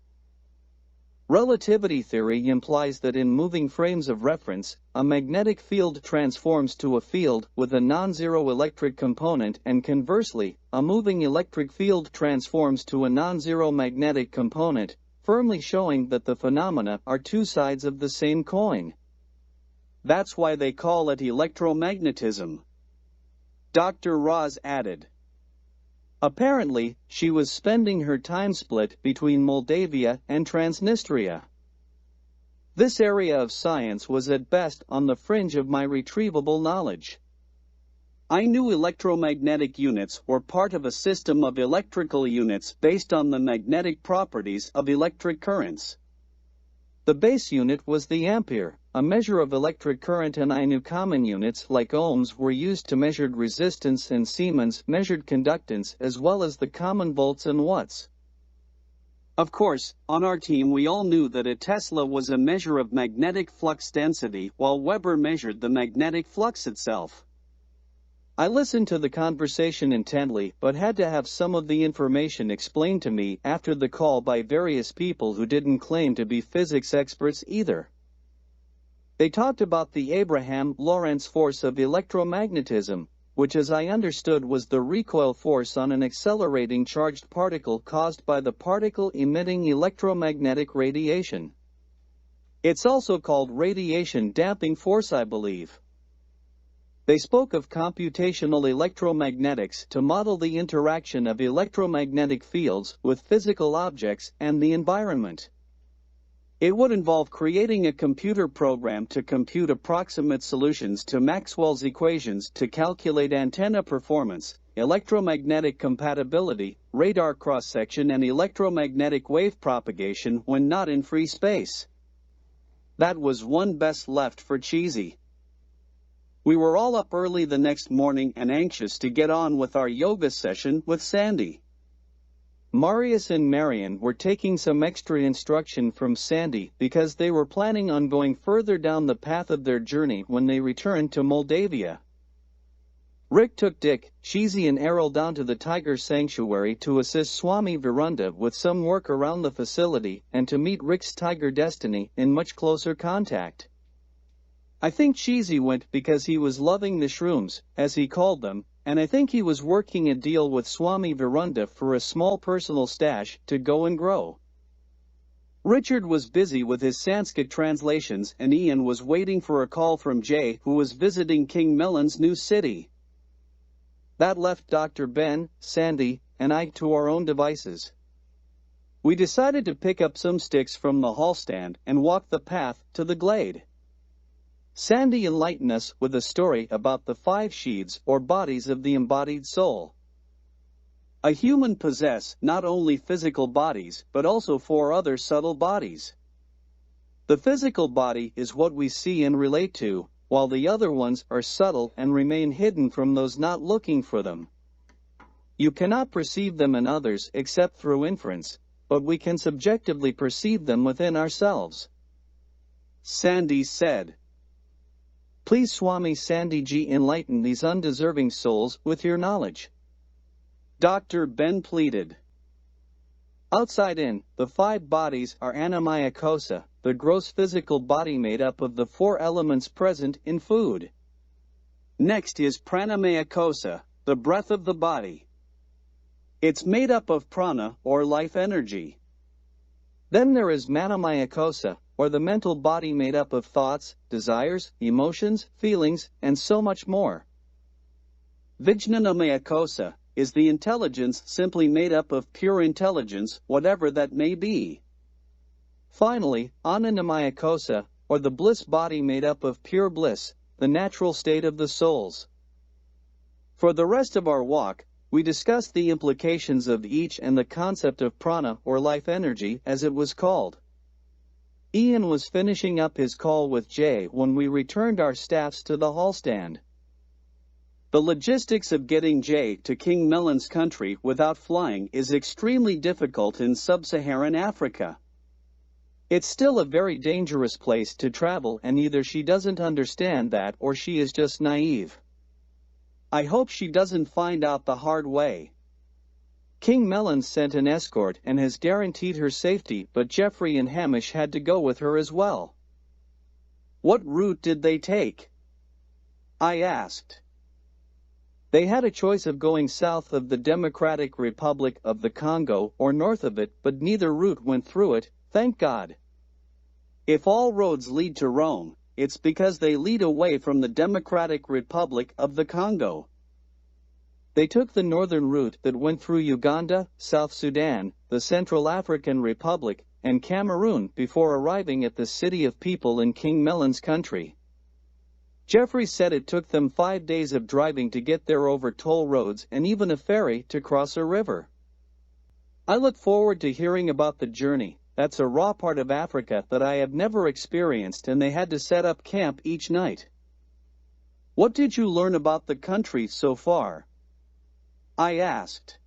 Relativity theory implies that in moving frames of reference, a magnetic field transforms to a field with a non-zero electric component, and conversely, a moving electric field transforms to a non-zero magnetic component, firmly showing that the phenomena are two sides of the same coin. That's why they call it electromagnetism. Dr. Roz added. Apparently, she was spending her time split between Moldavia and Transnistria. This area of science was at best on the fringe of my retrievable knowledge. I knew electromagnetic units were part of a system of electrical units based on the magnetic properties of electric currents. The base unit was the ampere, a measure of electric current, and I knew common units like ohms were used to measure resistance, and Siemens measured conductance, as well as the common volts and watts. Of course, on our team we all knew that a Tesla was a measure of magnetic flux density, while Weber measured the magnetic flux itself. I listened to the conversation intently, but had to have some of the information explained to me after the call by various people who didn't claim to be physics experts either. They talked about the Abraham-Lorentz force of electromagnetism, which, as I understood, was the recoil force on an accelerating charged particle caused by the particle emitting electromagnetic radiation. It's also called radiation damping force, I believe. They spoke of computational electromagnetics to model the interaction of electromagnetic fields with physical objects and the environment. It would involve creating a computer program to compute approximate solutions to Maxwell's equations to calculate antenna performance, electromagnetic compatibility, radar cross-section, and electromagnetic wave propagation when not in free space. That was one best left for Cheesy. We were all up early the next morning and anxious to get on with our yoga session with Sandy. Marius and Marion were taking some extra instruction from Sandy because they were planning on going further down the path of their journey when they returned to Moldavia. Rick took Dick, Cheesy, and Errol down to the Tiger Sanctuary to assist Swami Virunda with some work around the facility and to meet Rick's tiger destiny in much closer contact. I think Cheesy went because he was loving the shrooms, as he called them, and I think he was working a deal with Swami Virunda for a small personal stash to go and grow. Richard was busy with his Sanskrit translations, and Ian was waiting for a call from Jay, who was visiting King Melon's new city. That left Dr. Ben, Sandy, and I to our own devices. We decided to pick up some sticks from the hall stand and walk the path to the glade. Sandy enlightened us with a story about the 5 sheaths or bodies of the embodied soul. A human possesses not only physical bodies but also 4 other subtle bodies. The physical body is what we see and relate to, while the other ones are subtle and remain hidden from those not looking for them. You cannot perceive them in others except through inference, but we can subjectively perceive them within ourselves. Sandy said. Please Swami Sandhiji enlighten these undeserving souls with your knowledge. Dr. Ben pleaded. Outside in, the 5 bodies are Annamaya Kosa, the gross physical body made up of the 4 elements present in food. Next is Pranamaya Kosa, the breath of the body. It's made up of prana, or life energy. Then there is Manomaya Kosa, or the mental body made up of thoughts, desires, emotions, feelings, and so much more. Vijnanamaya Kosa is the intelligence simply made up of pure intelligence, whatever that may be. Finally, Anandamaya Kosa, or the bliss body made up of pure bliss, the natural state of the souls. For the rest of our walk, we discussed the implications of each and the concept of prana, or life energy, as it was called. Ian was finishing up his call with Jay when we returned our staffs to the hall stand. The logistics of getting Jay to King Melon's country without flying is extremely difficult in sub-Saharan Africa. It's still a very dangerous place to travel, and either she doesn't understand that or she is just naive. I hope she doesn't find out the hard way. King Melon sent an escort and has guaranteed her safety, but Jeffrey and Hamish had to go with her as well. What route did they take? I asked. They had a choice of going south of the Democratic Republic of the Congo or north of it, but neither route went through it, thank God. If all roads lead to Rome, it's because they lead away from the Democratic Republic of the Congo. They took the northern route that went through Uganda, South Sudan, the Central African Republic, and Cameroon before arriving at the City of People in King Melon's country. Jeffrey said it took them 5 days of driving to get there over toll roads and even a ferry to cross a river. I look forward to hearing about the journey. That's a raw part of Africa that I have never experienced, and they had to set up camp each night. What did you learn about the country so far? I asked.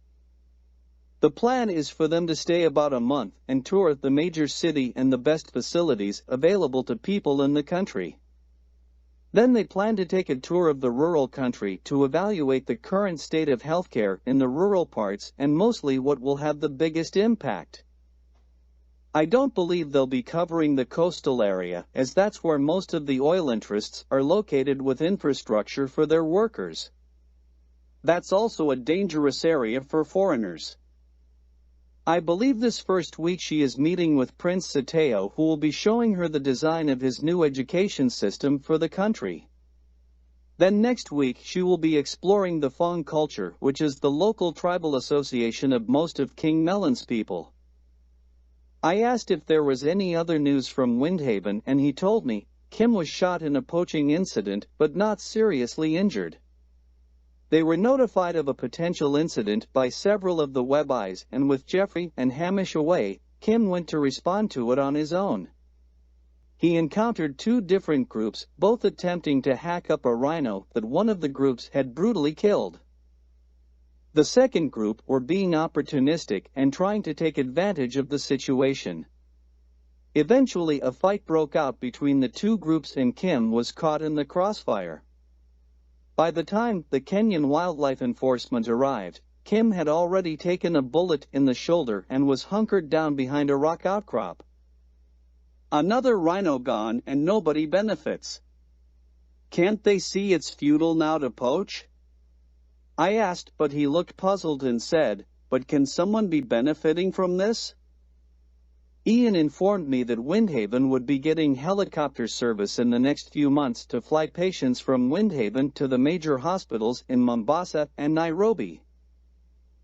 The plan is for them to stay about a month and tour the major city and the best facilities available to people in the country. Then they plan to take a tour of the rural country to evaluate the current state of healthcare in the rural parts and mostly what will have the biggest impact. I don't believe they'll be covering the coastal area, as that's where most of the oil interests are located with infrastructure for their workers. That's also a dangerous area for foreigners. I believe this first week she is meeting with Prince Sateo, who will be showing her the design of his new education system for the country. Then next week she will be exploring the Fang culture, which is the local tribal association of most of King Melon's people. I asked if there was any other news from Windhaven, and he told me Kim was shot in a poaching incident but not seriously injured. They were notified of a potential incident by several of the Web Eyes, and with Jeffrey and Hamish away, Kim went to respond to it on his own. He encountered 2 different groups, both attempting to hack up a rhino that one of the groups had brutally killed. The second group were being opportunistic and trying to take advantage of the situation. Eventually a fight broke out between the 2 groups and Kim was caught in the crossfire. By the time the Kenyan Wildlife Enforcement arrived, Kim had already taken a bullet in the shoulder and was hunkered down behind a rock outcrop. Another rhino gone and nobody benefits. Can't they see it's futile now to poach? I asked, but he looked puzzled and said, "But can someone be benefiting from this?" Ian informed me that Windhaven would be getting helicopter service in the next few months to fly patients from Windhaven to the major hospitals in Mombasa and Nairobi.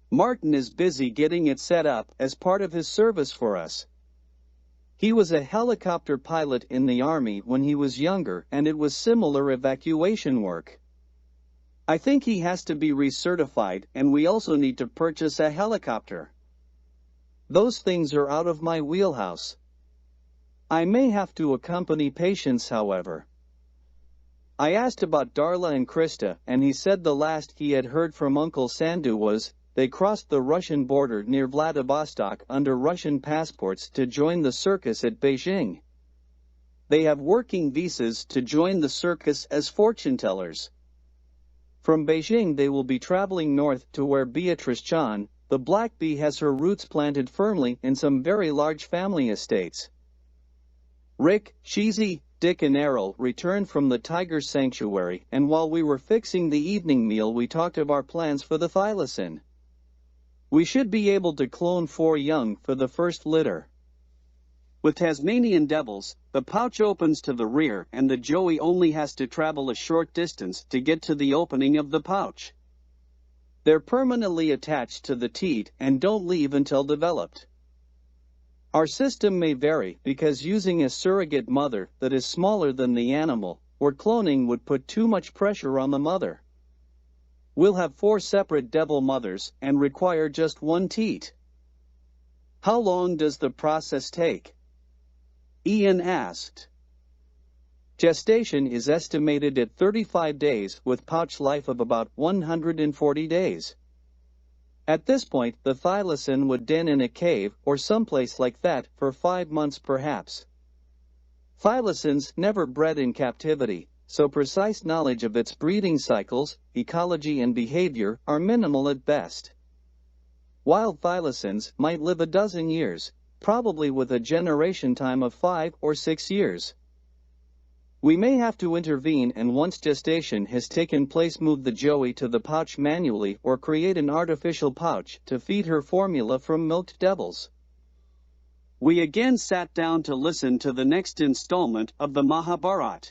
Martin is busy getting it set up as part of his service for us. He was a helicopter pilot in the army when he was younger, and it was similar evacuation work. I think he has to be recertified, and we also need to purchase a helicopter. Those things are out of my wheelhouse. I may have to accompany patients, however. I asked about Darla and Krista, and he said the last he had heard from Uncle Sandu was, they crossed the Russian border near Vladivostok under Russian passports to join the circus at Beijing. They have working visas to join the circus as fortune tellers. From Beijing they will be traveling north to where Beatrice Chan, the black bee, has her roots planted firmly in some very large family estates. Rick, Cheesy, Dick and Errol returned from the tiger sanctuary, and while we were fixing the evening meal we talked of our plans for the thylacine. We should be able to clone 4 young for the first litter. With Tasmanian devils, the pouch opens to the rear and the joey only has to travel a short distance to get to the opening of the pouch. They're permanently attached to the teat and don't leave until developed. Our system may vary because using a surrogate mother that is smaller than the animal, or cloning would put too much pressure on the mother. We'll have 4 separate devil mothers and require just 1 teat. How long does the process take? Ian asked. Gestation is estimated at 35 days with pouch life of about 140 days. At this point, the thylacine would den in a cave or someplace like that for 5 months perhaps. Thylacines never bred in captivity, so precise knowledge of its breeding cycles, ecology and behavior are minimal at best. Wild thylacines might live a dozen years, probably with a generation time of 5 or 6 years. We may have to intervene and once gestation has taken place move the joey to the pouch manually or create an artificial pouch to feed her formula from milked devils. We again sat down to listen to the next installment of the Mahabharata.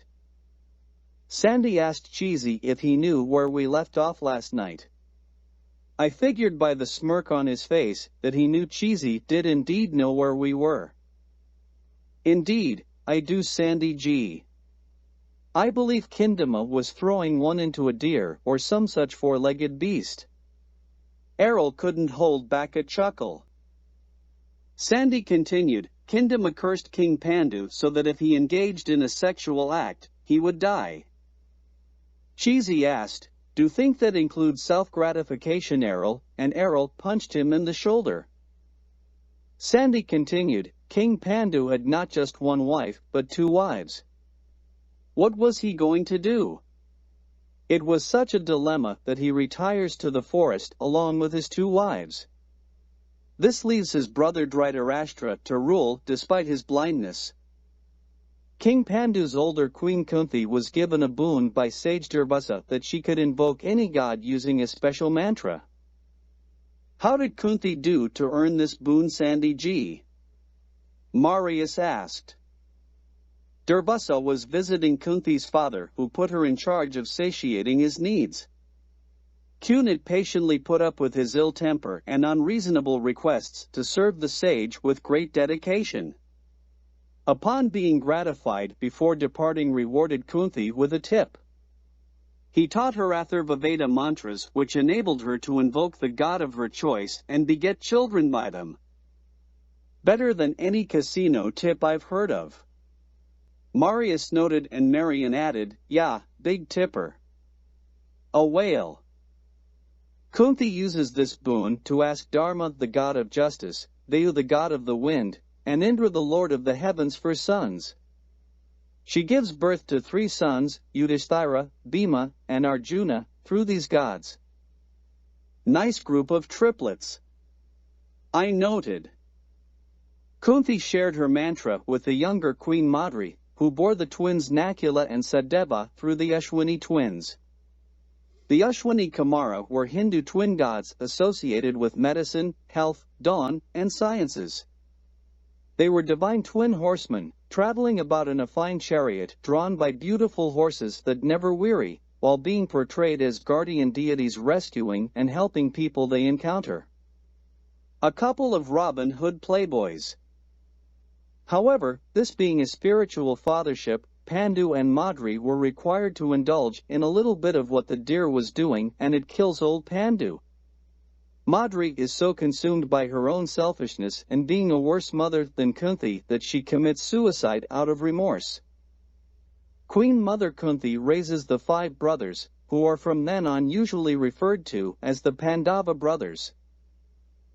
Sandy asked Cheesy if he knew where we left off last night. I figured by the smirk on his face that he knew Cheesy did indeed know where we were. Indeed, I do, Sandy G. I believe Kindama was throwing one into a deer or some such 4-legged beast. Errol couldn't hold back a chuckle. Sandy continued, Kindama cursed King Pandu so that if he engaged in a sexual act, he would die. Cheesy asked, "Do think that includes self-gratification, Errol?" and Errol punched him in the shoulder. Sandy continued, King Pandu had not just 1 wife, but 2 wives. What was he going to do? It was such a dilemma that he retires to the forest along with his 2 wives. This leaves his brother Dhritarashtra to rule despite his blindness. King Pandu's older queen Kunti was given a boon by sage Durvasa that she could invoke any god using a special mantra. How did Kunti do to earn this boon, Sandy G? Marius asked. Durvasa was visiting Kunti's father, who put her in charge of satiating his needs. Kunit patiently put up with his ill temper and unreasonable requests to serve the sage with great dedication. Upon being gratified before departing rewarded Kunti with a tip. He taught her Atharvaveda mantras which enabled her to invoke the god of her choice and beget children by them. Better than any casino tip I've heard of. Marius noted and Marian added, yeah, big tipper. A whale. Kunti uses this boon to ask Dharma, the god of justice, Vayu, the god of the wind, and Indra, the lord of the heavens, for sons. She gives birth to 3 sons, Yudhishthira, Bhima, and Arjuna, through these gods. Nice group of triplets, I noted. Kunti shared her mantra with the younger queen Madri, who bore the twins Nakula and Sadeva through the Ashwini twins. The Ashwini Kumara were Hindu twin gods associated with medicine, health, dawn, and sciences. They were divine twin horsemen, traveling about in a fine chariot drawn by beautiful horses that never weary, while being portrayed as guardian deities rescuing and helping people they encounter. A couple of Robin Hood playboys. However, this being a spiritual fathership, Pandu and Madri were required to indulge in a little bit of what the deer was doing, and it kills old Pandu. Madri is so consumed by her own selfishness and being a worse mother than Kunti that she commits suicide out of remorse. Queen Mother Kunti raises the 5 brothers, who are from then on usually referred to as the Pandava brothers.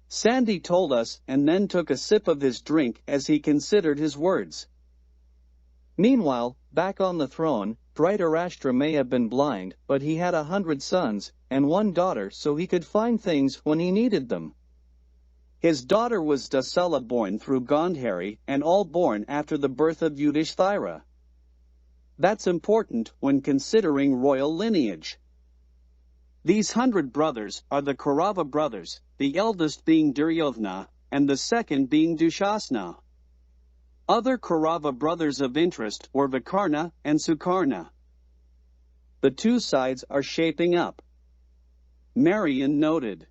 Sandy told us and then took a sip of his drink as he considered his words. Meanwhile, back on the throne, Dhritarashtra may have been blind, but he had 100 sons and 1 daughter, so he could find things when he needed them. His daughter was Dasala, born through Gandhari, and all born after the birth of Yudhishthira. That's important when considering royal lineage. These 100 brothers are the Kaurava brothers, the eldest being Duryodhana, and the second being Dushasana. Other Kaurava brothers of interest were Vikarna and Sukarna. The two sides are shaping up. Marion noted.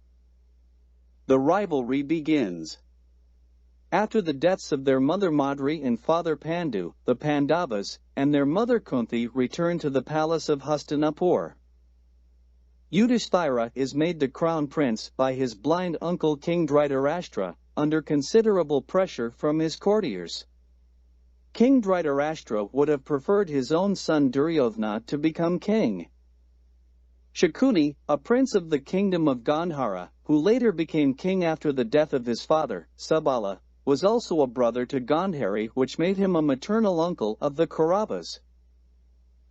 The rivalry begins. After the deaths of their mother Madri and father Pandu, the Pandavas, and their mother Kunti returned to the palace of Hastinapur. Yudhishthira is made the crown prince by his blind uncle King Dhritarashtra, under considerable pressure from his courtiers. King Dhritarashtra would have preferred his own son Duryodhana to become king. Shakuni, a prince of the kingdom of Gandhara, who later became king after the death of his father, Subala, was also a brother to Gandhari, which made him a maternal uncle of the Kauravas.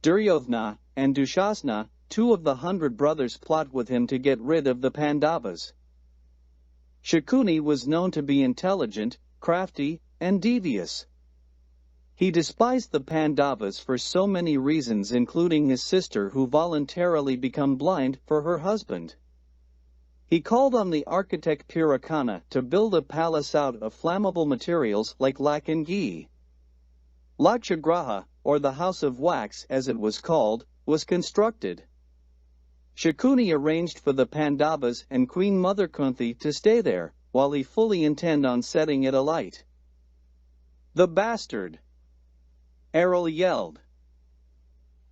Duryodhana and Dushasana, 2 of the 100 brothers, plot with him to get rid of the Pandavas. Shakuni was known to be intelligent, crafty, and devious. He despised the Pandavas for so many reasons, including his sister who voluntarily became blind for her husband. He called on the architect Purakana to build a palace out of flammable materials like lac and ghee. Lakshagraha, or the House of Wax as it was called, was constructed. Shakuni arranged for the Pandavas and Queen Mother Kunti to stay there, while he fully intended on setting it alight. The bastard! Errol yelled.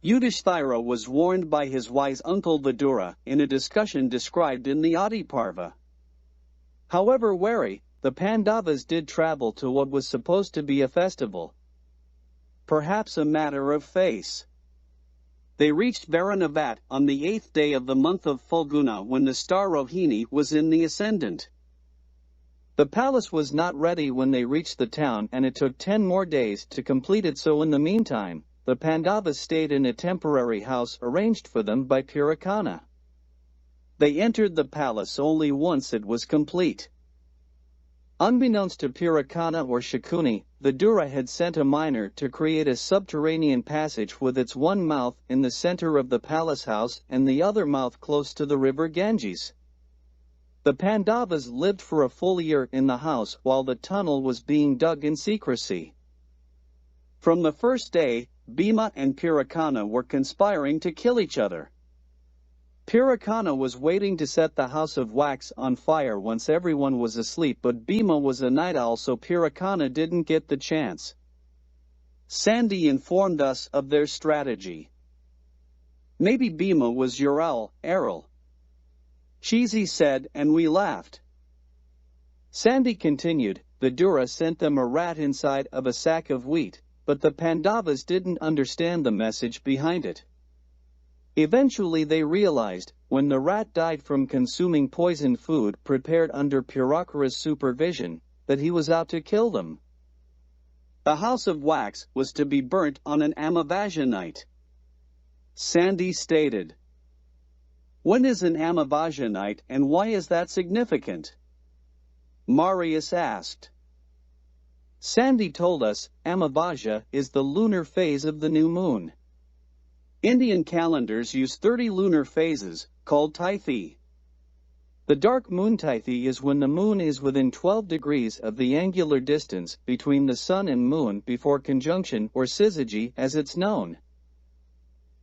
Yudhishthira was warned by his wise uncle Vidura in a discussion described in the Adiparva. However wary, the Pandavas did travel to what was supposed to be a festival. Perhaps a matter of face. They reached Varanavat on the 8th day of the month of Phalguna when the star Rohini was in the ascendant. The palace was not ready when they reached the town, and it took 10 more days to complete it, so in the meantime, the Pandavas stayed in a temporary house arranged for them by Purakana. They entered the palace only once it was complete. Unbeknownst to Purakana or Shakuni, Vidura had sent a miner to create a subterranean passage with its one mouth in the center of the palace house and the other mouth close to the river Ganges. The Pandavas lived for a full year in the house while the tunnel was being dug in secrecy. From the first day, Bhima and Purakana were conspiring to kill each other. Purakana was waiting to set the House of Wax on fire once everyone was asleep, but Bhima was a night owl, so Purakana didn't get the chance. Sandy informed us of their strategy. Maybe Bhima was your owl, Errol. Cheesy said, and we laughed. Sandy continued, Vidura sent them a rat inside of a sack of wheat, but the Pandavas didn't understand the message behind it. Eventually they realized, when the rat died from consuming poisoned food prepared under Purakara's supervision, that he was out to kill them. The House of Wax was to be burnt on an Amavasya night. Sandy stated. When is an Amavasya night and why is that significant? Marius asked. Sandy told us, Amavasya is the lunar phase of the new moon. Indian calendars use 30 lunar phases, called Tithi. The dark moon Tithi is when the moon is within 12 degrees of the angular distance between the sun and moon before conjunction, or syzygy as it's known.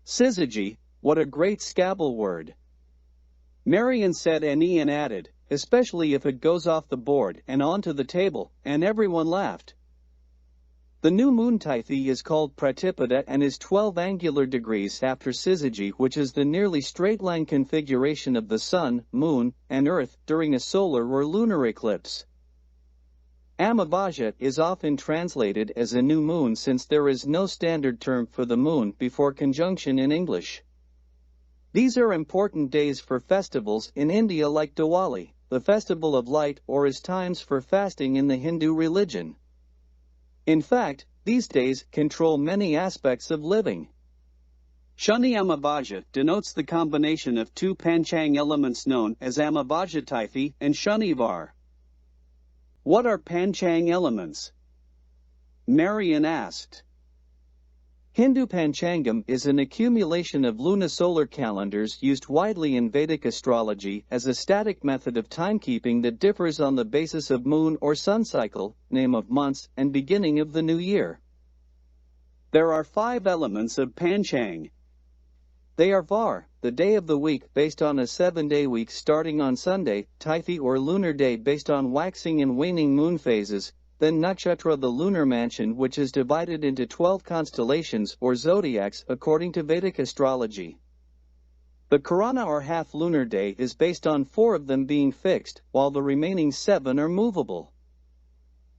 Syzygy, what a great Scrabble word. Marion said, and Ian added, especially if it goes off the board and onto the table, and everyone laughed. The new moon Tithi is called Pratipada and is 12 angular degrees after syzygy, which is the nearly straight-line configuration of the sun, moon, and earth during a solar or lunar eclipse. Amavasya is often translated as a new moon since there is no standard term for the moon before conjunction in English. These are important days for festivals in India like Diwali, the festival of light, or as times for fasting in the Hindu religion. In fact, these days control many aspects of living. Shani Amavajja denotes the combination of two Panchang elements known as Amavajja Tithi and Shanivar. What are Panchang elements? Marian asked. Hindu Panchangam is an accumulation of lunisolar calendars used widely in Vedic astrology as a static method of timekeeping that differs on the basis of moon or sun cycle, name of months, and beginning of the new year. There are 5 elements of Panchang. They are Var, the day of the week based on a 7-day week starting on Sunday, Tithi or lunar day based on waxing and waning moon phases, then Nakshatra, the lunar mansion, which is divided into 12 constellations or zodiacs according to Vedic astrology. The Karana or half lunar day is based on 4 of them being fixed, while the remaining 7 are movable.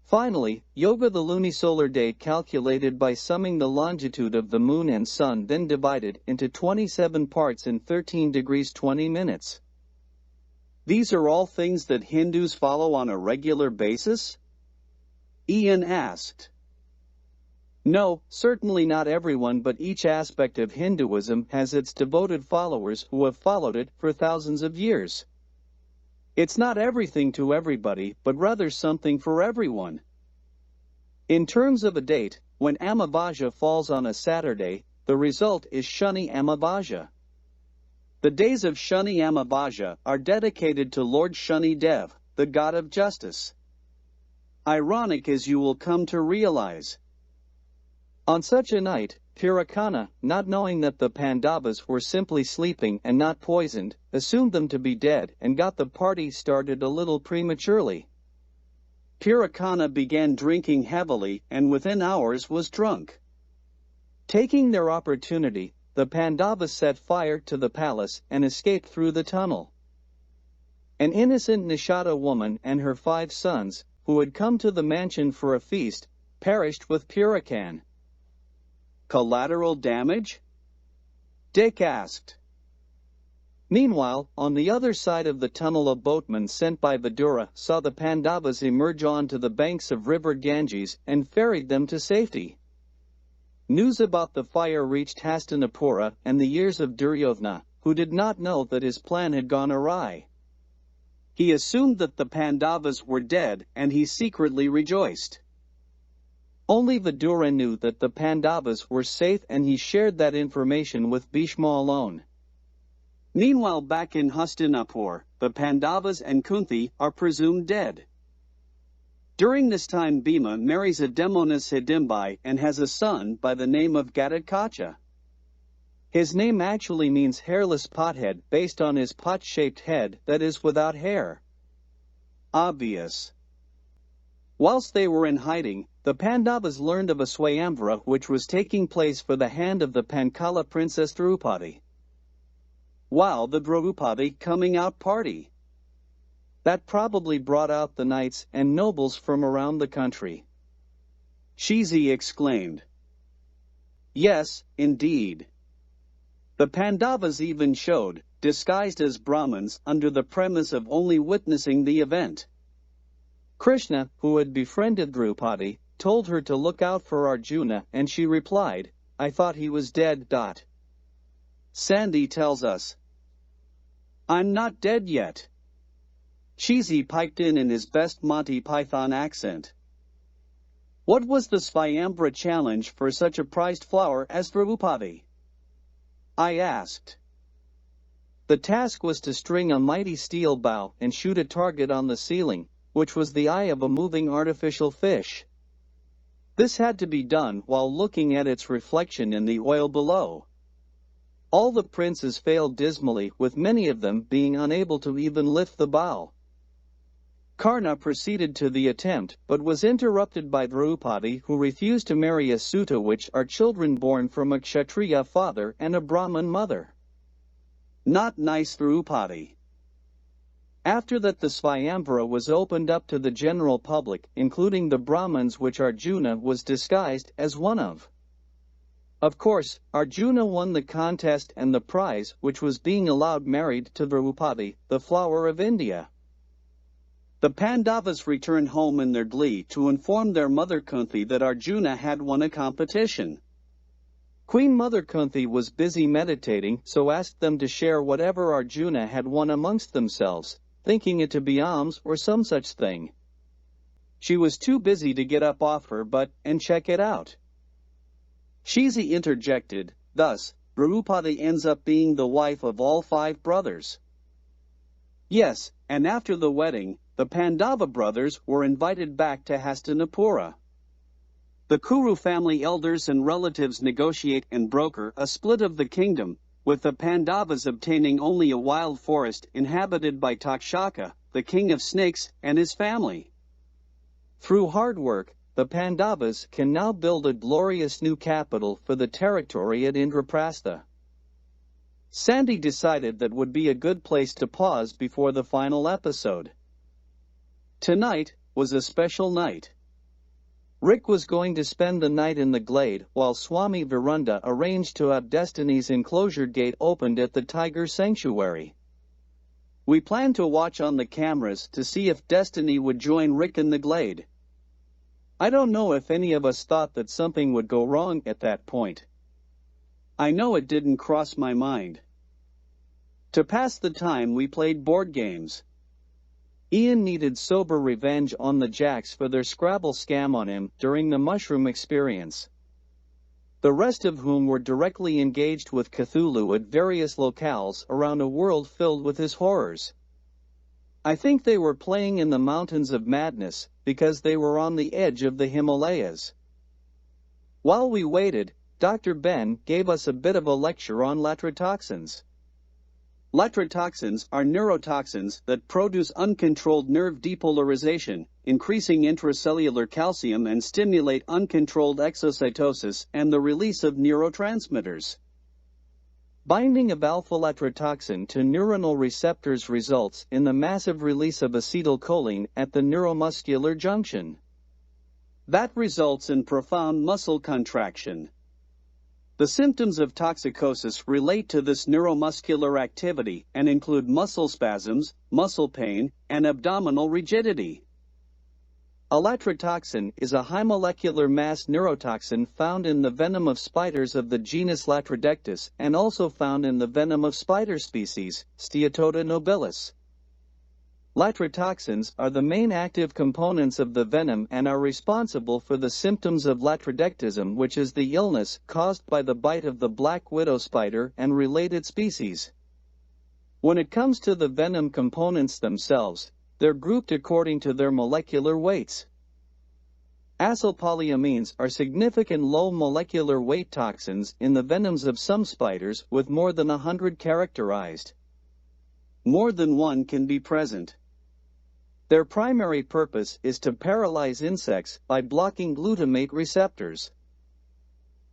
Finally, Yoga, the lunisolar day calculated by summing the longitude of the moon and sun, then divided into 27 parts in 13 degrees 20 minutes. These are all things that Hindus follow on a regular basis? Ian asked. No, certainly not everyone, but each aspect of Hinduism has its devoted followers who have followed it for thousands of years. It's not everything to everybody, but rather something for everyone. In terms of a date, when Amavajja falls on a Saturday, the result is Shani Amavajja. The days of Shani Amavajja are dedicated to Lord Shani Dev, the god of justice. Ironic as you will come to realize. On such a night, Purakana, not knowing that the Pandavas were simply sleeping and not poisoned, assumed them to be dead and got the party started a little prematurely. Purakana began drinking heavily and within hours was drunk. Taking their opportunity, the Pandavas set fire to the palace and escaped through the tunnel. An innocent Nishada woman and her 5 sons, who had come to the mansion for a feast, perished with Purakan. Collateral damage? Dick asked. Meanwhile, on the other side of the tunnel, a boatman sent by Vidura saw the Pandavas emerge onto the banks of river Ganges and ferried them to safety. News about the fire reached Hastinapura and the ears of Duryodhana, who did not know that his plan had gone awry. He assumed that the Pandavas were dead and he secretly rejoiced. Only Vidura knew that the Pandavas were safe and he shared that information with Bhishma alone. Meanwhile, back in Hastinapur, the Pandavas and Kunti are presumed dead. During this time, Bhima marries a Demonis Hidimbai and has a son by the name of Gatotkacha. His name actually means hairless pothead based on his pot-shaped head that is without hair. Obvious. Whilst they were in hiding, the Pandavas learned of a Swayamvara which was taking place for the hand of the Panchala princess Draupadi. Wow, the Draupadi coming out party. That probably brought out the knights and nobles from around the country. Shizi exclaimed. Yes, indeed. The Pandavas even showed, disguised as Brahmins, under the premise of only witnessing the event. Krishna, who had befriended Draupadi, told her to look out for Arjuna and she replied, "I thought he was dead." Sandy tells us. I'm not dead yet. Cheesy piped in his best Monty Python accent. What was the Swayamvara challenge for such a prized flower as Draupadi? I asked. The task was to string a mighty steel bow and shoot a target on the ceiling, which was the eye of a moving artificial fish. This had to be done while looking at its reflection in the oil below. All the princes failed dismally, with many of them being unable to even lift the bow. Karna proceeded to the attempt, but was interrupted by Draupadi, who refused to marry a Suta, which are children born from a Kshatriya father and a Brahmin mother. Not nice, Draupadi. After that, the Swayamvara was opened up to the general public, including the Brahmins, which Arjuna was disguised as one of. Of course, Arjuna won the contest and the prize, which was being allowed married to Draupadi, the flower of India. The Pandavas returned home in their glee to inform their mother Kunti that Arjuna had won a competition. Queen Mother Kunti was busy meditating, so asked them to share whatever Arjuna had won amongst themselves, thinking it to be alms or some such thing. She was too busy to get up off her butt and check it out. Shizi interjected, thus, Draupadi ends up being the wife of all 5 brothers. Yes, and after the wedding, the Pandava brothers were invited back to Hastinapura. The Kuru family elders and relatives negotiate and broker a split of the kingdom, with the Pandavas obtaining only a wild forest inhabited by Takshaka, the king of snakes, and his family. Through hard work, the Pandavas can now build a glorious new capital for the territory at Indraprastha. Sandy decided that would be a good place to pause before the final episode. Tonight was a special night. Rick was going to spend the night in the glade while Swami Virunda arranged to have Destiny's enclosure gate opened at the tiger sanctuary. We planned to watch on the cameras to see if Destiny would join Rick in the glade. I don't know if any of us thought that something would go wrong at that point. I know it didn't cross my mind. To pass the time, we played board games. Ian needed sober revenge on the Jacks for their Scrabble scam on him during the mushroom experience. The rest of whom were directly engaged with Cthulhu at various locales around a world filled with his horrors. I think they were playing in the Mountains of Madness because they were on the edge of the Himalayas. While we waited, Dr. Ben gave us a bit of a lecture on latrotoxins. Latrotoxins are neurotoxins that produce uncontrolled nerve depolarization, increasing intracellular calcium and stimulate uncontrolled exocytosis and the release of neurotransmitters. Binding of alpha-latrotoxin to neuronal receptors results in the massive release of acetylcholine at the neuromuscular junction. That results in profound muscle contraction. The symptoms of toxicosis relate to this neuromuscular activity and include muscle spasms, muscle pain, and abdominal rigidity. Latrotoxin is a high molecular mass neurotoxin found in the venom of spiders of the genus Latrodectus and also found in the venom of spider species, Steatota nobilis. Latrotoxins are the main active components of the venom and are responsible for the symptoms of latrodectism, which is the illness caused by the bite of the black widow spider and related species. When it comes to the venom components themselves, they're grouped according to their molecular weights. Acylpolyamines are significant low molecular weight toxins in the venoms of some spiders, with more than 100 characterized. More than one can be present. Their primary purpose is to paralyze insects by blocking glutamate receptors.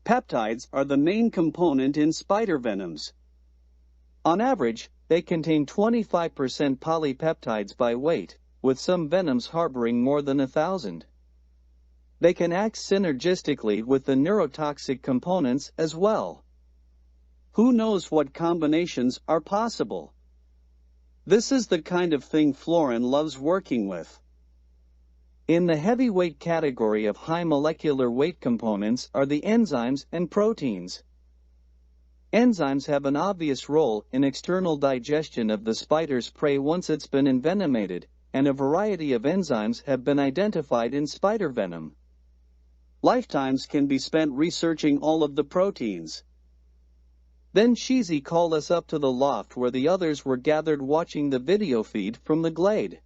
Peptides are the main component in spider venoms. On average, they contain 25% polypeptides by weight, with some venoms harboring more than 1,000. They can act synergistically with the neurotoxic components as well. Who knows what combinations are possible? This is the kind of thing Florin loves working with. In the heavyweight category of high molecular weight components are the enzymes and proteins. Enzymes have an obvious role in external digestion of the spider's prey once it's been envenomated, and a variety of enzymes have been identified in spider venom. Lifetimes can be spent researching all of the proteins. Then Shizi called us up to the loft where the others were gathered watching the video feed from the glade.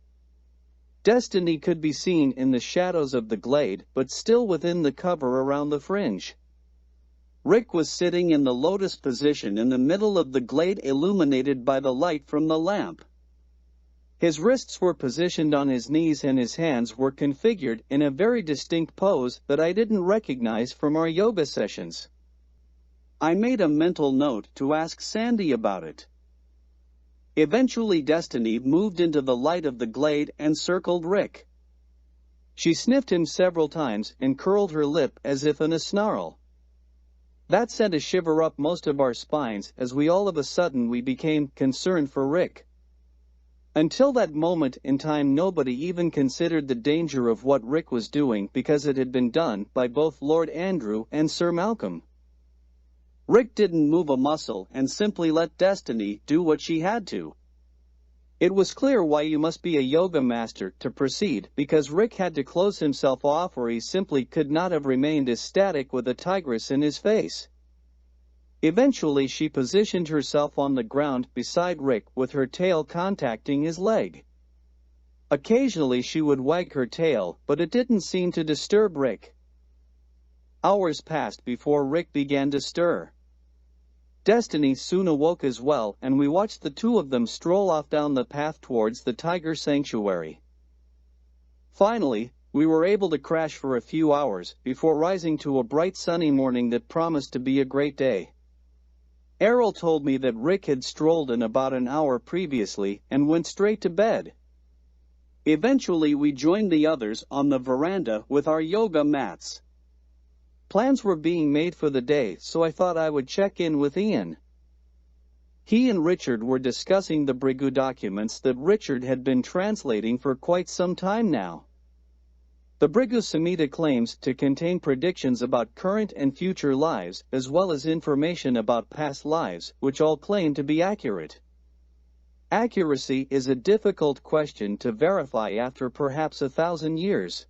Destiny could be seen in the shadows of the glade, but still within the cover around the fringe. Rick was sitting in the lotus position in the middle of the glade, illuminated by the light from the lamp. His wrists were positioned on his knees and his hands were configured in a very distinct pose that I didn't recognize from our yoga sessions. I made a mental note to ask Sandy about it. Eventually Destiny moved into the light of the glade and circled Rick. She sniffed him several times and curled her lip as if in a snarl. That sent a shiver up most of our spines as we all of a sudden became concerned for Rick. Until that moment in time, nobody even considered the danger of what Rick was doing because it had been done by both Lord Andrew and Sir Malcolm. Rick didn't move a muscle and simply let destiny do what she had to. It was clear why you must be a yoga master to proceed, because Rick had to close himself off or he simply could not have remained as static with a tigress in his face. Eventually she positioned herself on the ground beside Rick with her tail contacting his leg. Occasionally she would wag her tail, but it didn't seem to disturb Rick. Hours passed before Rick began to stir. Destiny soon awoke as well, and we watched the two of them stroll off down the path towards the tiger sanctuary. Finally, we were able to crash for a few hours before rising to a bright sunny morning that promised to be a great day. Errol told me that Rick had strolled in about an hour previously and went straight to bed. Eventually we joined the others on the veranda with our yoga mats. Plans were being made for the day, so I thought I would check in with Ian. He and Richard were discussing the Brigu documents that Richard had been translating for quite some time now. The Brigu Samhita claims to contain predictions about current and future lives, as well as information about past lives, which all claim to be accurate. Accuracy is a difficult question to verify after perhaps 1,000 years.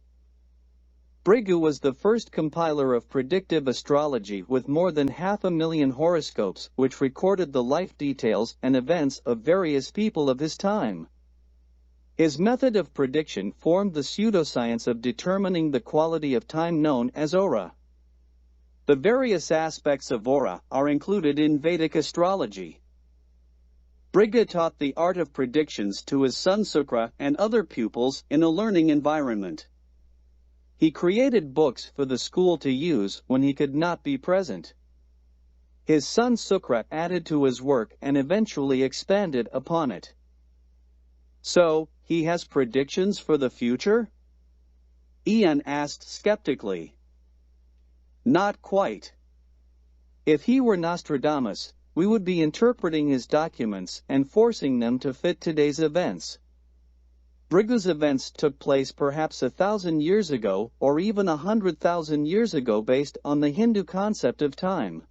Brigu was the first compiler of predictive astrology with more than 500,000 horoscopes, which recorded the life details and events of various people of his time. His method of prediction formed the pseudoscience of determining the quality of time known as aura. The various aspects of aura are included in Vedic astrology. Brigu taught the art of predictions to his son Sukra and other pupils in a learning environment. He created books for the school to use when he could not be present. His son Sukra added to his work and eventually expanded upon it. So, he has predictions for the future? Ian asked skeptically. Not quite. If he were Nostradamus, we would be interpreting his documents and forcing them to fit today's events. Brigu's events took place perhaps 1,000 years ago or even 100,000 years ago based on the Hindu concept of time.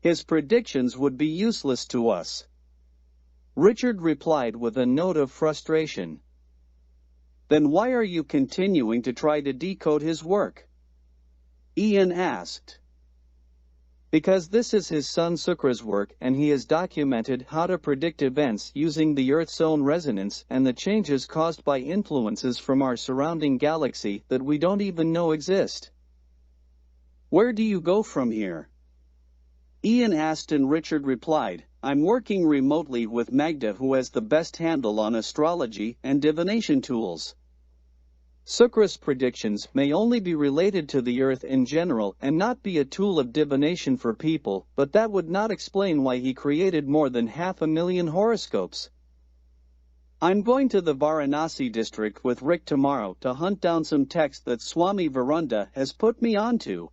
His predictions would be useless to us. Richard replied with a note of frustration. Then why are you continuing to try to decode his work? Ian asked. Because this is his son Sukra's work and he has documented how to predict events using the Earth's own resonance and the changes caused by influences from our surrounding galaxy that we don't even know exist. Where do you go from here? Ian asked and Richard replied, I'm working remotely with Magda, who has the best handle on astrology and divination tools. Sukra's predictions may only be related to the Earth in general and not be a tool of divination for people, but that would not explain why he created more than 500,000 horoscopes. I'm going to the Varanasi district with Rick tomorrow to hunt down some text that Swami Varunda has put me onto.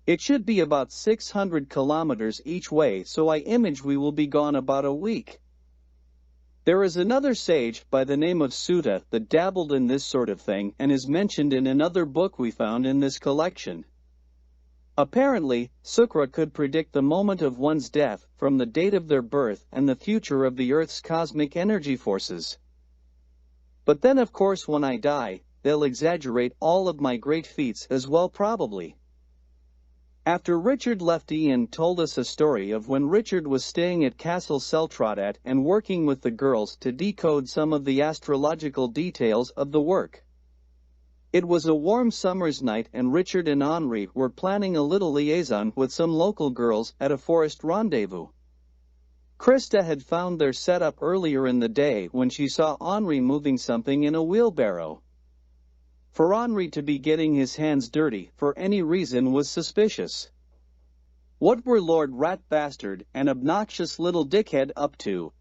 It should be about 600 kilometers each way, so I image we will be gone about a week. There is another sage by the name of Sutta that dabbled in this sort of thing and is mentioned in another book we found in this collection. Apparently, Sukra could predict the moment of one's death from the date of their birth and the future of the Earth's cosmic energy forces. But then of course when I die, they'll exaggerate all of my great feats as well probably. After Richard left, Ian told us a story of when Richard was staying at Castle Seltradat and working with the girls to decode some of the astrological details of the work. It was a warm summer's night and Richard and Henri were planning a little liaison with some local girls at a forest rendezvous. Krista had found their setup earlier in the day when she saw Henri moving something in a wheelbarrow. For Henri to be getting his hands dirty for any reason was suspicious. What were Lord Rat Bastard and obnoxious little dickhead up to?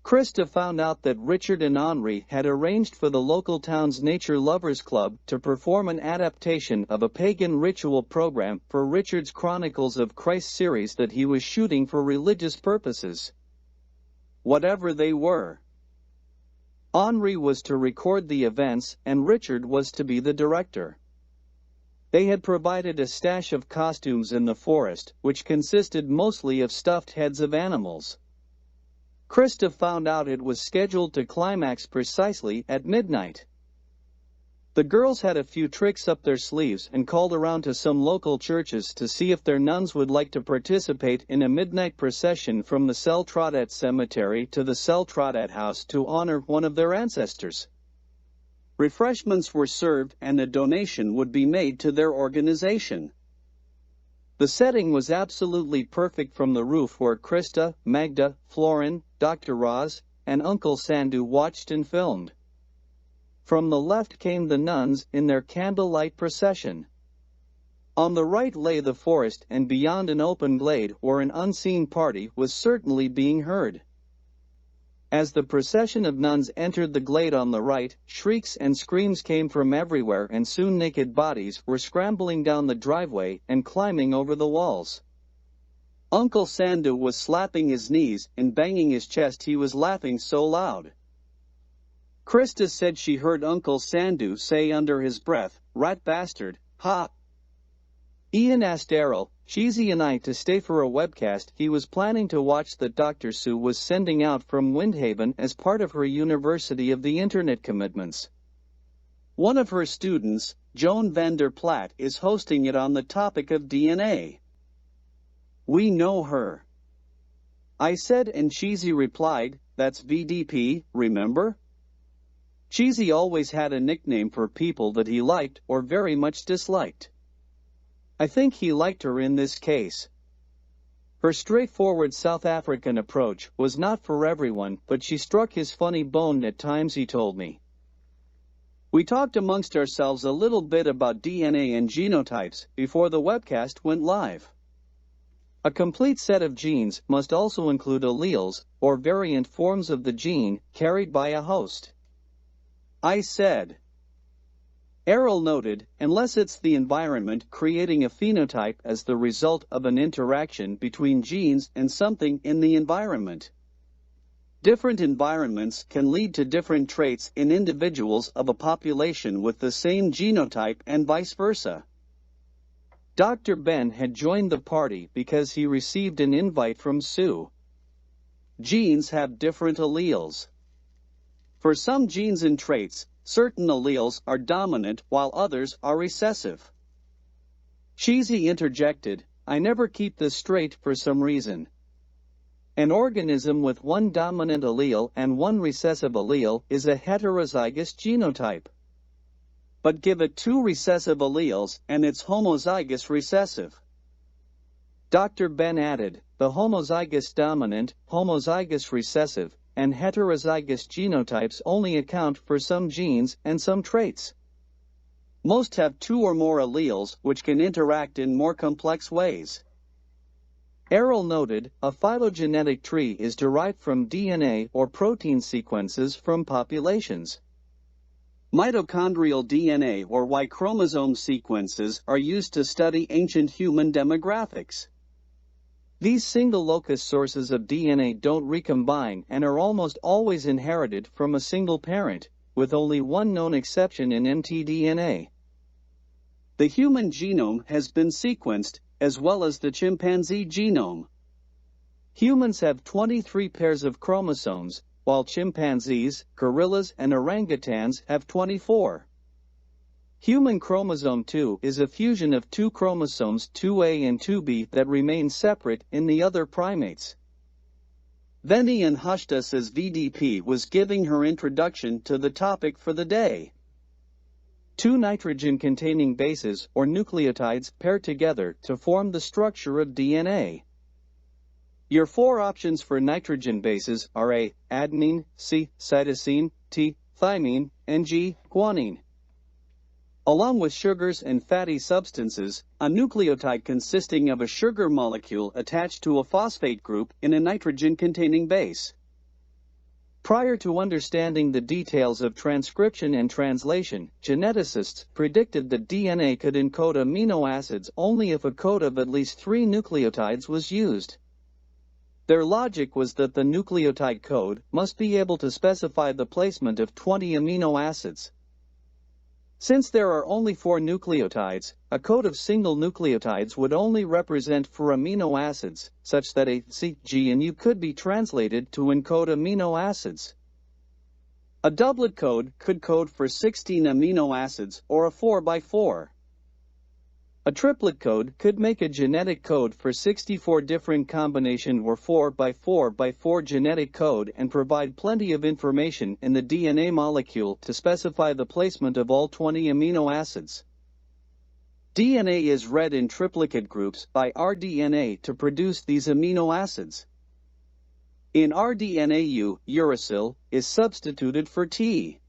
Krista found out that Richard and Henri had arranged for the local town's Nature Lovers Club to perform an adaptation of a pagan ritual program for Richard's Chronicles of Christ series that he was shooting for religious purposes. whatever they were. Henri was to record the events, and Richard was to be the director. They had provided a stash of costumes in the forest, which consisted mostly of stuffed heads of animals. Krista found out it was scheduled to climax precisely at midnight. The girls had a few tricks up their sleeves and called around to some local churches to see if their nuns would like to participate in a midnight procession from the Celtraudet cemetery to the Celtraudet house to honor one of their ancestors. Refreshments were served and a donation would be made to their organization. The setting was absolutely perfect, from the roof where Krista, Magda, Florin, Dr. Roz, and Uncle Sandu watched and filmed. From the left came the nuns in their candlelight procession. On the right lay the forest, and beyond an open glade where an unseen party was certainly being heard. As the procession of nuns entered the glade on the right, shrieks and screams came from everywhere, and soon naked bodies were scrambling down the driveway and climbing over the walls. Uncle Sandu was slapping his knees and banging his chest, he was laughing so loud. Krista said she heard Uncle Sandu say under his breath, "Rat bastard, ha!" Ian asked Errol, Cheesy and I to stay for a webcast he was planning to watch that Dr. Sue was sending out from Windhaven as part of her University of the Internet commitments. One of her students, Joan van der Plaat, is hosting it on the topic of DNA. We know her, I said, and Cheesy replied, "That's VDP, remember?" Cheesy always had a nickname for people that he liked or very much disliked. I think he liked her in this case. Her straightforward South African approach was not for everyone, but she struck his funny bone at times, he told me. We talked amongst ourselves a little bit about DNA and genotypes before the webcast went live. A complete set of genes must also include alleles, or variant forms of the gene, carried by a host. I said. Errol noted, unless it's the environment creating a phenotype as the result of an interaction between genes and something in the environment. Different environments can lead to different traits in individuals of a population with the same genotype and vice versa. Dr. Ben had joined the party because he received an invite from Sue. Genes have different alleles. For some genes and traits, certain alleles are dominant while others are recessive. Cheesy interjected, I never keep this straight for some reason. An organism with one dominant allele and one recessive allele is a heterozygous genotype. But give it two recessive alleles and it's homozygous recessive. Dr. Ben added, the homozygous dominant, homozygous recessive, and heterozygous genotypes only account for some genes and some traits. Most have two or more alleles which can interact in more complex ways. Errol noted, a phylogenetic tree is derived from DNA or protein sequences from populations. Mitochondrial DNA or Y chromosome sequences are used to study ancient human demographics. These single locus sources of DNA don't recombine and are almost always inherited from a single parent, with only one known exception in mtDNA. The human genome has been sequenced, as well as the chimpanzee genome. Humans have 23 pairs of chromosomes, while chimpanzees, gorillas, and orangutans have 24. Human chromosome 2 is a fusion of two chromosomes 2A and 2B that remain separate in the other primates. Then Ian hushed us as VDP was giving her introduction to the topic for the day. Two nitrogen-containing bases or nucleotides pair together to form the structure of DNA. Your four options for nitrogen bases are A, adenine, C, cytosine, T, thymine, and G, guanine. Along with sugars and fatty substances, a nucleotide consisting of a sugar molecule attached to a phosphate group in a nitrogen-containing base. Prior to understanding the details of transcription and translation, geneticists predicted that DNA could encode amino acids only if a code of at least 3 nucleotides was used. Their logic was that the nucleotide code must be able to specify the placement of 20 amino acids. Since there are only 4 nucleotides, a code of single nucleotides would only represent 4 amino acids, such that A, C, G and U could be translated to encode amino acids. A doublet code could code for 16 amino acids or a 4x4. A triplet code could make a genetic code for 64 different combination or 4x4x4 genetic code and provide plenty of information in the DNA molecule to specify the placement of all 20 amino acids. DNA is read in triplicate groups by rDNA to produce these amino acids. In rDNA U, uracil is substituted for T.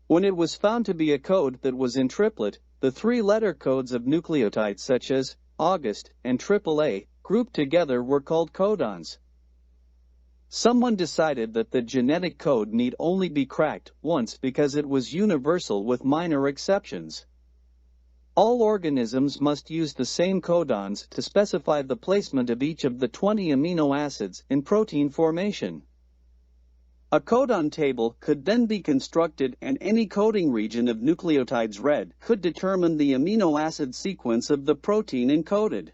When it was found to be a code that was in triplet, the 3-letter codes of nucleotides such as August and AAA grouped together were called codons. Someone decided that the genetic code need only be cracked once because it was universal with minor exceptions. All organisms must use the same codons to specify the placement of each of the 20 amino acids in protein formation. A codon table could then be constructed and any coding region of nucleotides read could determine the amino acid sequence of the protein encoded.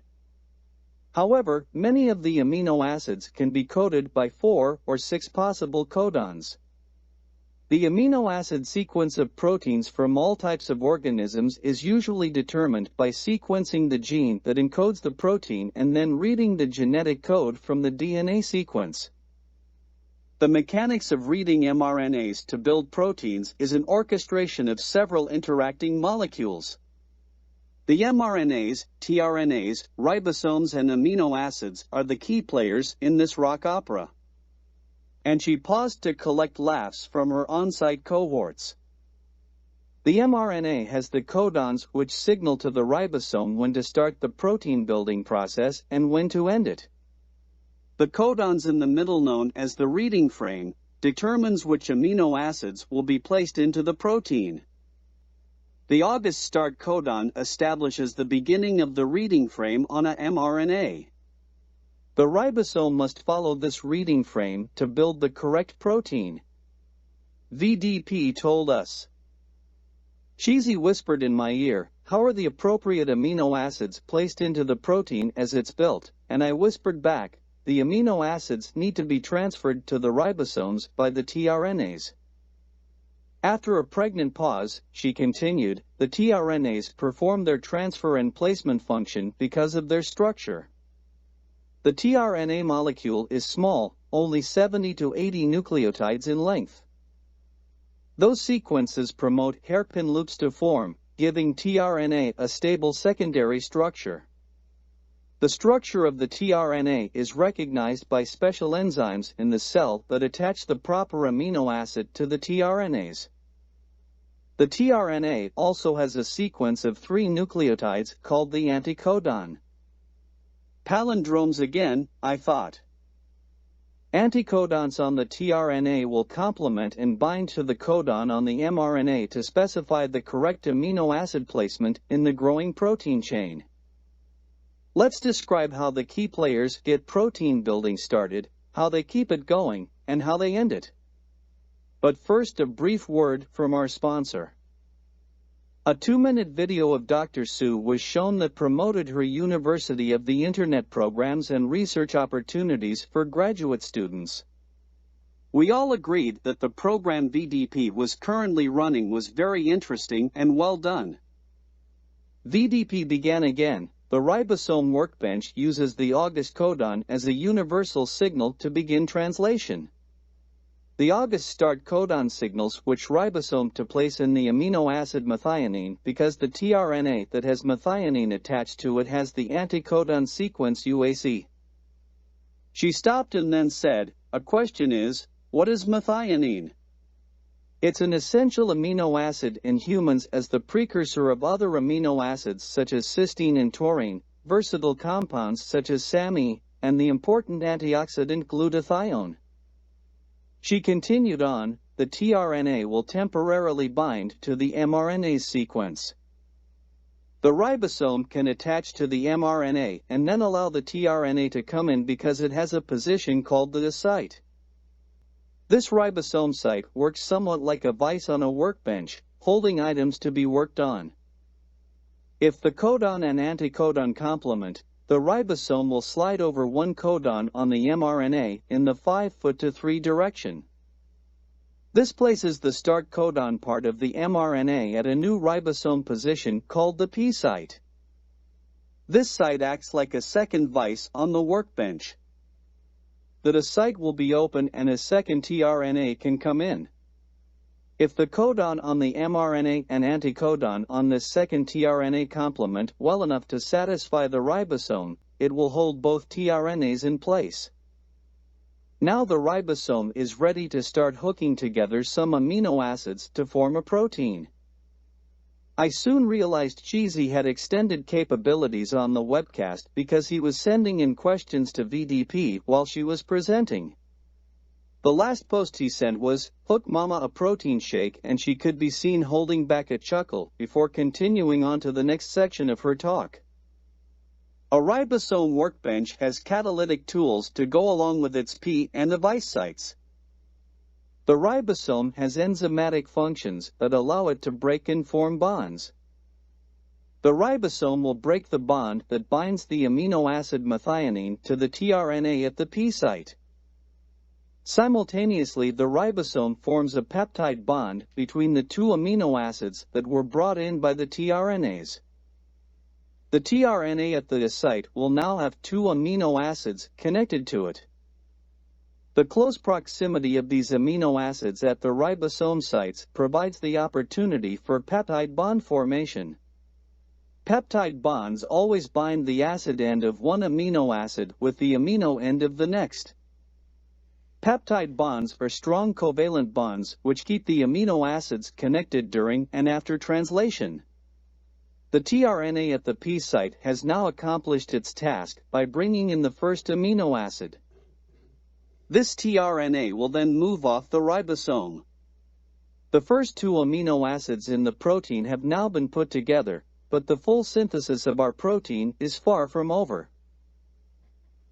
However, many of the amino acids can be coded by 4 or 6 possible codons. The amino acid sequence of proteins from all types of organisms is usually determined by sequencing the gene that encodes the protein and then reading the genetic code from the DNA sequence. The mechanics of reading mRNAs to build proteins is an orchestration of several interacting molecules. The mRNAs, tRNAs, ribosomes and amino acids are the key players in this rock opera. And she paused to collect laughs from her on-site cohorts. The mRNA has the codons which signal to the ribosome when to start the protein building process and when to end it. The codons in the middle, known as the reading frame, determines which amino acids will be placed into the protein. The August start codon establishes the beginning of the reading frame on a mRNA. The ribosome must follow this reading frame to build the correct protein. VDP told us. Cheesy whispered in my ear, "How are the appropriate amino acids placed into the protein as it's built?" And I whispered back, "The amino acids need to be transferred to the ribosomes by the tRNAs." After a pregnant pause, she continued, "The tRNAs perform their transfer and placement function because of their structure. The tRNA molecule is small, only 70 to 80 nucleotides in length. Those sequences promote hairpin loops to form, giving tRNA a stable secondary structure. The structure of the tRNA is recognized by special enzymes in the cell that attach the proper amino acid to the tRNAs. The tRNA also has a sequence of 3 nucleotides called the anticodon." Palindromes again, I thought. Anticodons on the tRNA will complement and bind to the codon on the mRNA to specify the correct amino acid placement in the growing protein chain. Let's describe how the key players get protein building started, how they keep it going, and how they end it. But first, a brief word from our sponsor. A 2-minute video of Dr. Sue was shown that promoted her University of the Internet programs and research opportunities for graduate students. We all agreed that the program VDP was currently running was very interesting and well done. VDP began again. The ribosome workbench uses the August codon as a universal signal to begin translation. The August start codon signals which ribosome to place in the amino acid methionine because the tRNA that has methionine attached to it has the anticodon sequence UAC. She stopped and then said, "A question is, what is methionine?" It's an essential amino acid in humans as the precursor of other amino acids such as cysteine and taurine, versatile compounds such as SAMe, and the important antioxidant glutathione. She continued on, the tRNA will temporarily bind to the mRNA's sequence. The ribosome can attach to the mRNA and then allow the tRNA to come in because it has a position called the site. This ribosome site works somewhat like a vise on a workbench, holding items to be worked on. If the codon and anticodon complement, the ribosome will slide over one codon on the mRNA in the 5'3" direction. This places the start codon part of the mRNA at a new ribosome position called the P site. This site acts like a second vise on the workbench. The site will be open and a second tRNA can come in. If the codon on the mRNA and anticodon on this second tRNA complement well enough to satisfy the ribosome, it will hold both tRNAs in place. Now the ribosome is ready to start hooking together some amino acids to form a protein. I soon realized Cheesy had extended capabilities on the webcast because he was sending in questions to VDP while she was presenting. The last post he sent was, "Hook Mama a protein shake," and she could be seen holding back a chuckle before continuing on to the next section of her talk. A ribosome workbench has catalytic tools to go along with its P and the vise sites. The ribosome has enzymatic functions that allow it to break and form bonds. The ribosome will break the bond that binds the amino acid methionine to the tRNA at the P site. Simultaneously, the ribosome forms a peptide bond between the two amino acids that were brought in by the tRNAs. The tRNA at the site will now have two amino acids connected to it. The close proximity of these amino acids at the ribosome sites provides the opportunity for peptide bond formation. Peptide bonds always bind the acid end of one amino acid with the amino end of the next. Peptide bonds are strong covalent bonds which keep the amino acids connected during and after translation. The tRNA at the P site has now accomplished its task by bringing in the first amino acid. This tRNA will then move off the ribosome. The first two amino acids in the protein have now been put together, but the full synthesis of our protein is far from over.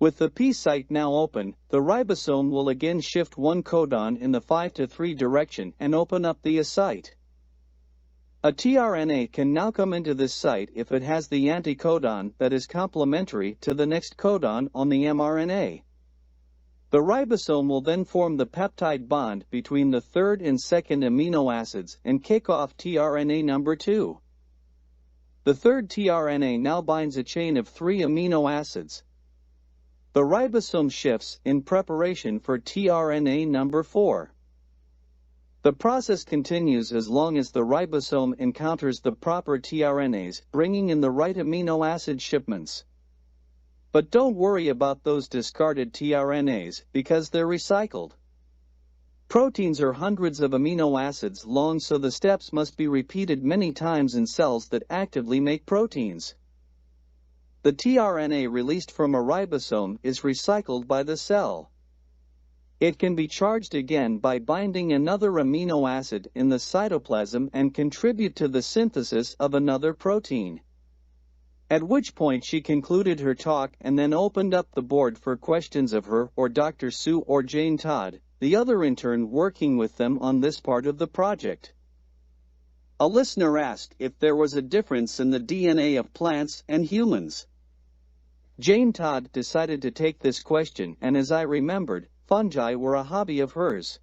With the P site now open, the ribosome will again shift one codon in the 5'3" direction and open up the site. A tRNA can now come into this site if it has the anticodon that is complementary to the next codon on the mRNA. The ribosome will then form the peptide bond between the third and second amino acids and kick off tRNA number 2. The third tRNA now binds a chain of 3 amino acids. The ribosome shifts in preparation for tRNA number 4. The process continues as long as the ribosome encounters the proper tRNAs, bringing in the right amino acid shipments. But don't worry about those discarded tRNAs, because they're recycled. Proteins are hundreds of amino acids long, so the steps must be repeated many times in cells that actively make proteins. The tRNA released from a ribosome is recycled by the cell. It can be charged again by binding another amino acid in the cytoplasm and contribute to the synthesis of another protein. At which point she concluded her talk and then opened up the board for questions of her or Dr. Sue or Jane Todd, the other intern working with them on this part of the project. A listener asked if there was a difference in the DNA of plants and humans. Jane Todd decided to take this question, and as I remembered, fungi were a hobby of hers.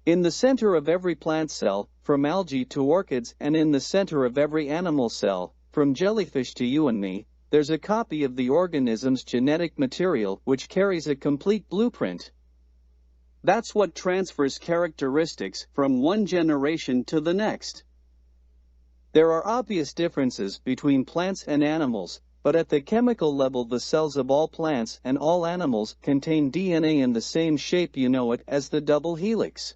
In the center of every plant cell, from algae to orchids, and in the center of every animal cell, from jellyfish to you and me, there's a copy of the organism's genetic material which carries a complete blueprint. That's what transfers characteristics from one generation to the next. There are obvious differences between plants and animals, but at the chemical level the cells of all plants and all animals contain DNA in the same shape, you know it as the double helix.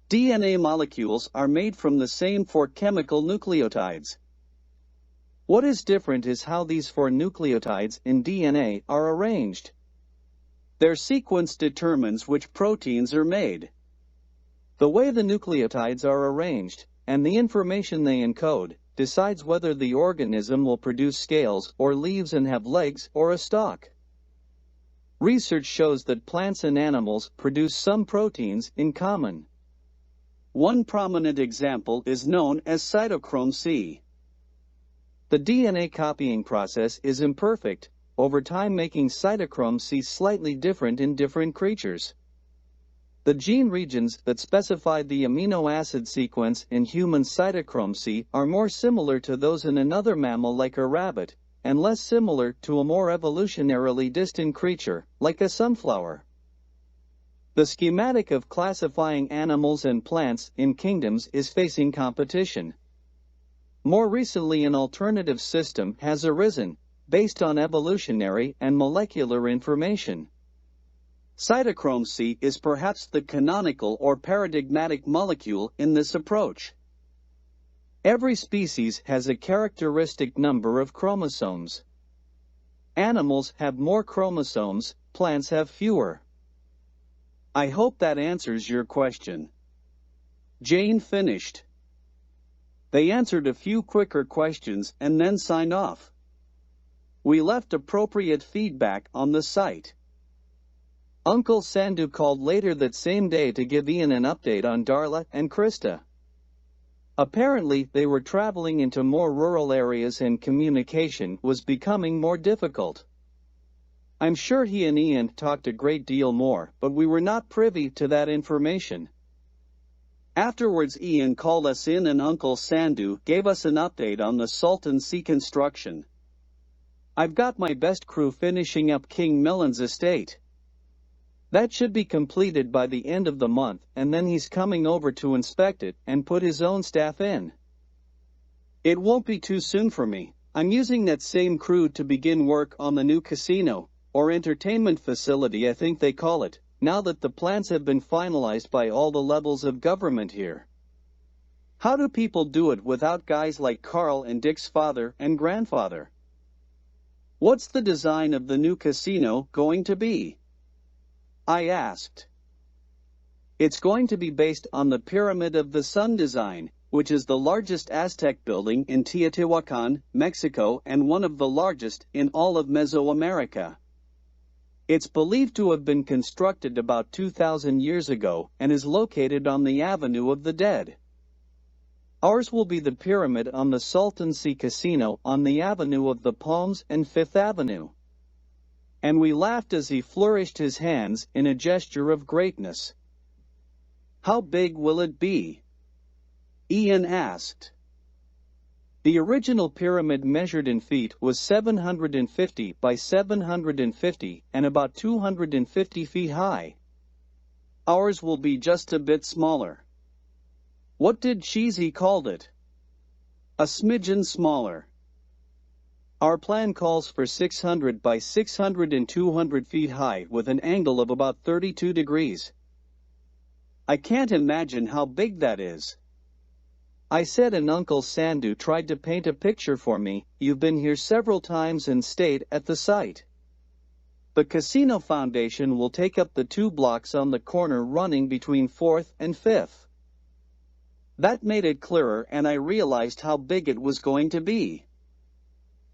DNA molecules are made from the same 4 chemical nucleotides. What is different is how these 4 nucleotides in DNA are arranged. Their sequence determines which proteins are made. The way the nucleotides are arranged, and the information they encode, decides whether the organism will produce scales or leaves and have legs or a stalk. Research shows that plants and animals produce some proteins in common. One prominent example is known as cytochrome C. The DNA copying process is imperfect, over time making cytochrome C slightly different in different creatures. The gene regions that specify the amino acid sequence in human cytochrome C are more similar to those in another mammal like a rabbit, and less similar to a more evolutionarily distant creature, like a sunflower. The schematic of classifying animals and plants in kingdoms is facing competition. More recently, an alternative system has arisen, based on evolutionary and molecular information. Cytochrome C is perhaps the canonical or paradigmatic molecule in this approach. Every species has a characteristic number of chromosomes. Animals have more chromosomes, plants have fewer. I hope that answers your question. Jane finished. They answered a few quicker questions and then signed off. We left appropriate feedback on the site. Uncle Sandhu called later that same day to give Ian an update on Darla and Krista. Apparently, they were traveling into more rural areas and communication was becoming more difficult. I'm sure he and Ian talked a great deal more, but we were not privy to that information. Afterwards, Ian called us in and Uncle Sandhu gave us an update on the Sultan Sea construction. I've got my best crew finishing up King Milan's estate. That should be completed by the end of the month, and then he's coming over to inspect it and put his own staff in. It won't be too soon for me. I'm using that same crew to begin work on the new casino, or entertainment facility I think they call it, now that the plans have been finalized by all the levels of government here. How do people do it without guys like Carl and Dick's father and grandfather? What's the design of the new casino going to be? I asked. It's going to be based on the Pyramid of the Sun design, which is the largest Aztec building in Teotihuacan, Mexico, and one of the largest in all of Mesoamerica. It's believed to have been constructed about 2,000 years ago and is located on the Avenue of the Dead. Ours will be the pyramid on the Sultan Sea Casino on the Avenue of the Palms and Fifth Avenue. And we laughed as he flourished his hands in a gesture of greatness. How big will it be? Ian asked. The original pyramid measured in feet was 750 by 750 and about 250 feet high. Ours will be just a bit smaller. What did Cheesy call it? A smidgen smaller. Our plan calls for 600 by 600 and 200 feet high with an angle of about 32 degrees. I can't imagine how big that is. I said, and Uncle Sandhu tried to paint a picture for me. You've been here several times and stayed at the site. The casino foundation will take up the 2 blocks on the corner running between 4th and 5th. That made it clearer and I realized how big it was going to be.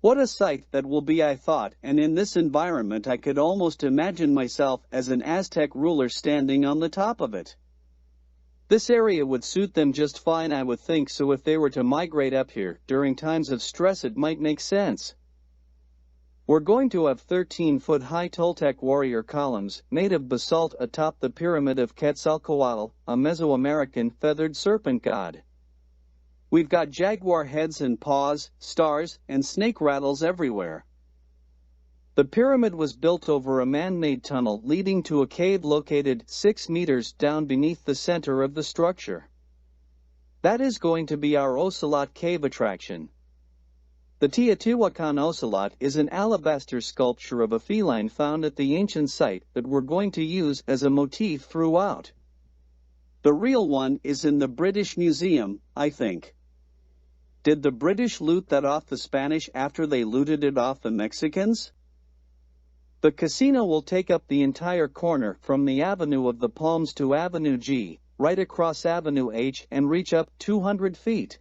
What a sight that will be, I thought, and in this environment I could almost imagine myself as an Aztec ruler standing on the top of it. This area would suit them just fine, I would think, so if they were to migrate up here during times of stress it might make sense. We're going to have 13-foot-high Toltec warrior columns made of basalt atop the pyramid of Quetzalcoatl, a Mesoamerican feathered serpent god. We've got jaguar heads and paws, stars, and snake rattles everywhere. The pyramid was built over a man-made tunnel leading to a cave located 6 meters down beneath the center of the structure. That is going to be our ocelot cave attraction. The Teotihuacan ocelot is an alabaster sculpture of a feline found at the ancient site that we're going to use as a motif throughout. The real one is in the British Museum, I think. Did the British loot that off the Spanish after they looted it off the Mexicans? The casino will take up the entire corner from the Avenue of the Palms to Avenue G, right across Avenue H and reach up 200 feet.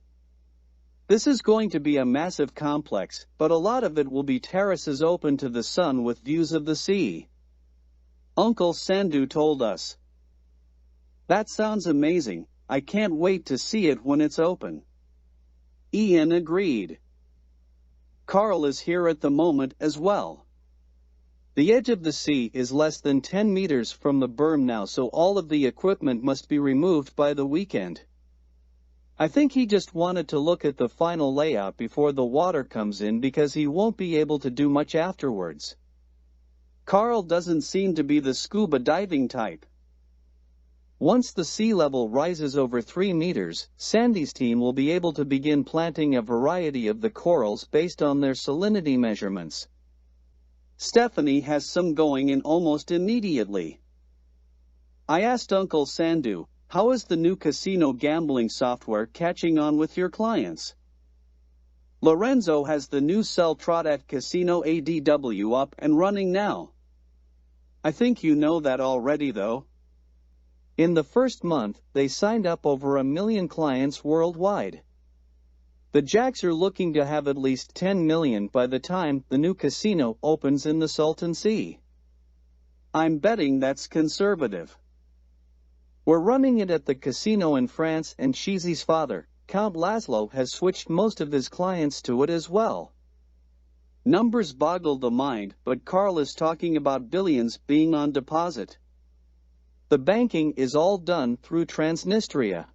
This is going to be a massive complex, but a lot of it will be terraces open to the sun with views of the sea. Uncle Sandu told us. That sounds amazing. I can't wait to see it when it's open. Ian agreed. Carl is here at the moment as well. The edge of the sea is less than 10 meters from the berm now, so all of the equipment must be removed by the weekend. I think he just wanted to look at the final layout before the water comes in because he won't be able to do much afterwards. Carl doesn't seem to be the scuba diving type. Once the sea level rises over 3 meters, Sandy's team will be able to begin planting a variety of the corals based on their salinity measurements. Stephanie has some going in almost immediately. I asked Uncle Sandu, how is the new casino gambling software catching on with your clients? Lorenzo has the new Celtrot at Casino ADW up and running now. I think you know that already though. In the first month, they signed up over 1 million clients worldwide. The Jacks are looking to have at least 10 million by the time the new casino opens in the Salton Sea. I'm betting that's conservative. We're running it at the casino in France, and Cheesy's father, Count Laszlo, has switched most of his clients to it as well. Numbers boggle the mind, but Carl is talking about billions being on deposit. The banking is all done through Transnistria.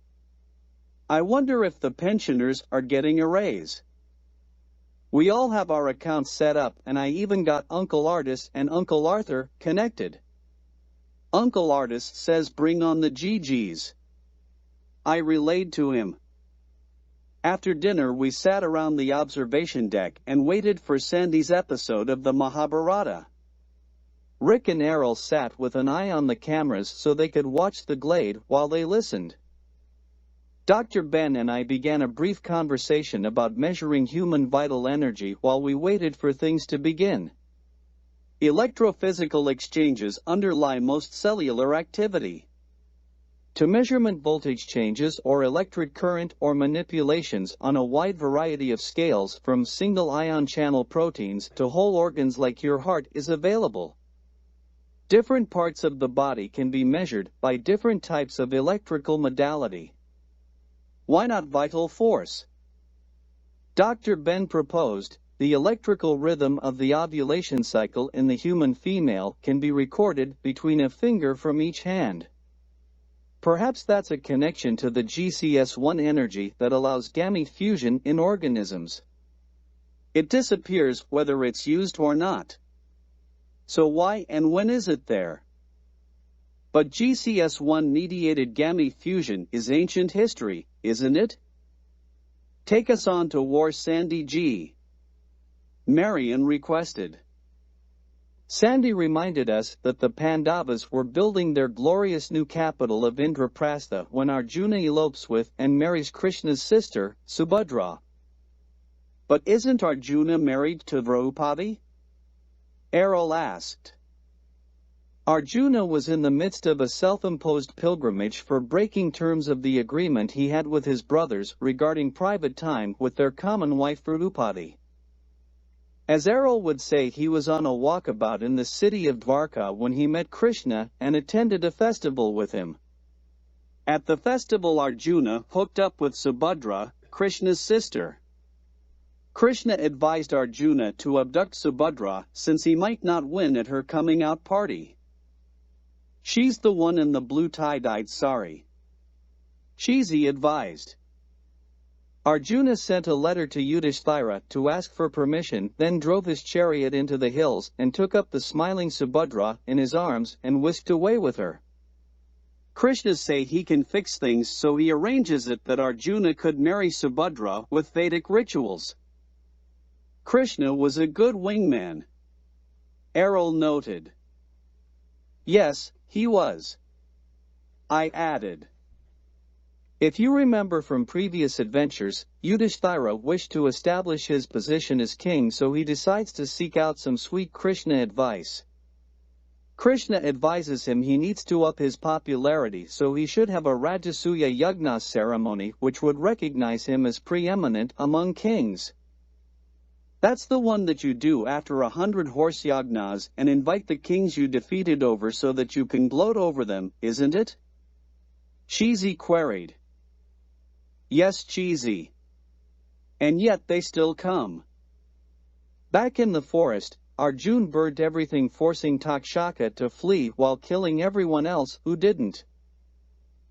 I wonder if the pensioners are getting a raise. We all have our accounts set up, and I even got Uncle Artis and Uncle Arthur connected. Uncle Artis says bring on the GGs. I relayed to him. After dinner we sat around the observation deck and waited for Sandy's episode of the Mahabharata. Rick and Errol sat with an eye on the cameras so they could watch the glade while they listened. Dr. Ben and I began a brief conversation about measuring human vital energy while we waited for things to begin. Electrophysical exchanges underlie most cellular activity. To measurement voltage changes or electric current or manipulations on a wide variety of scales from single ion channel proteins to whole organs like your heart is available. Different parts of the body can be measured by different types of electrical modality. Why not vital force? Dr. Ben proposed, the electrical rhythm of the ovulation cycle in the human female can be recorded between a finger from each hand. Perhaps that's a connection to the GCS1 energy that allows gamete fusion in organisms. It disappears whether it's used or not. So why and when is it there? But GCS1-mediated gamete fusion is ancient history, isn't it? Take us on to war, Sandy G. Marion requested. Sandy reminded us that the Pandavas were building their glorious new capital of Indraprastha when Arjuna elopes with and marries Krishna's sister, Subhadra. But isn't Arjuna married to Draupadi? Errol asked. Arjuna was in the midst of a self-imposed pilgrimage for breaking terms of the agreement he had with his brothers regarding private time with their common wife Draupadi. As Errol would say, he was on a walkabout in the city of Dwarka when he met Krishna and attended a festival with him. At the festival, Arjuna hooked up with Subhadra, Krishna's sister. Krishna advised Arjuna to abduct Subhadra since he might not win at her coming-out party. She's the one in the blue tie-dyed sari. Cheesy advised. Arjuna sent a letter to Yudhishthira to ask for permission, then drove his chariot into the hills and took up the smiling Subhadra in his arms and whisked away with her. Krishna say he can fix things, so he arranges it that Arjuna could marry Subhadra with Vedic rituals. Krishna was a good wingman. Errol noted. Yes, he was. I added. If you remember from previous adventures, Yudhishthira wished to establish his position as king, so he decides to seek out some sweet Krishna advice. Krishna advises him he needs to up his popularity, so he should have a Rajasuya Yagna ceremony which would recognize him as preeminent among kings. That's the one that you do after 100 horse yagnas and invite the kings you defeated over so that you can gloat over them, isn't it? Cheesy queried. Yes, cheesy. And yet they still come. Back in the forest, Arjun burnt everything, forcing Takshaka to flee while killing everyone else who didn't.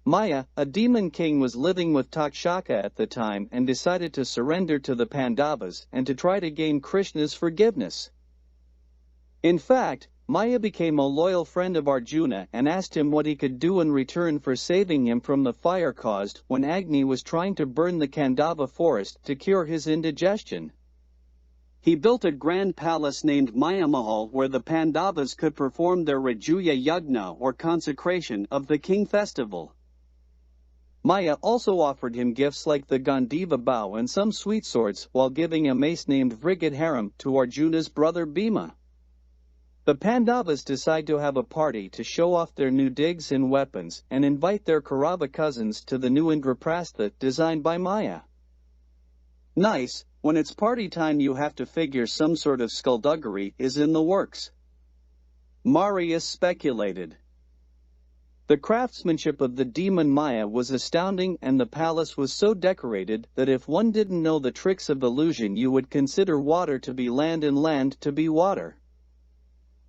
Maya, a demon king, was living with Takshaka at the time and decided to surrender to the Pandavas and to try to gain Krishna's forgiveness. In fact, Maya became a loyal friend of Arjuna and asked him what he could do in return for saving him from the fire caused when Agni was trying to burn the Kandava forest to cure his indigestion. He built a grand palace named Maya Mahal where the Pandavas could perform their Rajuya Yagna or consecration of the king festival. Maya also offered him gifts like the Gandiva bow and some sweet swords while giving a mace named Vrigadharam to Arjuna's brother Bhima. The Pandavas decide to have a party to show off their new digs and weapons and invite their Kaurava cousins to the new Indraprastha designed by Maya. Nice, when it's party time you have to figure some sort of skullduggery is in the works. Marius speculated. The craftsmanship of the demon Maya was astounding, and the palace was so decorated that if one didn't know the tricks of illusion you would consider water to be land and land to be water.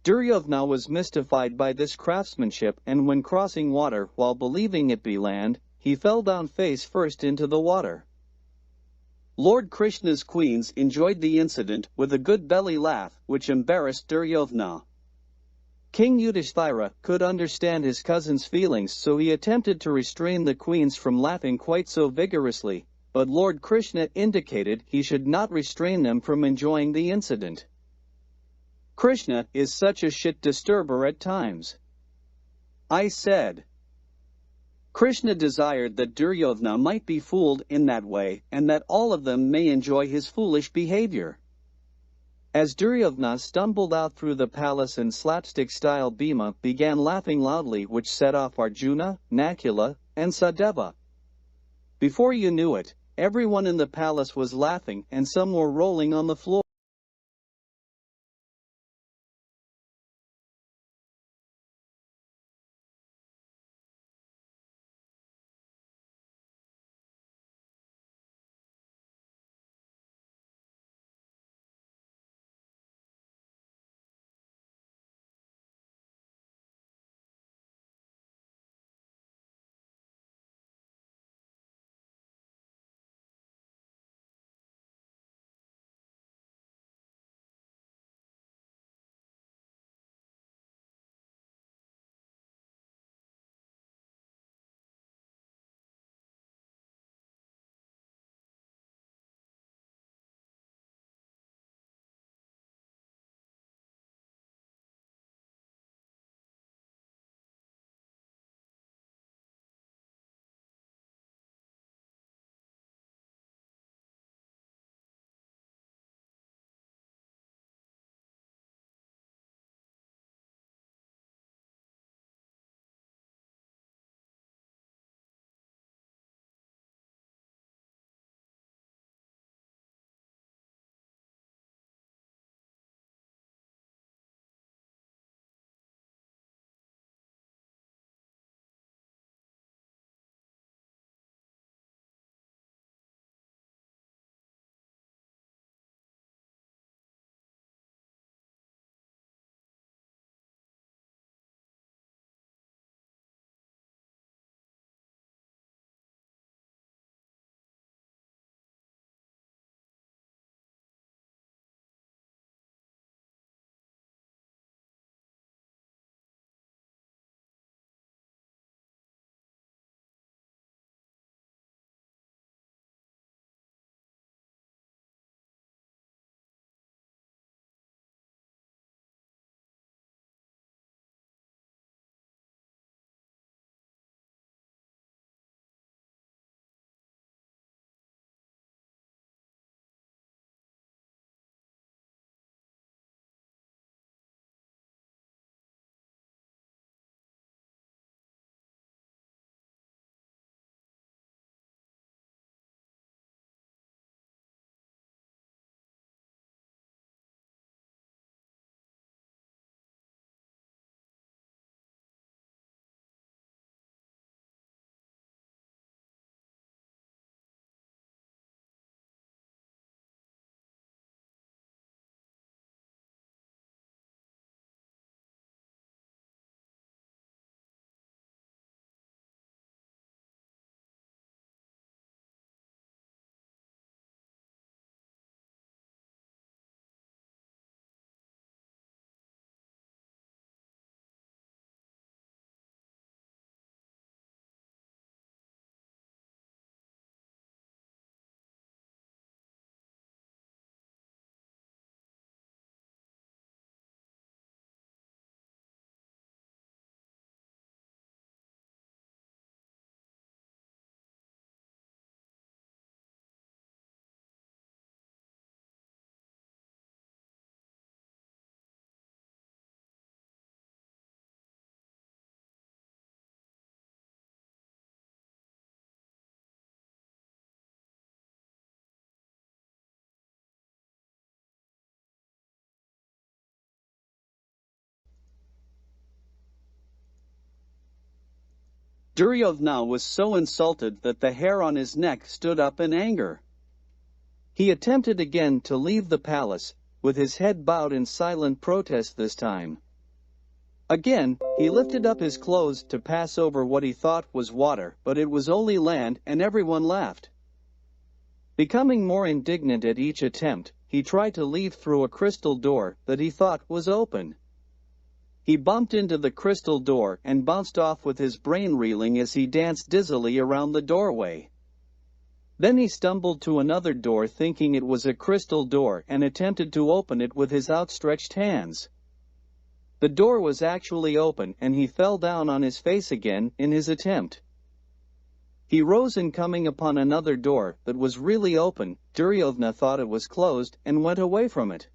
Duryodhana was mystified by this craftsmanship, and when crossing water while believing it be land, he fell down face first into the water. Lord Krishna's queens enjoyed the incident with a good belly laugh, which embarrassed Duryodhana. King Yudhishthira could understand his cousin's feelings, so he attempted to restrain the queens from laughing quite so vigorously, but Lord Krishna indicated he should not restrain them from enjoying the incident. Krishna is such a shit disturber at times. I said. Krishna desired that Duryodhana might be fooled in that way, and that all of them may enjoy his foolish behavior. As Duryodhana stumbled out through the palace in slapstick-style, Bhima began laughing loudly, which set off Arjuna, Nakula, and Sadeva. Before you knew it, everyone in the palace was laughing and some were rolling on the floor. Duryodhana was so insulted that the hair on his neck stood up in anger. He attempted again to leave the palace, with his head bowed in silent protest this time. Again, he lifted up his clothes to pass over what he thought was water, but it was only land, and everyone laughed. Becoming more indignant at each attempt, he tried to leave through a crystal door that he thought was open. He bumped into the crystal door and bounced off with his brain reeling as he danced dizzily around the doorway. Then he stumbled to another door thinking it was a crystal door and attempted to open it with his outstretched hands. The door was actually open and he fell down on his face again in his attempt. He rose and coming upon another door that was really open, Duryodhana thought it was closed and went away from it.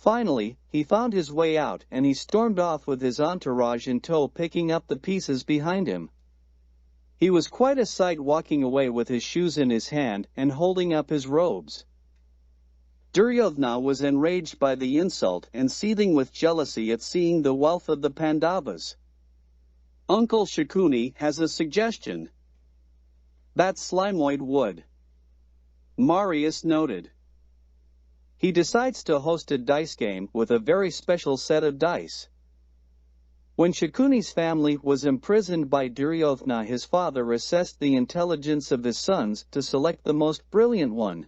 Finally, he found his way out and he stormed off with his entourage in tow, picking up the pieces behind him. He was quite a sight walking away with his shoes in his hand and holding up his robes. Duryodhana was enraged by the insult and seething with jealousy at seeing the wealth of the Pandavas. Uncle Shakuni has a suggestion. That Slimoid would. Marius noted. He decides to host a dice game with a very special set of dice. When Shakuni's family was imprisoned by Duryodhana, his father assessed the intelligence of his sons to select the most brilliant one.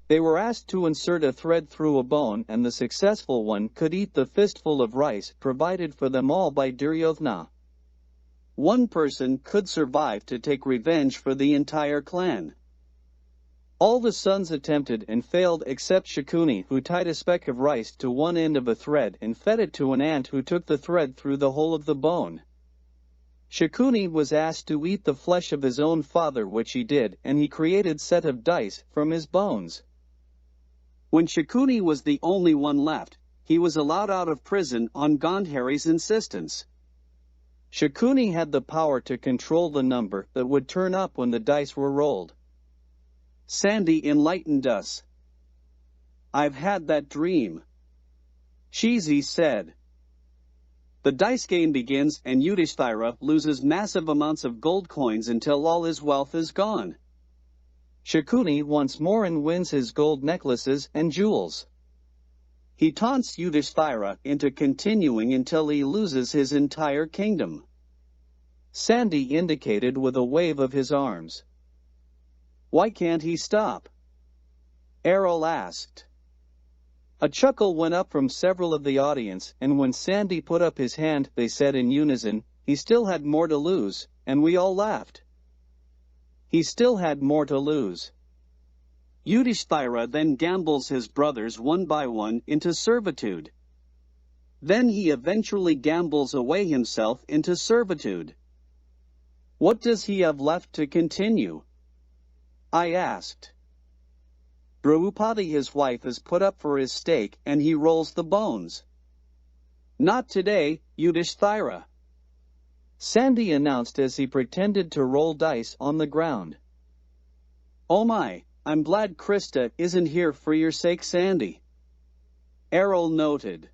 They were asked to insert a thread through a bone, and the successful one could eat the fistful of rice provided for them all by Duryodhana. One person could survive to take revenge for the entire clan. All the sons attempted and failed except Shakuni, who tied a speck of rice to one end of a thread and fed it to an ant who took the thread through the hole of the bone. Shakuni was asked to eat the flesh of his own father, which he did, and he created a set of dice from his bones. When Shakuni was the only one left, he was allowed out of prison on Gandhari's insistence. Shakuni had the power to control the number that would turn up when the dice were rolled. Sandy enlightened us. I've had that dream. Cheesy said. The dice game begins and Yudhishthira loses massive amounts of gold coins until all his wealth is gone. Shakuni once more and wins his gold necklaces and jewels. He taunts Yudhishthira into continuing until he loses his entire kingdom. Sandy indicated with a wave of his arms. Why can't he stop? Errol asked. A chuckle went up from several of the audience, and when Sandy put up his hand, they said in unison, he still had more to lose, and we all laughed. He still had more to lose. Yudhishthira then gambles his brothers one by one into servitude. Then he eventually gambles away himself into servitude. What does he have left to continue? I asked. Draupadi, his wife, is put up for his stake and he rolls the bones. Not today, Yudhishthira. Sandy announced as he pretended to roll dice on the ground. Oh my, I'm glad Krista isn't here for your sake, Sandy. Errol noted.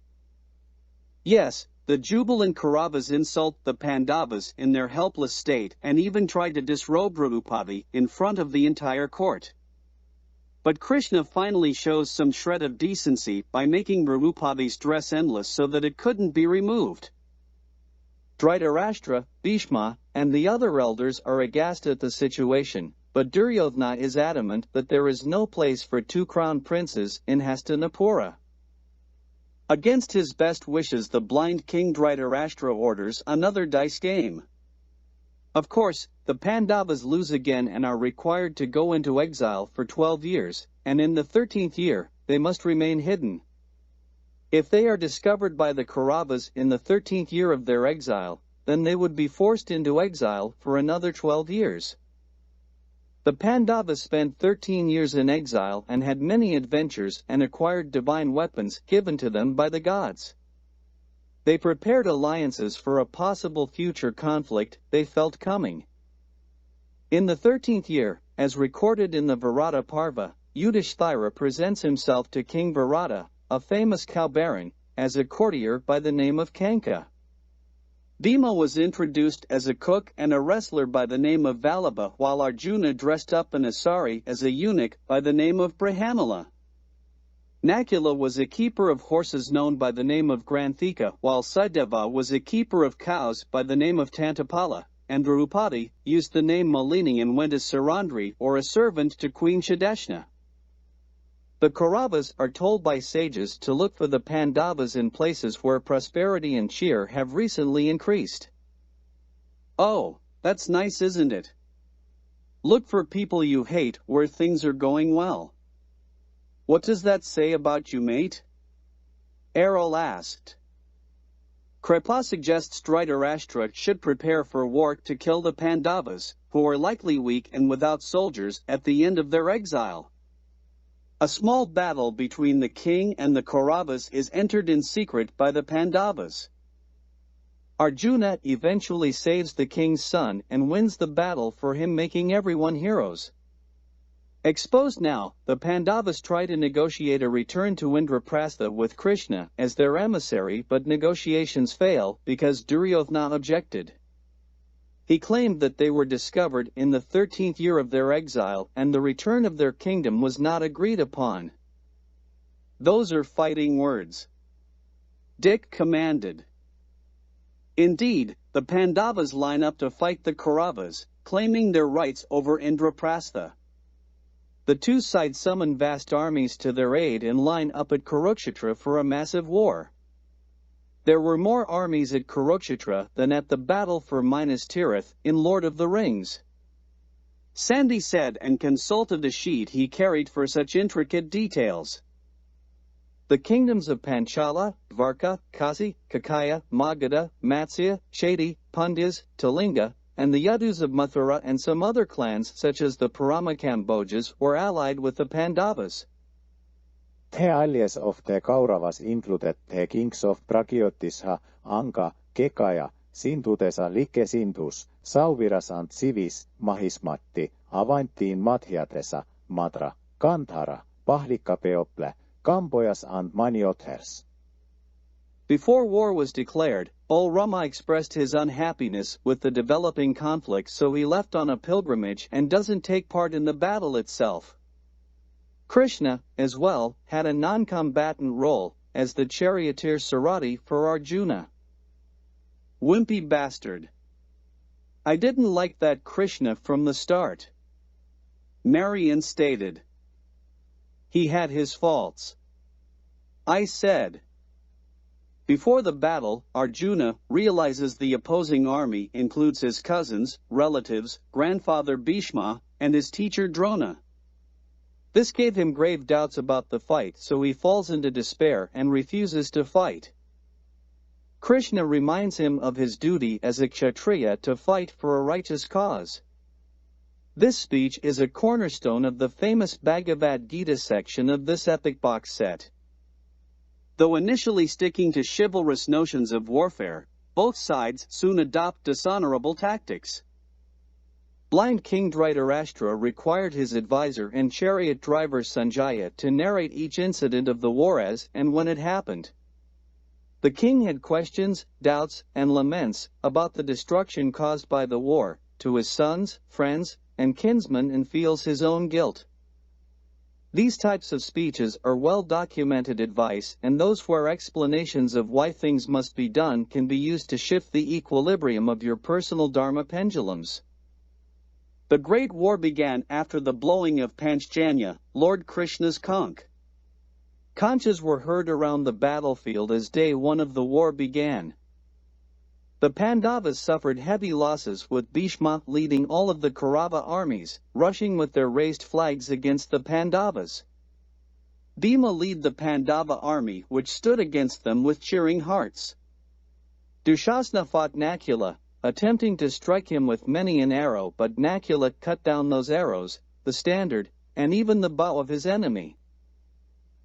Yes, the jubilant Kauravas insult the Pandavas in their helpless state and even tried to disrobe Draupadi in front of the entire court. But Krishna finally shows some shred of decency by making Draupadi's dress endless so that it couldn't be removed. Dhritarashtra, Bhishma, and the other elders are aghast at the situation, but Duryodhana is adamant that there is no place for two crown princes in Hastinapura. Against his best wishes, the blind king Dhritarashtra orders another dice game. Of course, the Pandavas lose again and are required to go into exile for 12 years, and in the 13th year, they must remain hidden. If they are discovered by the Kauravas in the 13th year of their exile, then they would be forced into exile for another 12 years. The Pandavas spent 13 years in exile and had many adventures and acquired divine weapons given to them by the gods. They prepared alliances for a possible future conflict they felt coming. In the 13th year, as recorded in the Virata Parva, Yudhishthira presents himself to King Virata, a famous cow baron, as a courtier by the name of Kanka. Bhima was introduced as a cook and a wrestler by the name of Vallabha, while Arjuna dressed up in a sari as a eunuch by the name of Brihamala. Nakula was a keeper of horses known by the name of Granthika, while Sudeva was a keeper of cows by the name of Tantapala, and Draupadi used the name Malini and went as Sarandri or a servant to Queen Shadeshna. The Kauravas are told by sages to look for the Pandavas in places where prosperity and cheer have recently increased. Oh, that's nice, isn't it? Look for people you hate where things are going well. What does that say about you, mate? Errol asked. Kripa suggests Dhritarashtra should prepare for war to kill the Pandavas, who are likely weak and without soldiers at the end of their exile. A small battle between the king and the Kauravas is entered in secret by the Pandavas. Arjuna eventually saves the king's son and wins the battle for him, making everyone heroes. Exposed now, the Pandavas try to negotiate a return to Indraprastha with Krishna as their emissary, but negotiations fail because Duryodhana objected. He claimed that they were discovered in the 13th year of their exile and the return of their kingdom was not agreed upon. Those are fighting words. Dick commanded. Indeed, the Pandavas line up to fight the Kauravas, claiming their rights over Indraprastha. The two sides summon vast armies to their aid and line up at Kurukshetra for a massive war. There were more armies at Kurukshetra than at the battle for Minas Tirith in Lord of the Rings. Sandy said and consulted the sheet he carried for such intricate details. The kingdoms of Panchala, Dvarka, Kasi, Kakaya, Magadha, Matsya, Chedi, Pundyas, Talinga, and the Yadus of Mathura and some other clans such as the Paramakam were allied with the Pandavas. The allies of the Kauravas included the kings of Pragyotishha, Anga, Kekaya, Sindhudesa, Likesindhus, Sauviras and Sivis, Mahismatti, Avantiin Madhyadesa, Matra, Gandhara, Pahlikapeople, Kamboyas and many others. Before war was declared, Rama expressed his unhappiness with the developing conflict, so he left on a pilgrimage and doesn't take part in the battle itself. Krishna, as well, had a non-combatant role, as the charioteer Sarati for Arjuna. Wimpy bastard. I didn't like that Krishna from the start. Marion stated. He had his faults. I said. Before the battle, Arjuna realizes the opposing army includes his cousins, relatives, grandfather Bhishma, and his teacher Drona. This gave him grave doubts about the fight, so he falls into despair and refuses to fight. Krishna reminds him of his duty as a Kshatriya to fight for a righteous cause. This speech is a cornerstone of the famous Bhagavad Gita section of this epic box set. Though initially sticking to chivalrous notions of warfare, both sides soon adopt dishonorable tactics. Blind King Dhritarashtra required his advisor and chariot driver Sanjaya to narrate each incident of the war as and when it happened. The king had questions, doubts, and laments about the destruction caused by the war to his sons, friends, and kinsmen and feels his own guilt. These types of speeches are well-documented advice, and those where explanations of why things must be done can be used to shift the equilibrium of your personal dharma pendulums. The Great War began after the blowing of Panchjanya, Lord Krishna's conch. Conches were heard around the battlefield as day one of the war began. The Pandavas suffered heavy losses, with Bhishma leading all of the Kaurava armies, rushing with their raised flags against the Pandavas. Bhima led the Pandava army, which stood against them with cheering hearts. Dushasana fought Nakula, attempting to strike him with many an arrow, but Nakula cut down those arrows, the standard, and even the bow of his enemy.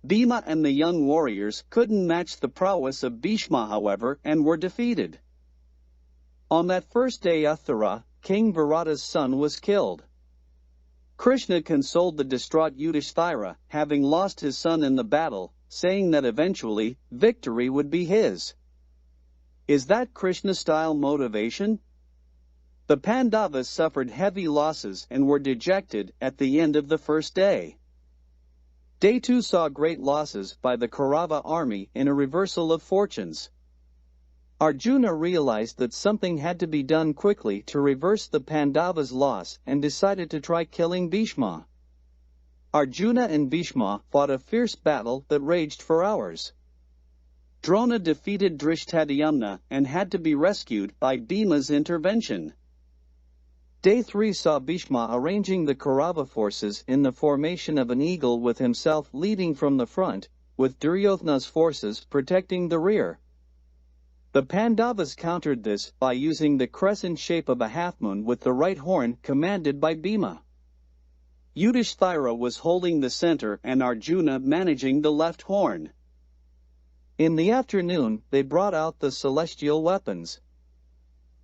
Bhima and the young warriors couldn't match the prowess of Bhishma, however, and were defeated. On that first day Uttara, King Bharata's son, was killed. Krishna consoled the distraught Yudhishthira, having lost his son in the battle, saying that eventually, victory would be his. Is that Krishna-style motivation? The Pandavas suffered heavy losses and were dejected at the end of the first day. Day 2 saw great losses by the Kaurava army in a reversal of fortunes. Arjuna realized that something had to be done quickly to reverse the Pandavas' loss and decided to try killing Bhishma. Arjuna and Bhishma fought a fierce battle that raged for hours. Drona defeated Drishtadyumna and had to be rescued by Bhima's intervention. Day 3 saw Bhishma arranging the Kaurava forces in the formation of an eagle with himself leading from the front, with Duryodhana's forces protecting the rear. The Pandavas countered this by using the crescent shape of a half-moon with the right horn commanded by Bhima. Yudhishthira was holding the center and Arjuna managing the left horn. In the afternoon, they brought out the celestial weapons.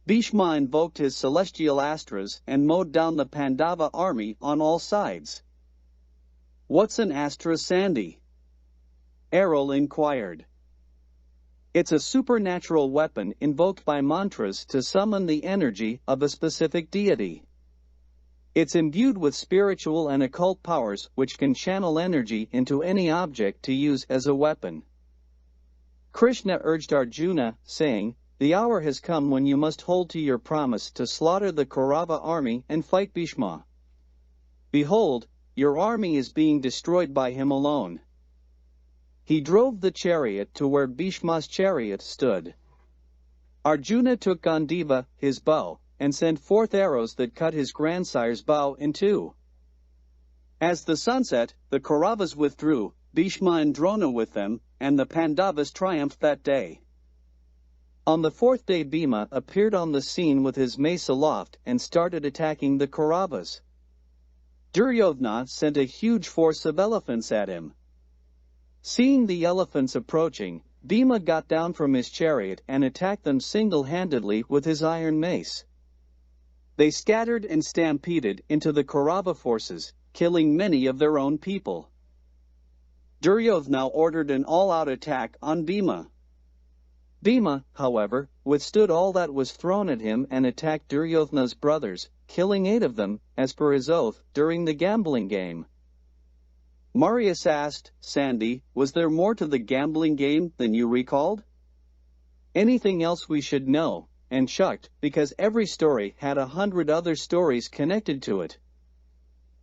Bhishma invoked his celestial astras and mowed down the Pandava army on all sides. "What's an astra, Sandy?" Errol inquired. "It's a supernatural weapon invoked by mantras to summon the energy of a specific deity. It's imbued with spiritual and occult powers which can channel energy into any object to use as a weapon." Krishna urged Arjuna, saying, "The hour has come when you must hold to your promise to slaughter the Kaurava army and fight Bhishma. Behold, your army is being destroyed by him alone." He drove the chariot to where Bhishma's chariot stood. Arjuna took Gandiva, his bow, and sent forth arrows that cut his grandsire's bow in two. As the sun set, the Kauravas withdrew, Bhishma and Drona with them, and the Pandavas triumphed that day. On the fourth day Bhima appeared on the scene with his mace aloft and started attacking the Kauravas. Duryodhana sent a huge force of elephants at him. Seeing the elephants approaching, Bhima got down from his chariot and attacked them single-handedly with his iron mace. They scattered and stampeded into the Kaurava forces, killing many of their own people. Duryodhana ordered an all-out attack on Bhima. Bhima, however, withstood all that was thrown at him and attacked Duryodhana's brothers, killing 8 of them, as per his oath, during the gambling game. Marius asked, "Sandy, was there more to the gambling game than you recalled?" "Anything else we should know?" and shocked, because every story had 100 other stories connected to it.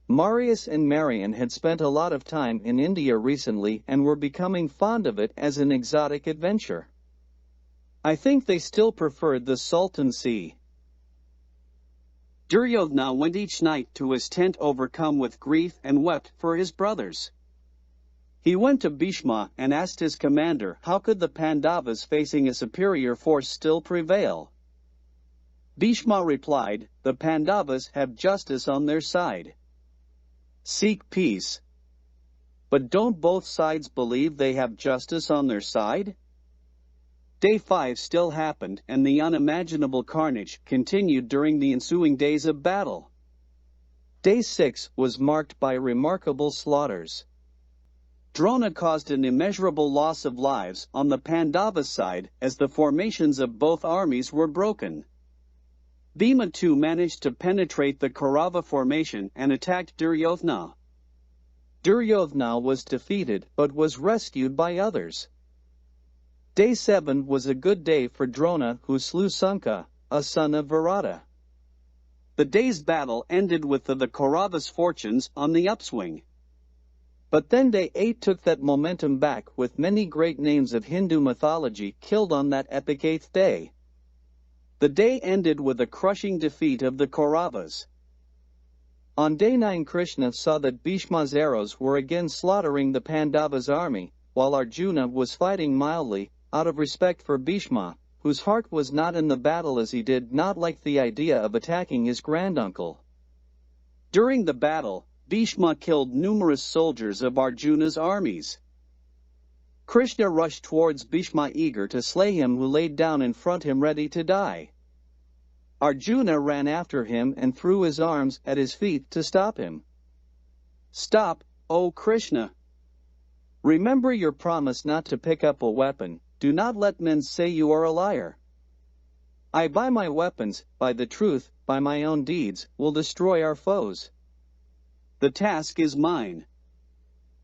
Marius and Marion had spent a lot of time in India recently and were becoming fond of it as an exotic adventure. I think they still preferred the Salton Sea. Duryodhana went each night to his tent overcome with grief and wept for his brothers. He went to Bhishma and asked his commander how could the Pandavas facing a superior force still prevail. Bhishma replied, "The Pandavas have justice on their side. Seek peace." "But don't both sides believe they have justice on their side?" Day 5 still happened and the unimaginable carnage continued during the ensuing days of battle. Day 6 was marked by remarkable slaughters. Drona caused an immeasurable loss of lives on the Pandava side as the formations of both armies were broken. Bhima too managed to penetrate the Kaurava formation and attacked Duryodhana. Duryodhana was defeated but was rescued by others. Day 7 was a good day for Drona who slew Sanka, a son of Virata. The day's battle ended with the Kauravas' fortunes on the upswing. But then Day 8 took that momentum back with many great names of Hindu mythology killed on that epic 8th day. The day ended with a crushing defeat of the Kauravas. On Day 9 Krishna saw that Bhishma's arrows were again slaughtering the Pandavas' army, while Arjuna was fighting mildly, out of respect for Bhishma, whose heart was not in the battle as he did not like the idea of attacking his granduncle. During the battle, Bhishma killed numerous soldiers of Arjuna's armies. Krishna rushed towards Bhishma eager to slay him who laid down in front him ready to die. Arjuna ran after him and threw his arms at his feet to stop him. "Stop, O Krishna! Remember your promise not to pick up a weapon. Do not let men say you are a liar." I by my weapons, by the truth, by my own deeds, will destroy our foes. The task is mine.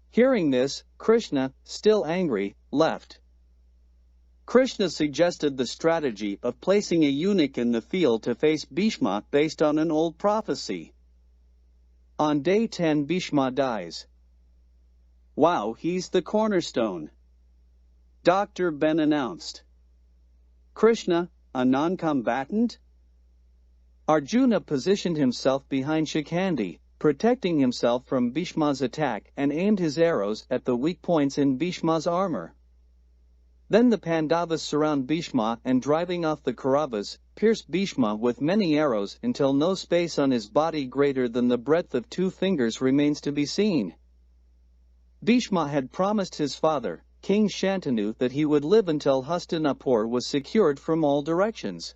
Hearing this, Krishna, still angry, left. Krishna suggested the strategy of placing a eunuch in the field to face Bhishma based on an old prophecy. On day 10 Bhishma dies. Wow, he's the cornerstone. Dr. Ben announced. Krishna, a non-combatant? Arjuna positioned himself behind Shikhandi, protecting himself from Bhishma's attack, and aimed his arrows at the weak points in Bhishma's armor. Then the Pandavas surround Bhishma and, driving off the Kauravas, pierce Bhishma with many arrows until no space on his body greater than the breadth of 2 fingers remains to be seen. Bhishma had promised his father, King Shantanu, that he would live until Hastinapur was secured from all directions.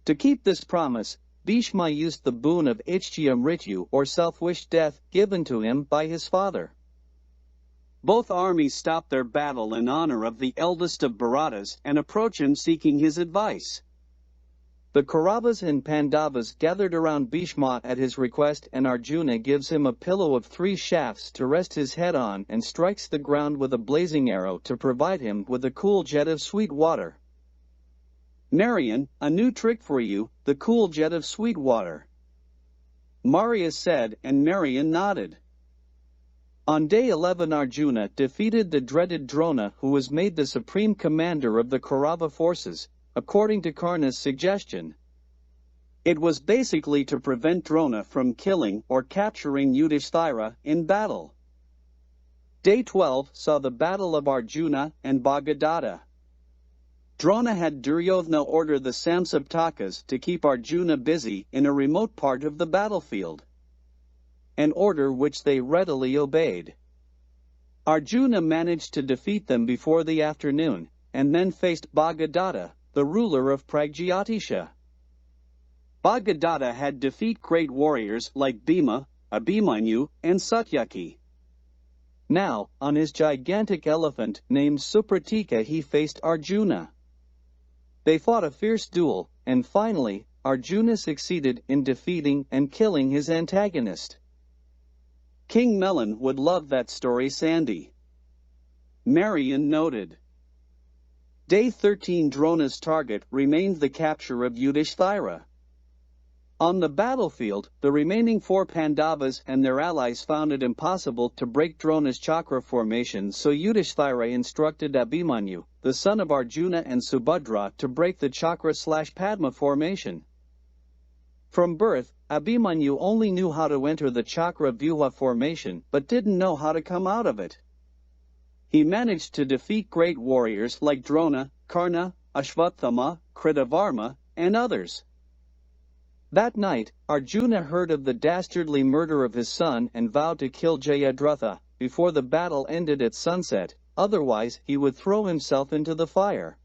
To keep this promise, Bhishma used the boon of Ichchya Mrityu, or self-wished death, given to him by his father. Both armies stop their battle in honor of the eldest of Bharatas and approach him seeking his advice. The Kauravas and Pandavas gathered around Bhishma at his request, and Arjuna gives him a pillow of 3 shafts to rest his head on and strikes the ground with a blazing arrow to provide him with a cool jet of sweet water. Narayan, a new trick for you, the cool jet of sweet water. Marius said, and Narayan nodded. On day 11 Arjuna defeated the dreaded Drona, who was made the supreme commander of the Kaurava forces, according to Karna's suggestion. It was basically to prevent Drona from killing or capturing Yudhishthira in battle. Day 12 saw the battle of Arjuna and Bhagadatta. Drona had Duryodhana order the Samsaptakas to keep Arjuna busy in a remote part of the battlefield, an order which they readily obeyed. Arjuna managed to defeat them before the afternoon, and then faced Bhagadatta, the ruler of Pragyatisha. Bhagadatta had defeat great warriors like Bhima, Abhimanyu, and Satyaki. Now, on his gigantic elephant named Supratika, he faced Arjuna. They fought a fierce duel, and finally, Arjuna succeeded in defeating and killing his antagonist. King Melon would love that story, Sandy. Marion noted. Day 13 Drona's target remained the capture of Yudhishthira. On the battlefield, the remaining 4 Pandavas and their allies found it impossible to break Drona's chakra formation, so Yudhishthira instructed Abhimanyu, the son of Arjuna and Subhadra, to break the chakra/Padma formation. From birth, Abhimanyu only knew how to enter the chakra vyuha formation, but didn't know how to come out of it. He managed to defeat great warriors like Drona, Karna, Ashvathama, Kritavarma, and others. That night, Arjuna heard of the dastardly murder of his son and vowed to kill Jayadratha before the battle ended at sunset, otherwise he would throw himself into the fire.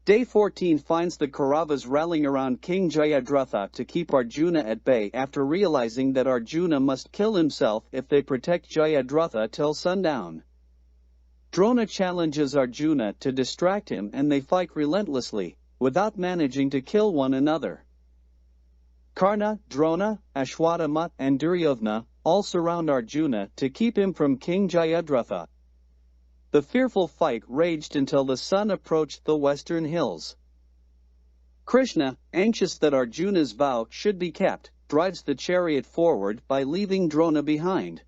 Day 14 finds the Kauravas rallying around King Jayadratha to keep Arjuna at bay after realizing that Arjuna must kill himself if they protect Jayadratha till sundown. Drona challenges Arjuna to distract him, and they fight relentlessly, without managing to kill one another. Karna, Drona, Ashwatthama, and Duryodhana all surround Arjuna to keep him from King Jayadratha. The fearful fight raged until the sun approached the western hills. Krishna, anxious that Arjuna's vow should be kept, drives the chariot forward by leaving Drona behind.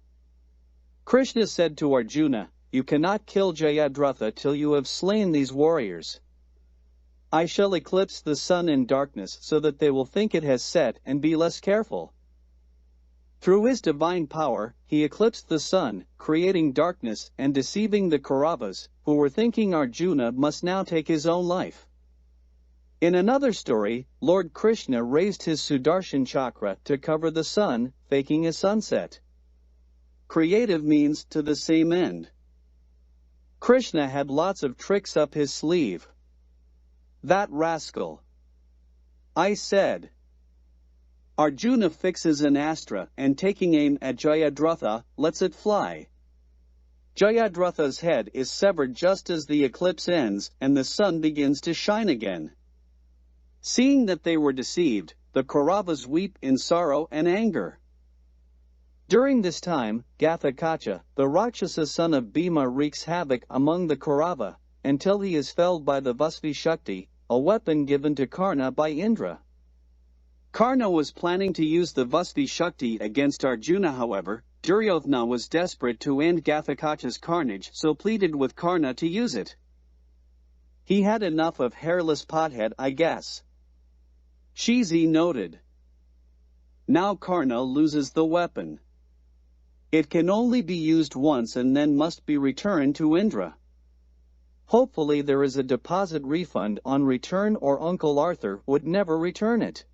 Krishna said to Arjuna, "You cannot kill Jayadratha till you have slain these warriors. I shall eclipse the sun in darkness so that they will think it has set and be less careful." Through his divine power, he eclipsed the sun, creating darkness and deceiving the Kauravas, who were thinking Arjuna must now take his own life. In another story, Lord Krishna raised his Sudarshan chakra to cover the sun, faking a sunset. Creative means to the same end. Krishna had lots of tricks up his sleeve. That rascal. I said. Arjuna fixes an astra and, taking aim at Jayadratha, lets it fly. Jayadratha's head is severed just as the eclipse ends and the sun begins to shine again. Seeing that they were deceived, the Kauravas weep in sorrow and anger. During this time, Gathakacha, the Rakshasa son of Bhima, wreaks havoc among the Kaurava, until he is felled by the Vasvi Shakti, a weapon given to Karna by Indra. Karna was planning to use the Vasvi Shakti against Arjuna. However, Duryodhana was desperate to end Gathakacha's carnage, so pleaded with Karna to use it. He had enough of hairless pothead, I guess. Shizi noted. Now Karna loses the weapon. It can only be used once and then must be returned to Indra. Hopefully there is a deposit refund on return, or Uncle Arthur would never return it.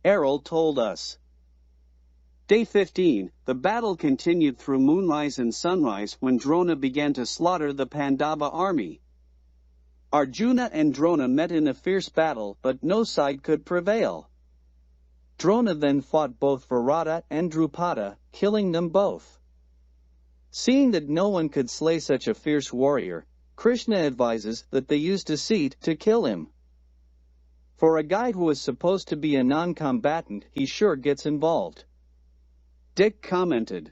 Errol told us. Day 15, the battle continued through moonrise and sunrise when Drona began to slaughter the Pandava army. Arjuna and Drona met in a fierce battle, but no side could prevail. Drona then fought both Virata and Drupada, killing them both. Seeing that no one could slay such a fierce warrior, Krishna advises that they use deceit to kill him. For a guy who is supposed to be a non-combatant, he sure gets involved. Dick commented.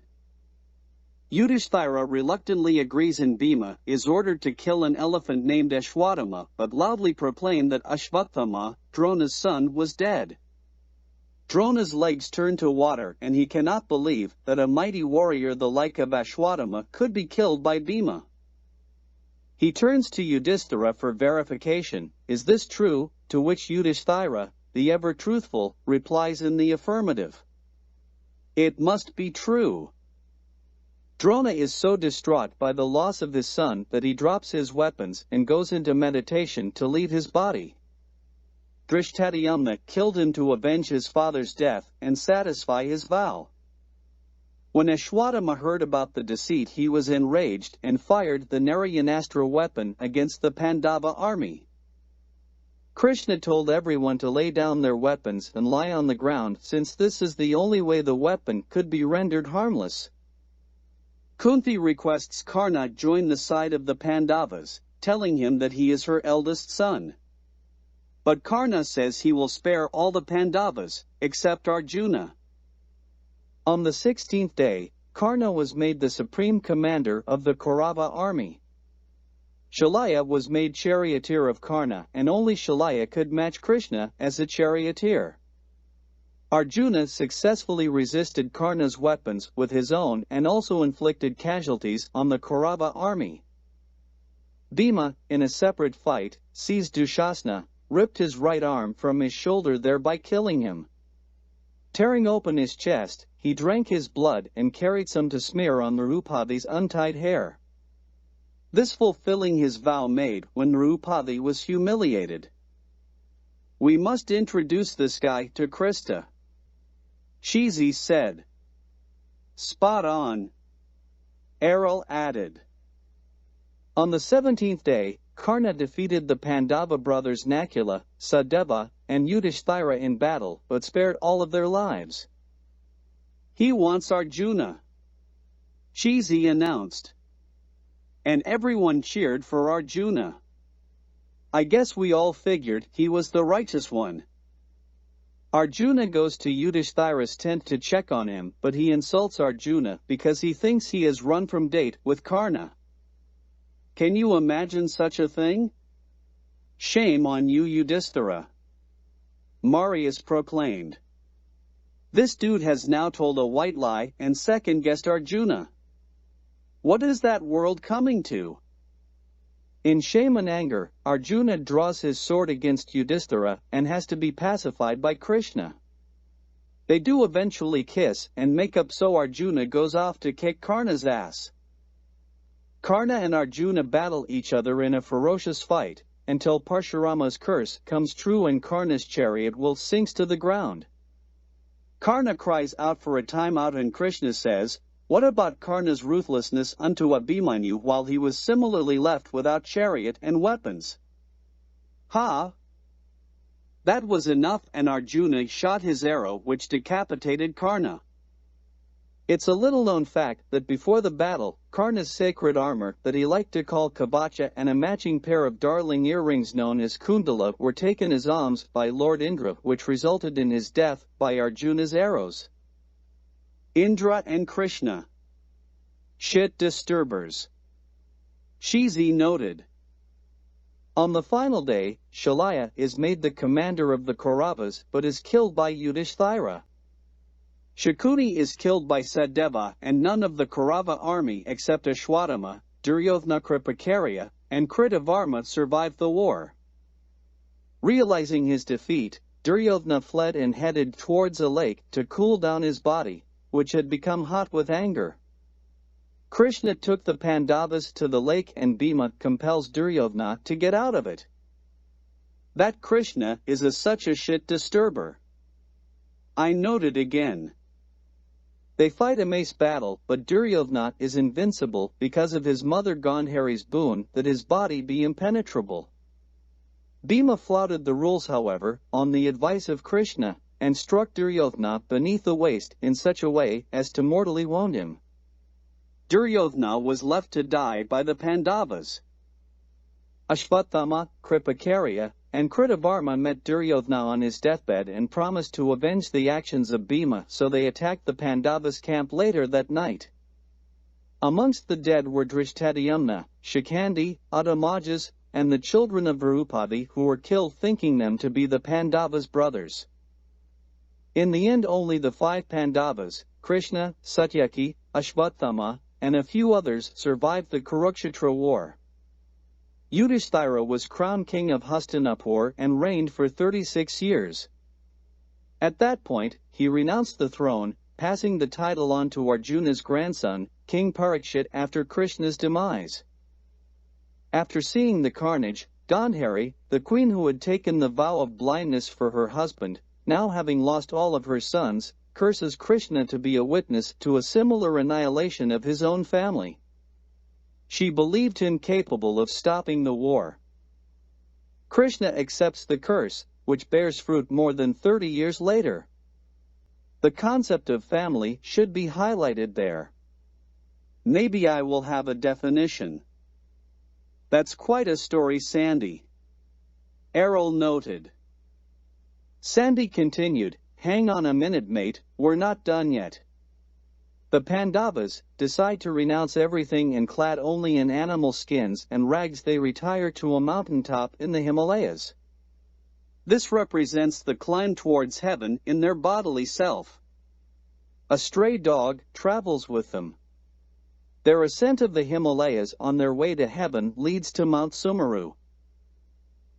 Yudhishthira reluctantly agrees and Bhima is ordered to kill an elephant named Ashwatthama, but loudly proclaimed that Ashvatthama, Drona's son, was dead. Drona's legs turn to water and he cannot believe that a mighty warrior the like of Ashwatthama could be killed by Bhima. He turns to Yudhishthira for verification, is this true, to which Yudhishthira, the ever-truthful, replies in the affirmative. It must be true. Drona is so distraught by the loss of his son that he drops his weapons and goes into meditation to leave his body. Drishtadyumna killed him to avenge his father's death and satisfy his vow. When Ashwatthama heard about the deceit, he was enraged and fired the Narayanastra weapon against the Pandava army. Krishna told everyone to lay down their weapons and lie on the ground, since this is the only way the weapon could be rendered harmless. Kunti requests Karna join the side of the Pandavas, telling him that he is her eldest son. But Karna says he will spare all the Pandavas, except Arjuna. On the 16th day, Karna was made the supreme commander of the Kaurava army. Shalaya was made charioteer of Karna, and only Shalaya could match Krishna as a charioteer. Arjuna successfully resisted Karna's weapons with his own and also inflicted casualties on the Kaurava army. Bhima, in a separate fight, seized Dushasana, ripped his right arm from his shoulder, thereby killing him. Tearing open his chest, he drank his blood and carried some to smear on Nrupadi's untied hair. This fulfilling his vow made when Nrupadi was humiliated. We must introduce this guy to Krista. Shizi said. Spot on. Errol added. On the 17th day, Karna defeated the Pandava brothers Nakula, Sadeva, and Yudhishthira in battle, but spared all of their lives. He wants Arjuna, Shizi announced. And everyone cheered for Arjuna. I guess we all figured he was the righteous one. Arjuna goes to Yudhishthira's tent to check on him, but he insults Arjuna because he thinks he has run from date with Karna. Can you imagine such a thing? Shame on you, Yudhishthira. Marius proclaimed. This dude has now told a white lie and second-guessed Arjuna. What is that world coming to? In shame and anger, Arjuna draws his sword against Yudhishthira and has to be pacified by Krishna. They do eventually kiss and make up, so Arjuna goes off to kick Karna's ass. Karna and Arjuna battle each other in a ferocious fight, until Parshurama's curse comes true and Karna's chariot will sinks to the ground. Karna cries out for a timeout and Krishna says, what about Karna's ruthlessness unto Abhimanyu while he was similarly left without chariot and weapons? Ha! That was enough, and Arjuna shot his arrow which decapitated Karna. It's a little-known fact that before the battle, Karna's sacred armor that he liked to call Kabacha and a matching pair of darling earrings known as Kundala were taken as alms by Lord Indra, which resulted in his death by Arjuna's arrows. Indra and Krishna. Shit disturbers. Cheesy noted. On the final day, Shalaya is made the commander of the Kauravas but is killed by Yudhishthira. Shakuni is killed by Sadeva, and none of the Kaurava army except Ashwatthama, Duryodhana Kripakarya, and Kritavarma survived the war. Realizing his defeat, Duryodhana fled and headed towards a lake to cool down his body, which had become hot with anger. Krishna took the Pandavas to the lake and Bhima compels Duryodhana to get out of it. That Krishna is such a shit disturber. I noted again. They fight a mace battle, but Duryodhana is invincible because of his mother Gandhari's boon that his body be impenetrable. Bhima flouted the rules, however, on the advice of Krishna, and struck Duryodhana beneath the waist in such a way as to mortally wound him. Duryodhana was left to die by the Pandavas. Ashwatthama, Kripakarya, and Kritavarma met Duryodhana on his deathbed and promised to avenge the actions of Bhima, so they attacked the Pandavas' camp later that night. Amongst the dead were Drishtadyumna, Shikandi, Adamajas, and the children of Virupati who were killed thinking them to be the Pandavas' brothers. In the end only the 5 Pandavas, Krishna, Satyaki, Ashwatthama, and a few others survived the Kurukshetra war. Yudhishthira was crowned king of Hastinapur and reigned for 36 years. At that point, he renounced the throne, passing the title on to Arjuna's grandson, King Parikshit, after Krishna's demise. After seeing the carnage, Gandhari, the queen who had taken the vow of blindness for her husband, now having lost all of her sons, curses Krishna to be a witness to a similar annihilation of his own family. She believed him capable of stopping the war. Krishna accepts the curse, which bears fruit more than 30 years later. The concept of family should be highlighted there. Maybe I will have a definition. That's quite a story, Sandy. Errol noted. Sandy continued, "Hang on a minute, mate, we're not done yet." The Pandavas decide to renounce everything and clad only in animal skins and rags they retire to a mountaintop in the Himalayas. This represents the climb towards heaven in their bodily self. A stray dog travels with them. Their ascent of the Himalayas on their way to heaven leads to Mount Sumeru.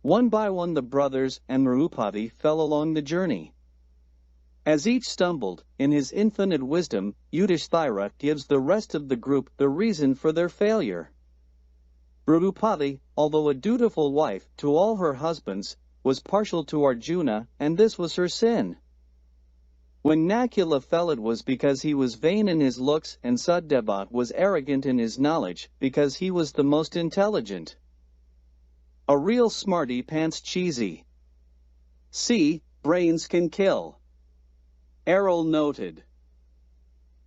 One by one the brothers and Marupati fell along the journey. As each stumbled, in his infinite wisdom, Yudhishthira gives the rest of the group the reason for their failure. Drupadi, although a dutiful wife to all her husbands, was partial to Arjuna, and this was her sin. When Nakula fell, it was because he was vain in his looks, and Sadeva was arrogant in his knowledge, because he was the most intelligent. A real smarty pants cheesy. See, brains can kill. Errol noted.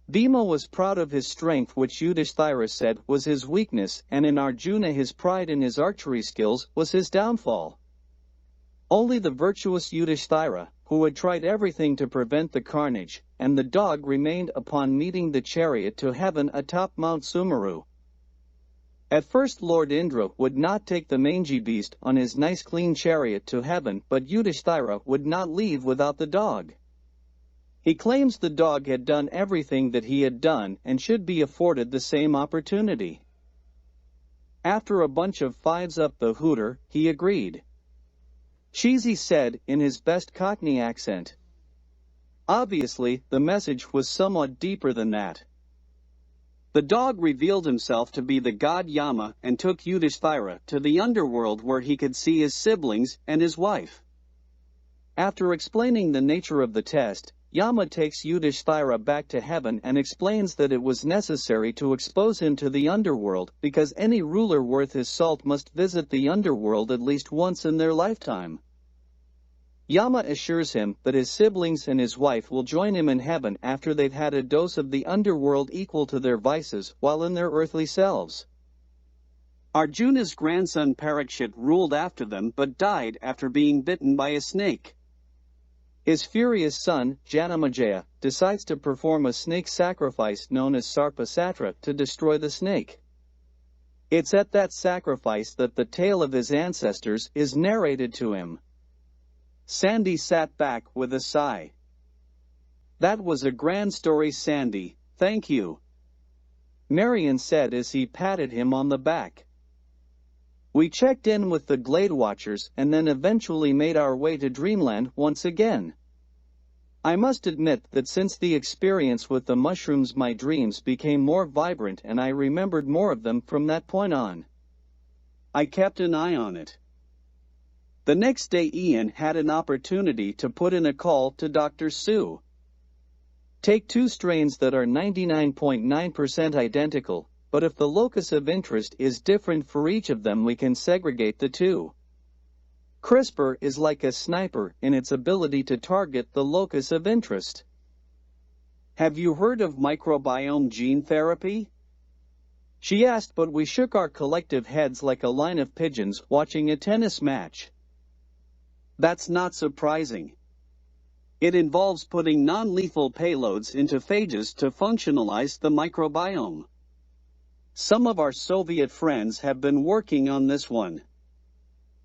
Bhima was proud of his strength, which Yudhishthira said was his weakness, and in Arjuna his pride in his archery skills was his downfall. Only the virtuous Yudhishthira, who had tried everything to prevent the carnage, and the dog remained upon meeting the chariot to heaven atop Mount Sumeru. At first Lord Indra would not take the mangy beast on his nice clean chariot to heaven, but Yudhishthira would not leave without the dog. He claims the dog had done everything that he had done and should be afforded the same opportunity. After a bunch of fives up the hooter, he agreed. Cheesy said in his best Cockney accent. Obviously, the message was somewhat deeper than that. The dog revealed himself to be the god Yama and took Yudhishthira to the underworld where he could see his siblings and his wife. After explaining the nature of the test, Yama takes Yudhishthira back to heaven and explains that it was necessary to expose him to the underworld because any ruler worth his salt must visit the underworld at least once in their lifetime. Yama assures him that his siblings and his wife will join him in heaven after they've had a dose of the underworld equal to their vices while in their earthly selves. Arjuna's grandson Parikshit ruled after them but died after being bitten by a snake. His furious son, Janamejaya, decides to perform a snake sacrifice known as Sarpasatra to destroy the snake. It's at that sacrifice that the tale of his ancestors is narrated to him. Sandy sat back with a sigh. That was a grand story, Sandy, thank you, Marion said as he patted him on the back. We checked in with the Glade Watchers and then eventually made our way to Dreamland once again. I must admit that since the experience with the mushrooms my dreams became more vibrant and I remembered more of them from that point on. I kept an eye on it. The next day Ian had an opportunity to put in a call to Dr. Sue. Take two strains that are 99.9% identical, but if the locus of interest is different for each of them we can segregate the two. CRISPR is like a sniper in its ability to target the locus of interest. Have you heard of microbiome gene therapy? She asked, but we shook our collective heads like a line of pigeons watching a tennis match. That's not surprising. It involves putting non-lethal payloads into phages to functionalize the microbiome. Some of our Soviet friends have been working on this one.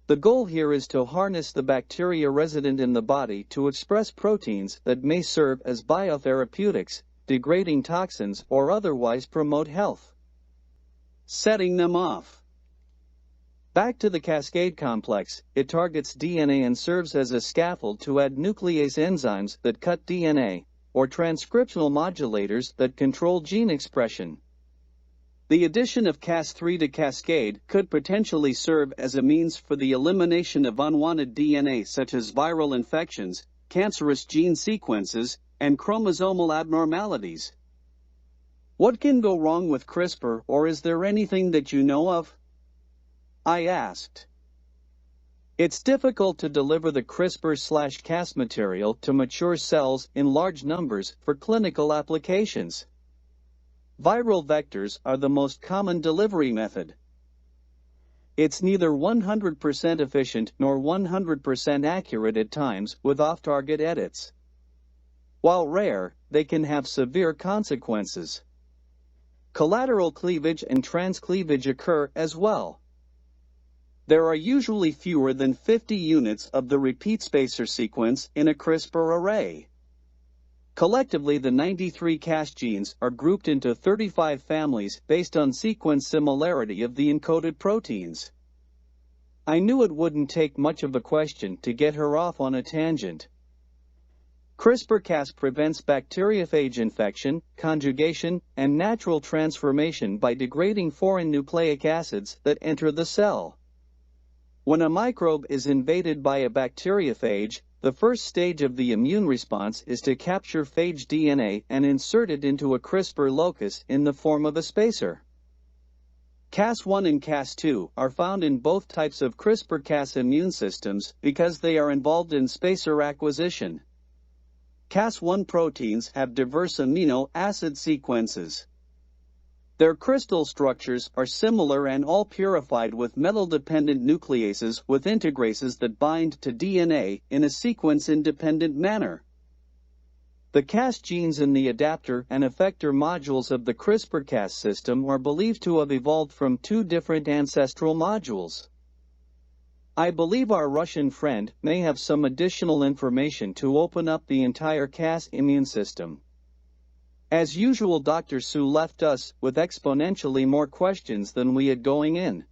The goal here is to harness the bacteria resident in the body to express proteins that may serve as biotherapeutics, degrading toxins, or otherwise promote health. Setting them off. Back to the cascade complex, it targets DNA and serves as a scaffold to add nuclease enzymes that cut DNA, or transcriptional modulators that control gene expression. The addition of Cas3 to cascade could potentially serve as a means for the elimination of unwanted DNA such as viral infections, cancerous gene sequences, and chromosomal abnormalities. What can go wrong with CRISPR, or is there anything that you know of? I asked. It's difficult to deliver the CRISPR/Cas material to mature cells in large numbers for clinical applications. Viral vectors are the most common delivery method. It's neither 100% efficient nor 100% accurate at times with off-target edits. While rare, they can have severe consequences. Collateral cleavage and transcleavage occur as well. There are usually fewer than 50 units of the repeat spacer sequence in a CRISPR array. Collectively, the 93 Cas genes are grouped into 35 families based on sequence similarity of the encoded proteins. I knew it wouldn't take much of a question to get her off on a tangent. CRISPR-Cas prevents bacteriophage infection, conjugation, and natural transformation by degrading foreign nucleic acids that enter the cell. When a microbe is invaded by a bacteriophage, the first stage of the immune response is to capture phage DNA and insert it into a CRISPR locus in the form of a spacer. Cas1 and Cas2 are found in both types of CRISPR-Cas immune systems because they are involved in spacer acquisition. Cas1 proteins have diverse amino acid sequences. Their crystal structures are similar and all purified with metal-dependent nucleases with integrases that bind to DNA in a sequence-independent manner. The Cas genes in the adapter and effector modules of the CRISPR-Cas system are believed to have evolved from two different ancestral modules. I believe our Russian friend may have some additional information to open up the entire Cas immune system. As usual, Dr. Sue left us with exponentially more questions than we had going in.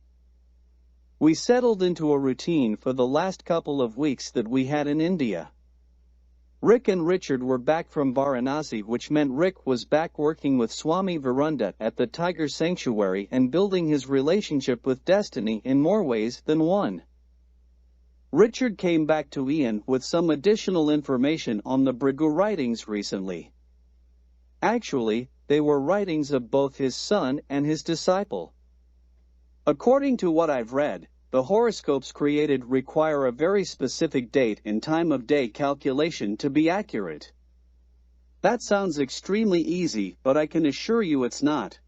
We settled into a routine for the last couple of weeks that we had in India. Rick and Richard were back from Varanasi, which meant Rick was back working with Swami Virunda at the Tiger Sanctuary and building his relationship with Destiny in more ways than one. Richard came back to Ian with some additional information on the Brigu writings recently. Actually, they were writings of both his son and his disciple. According to what I've read, the horoscopes created require a very specific date and time of day calculation to be accurate. That sounds extremely easy, but I can assure you it's not.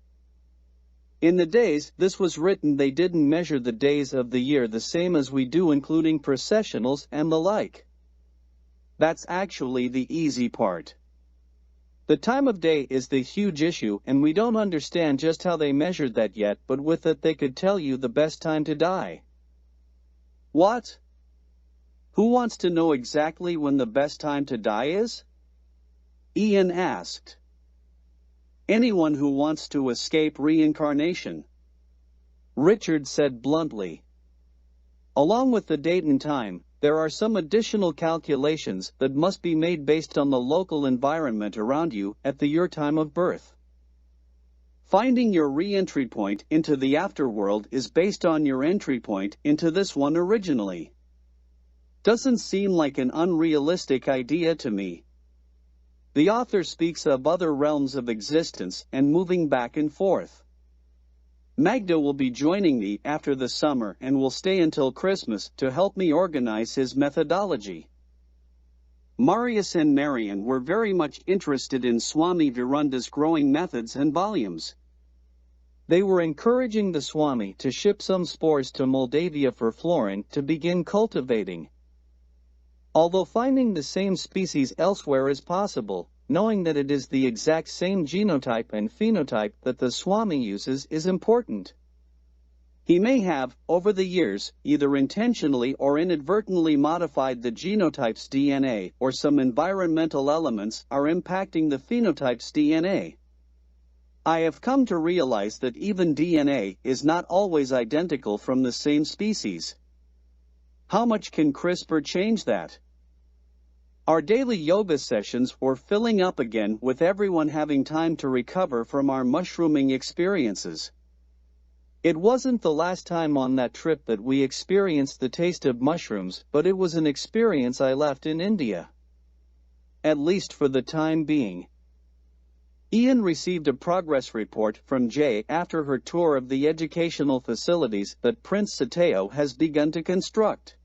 In the days this was written, they didn't measure the days of the year the same as we do, including processionals and the like. That's actually the easy part. The time of day is the huge issue, and we don't understand just how they measured that yet, but with it they could tell you the best time to die. What? Who wants to know exactly when the best time to die is? Ian asked. Anyone who wants to escape reincarnation, Richard said bluntly. Along with the date and time, there are some additional calculations that must be made based on the local environment around you at your time of birth. Finding your re-entry point into the afterworld is based on your entry point into this one originally. Doesn't seem like an unrealistic idea to me. The author speaks of other realms of existence and moving back and forth. Magda will be joining me after the summer and will stay until Christmas to help me organize his methodology. Marius and Marian were very much interested in Swami Virunda's growing methods and volumes. They were encouraging the Swami to ship some spores to Moldavia for Florin to begin cultivating. Although finding the same species elsewhere is possible, knowing that it is the exact same genotype and phenotype that the Swami uses is important. He may have, over the years, either intentionally or inadvertently modified the genotype's DNA, or some environmental elements are impacting the phenotype's DNA. I have come to realize that even DNA is not always identical from the same species. How much can CRISPR change that? Our daily yoga sessions were filling up again, with everyone having time to recover from our mushrooming experiences. It wasn't the last time on that trip that we experienced the taste of mushrooms, but it was an experience I left in India. At least for the time being. Ian received a progress report from Jay after her tour of the educational facilities that Prince Sateo has begun to construct.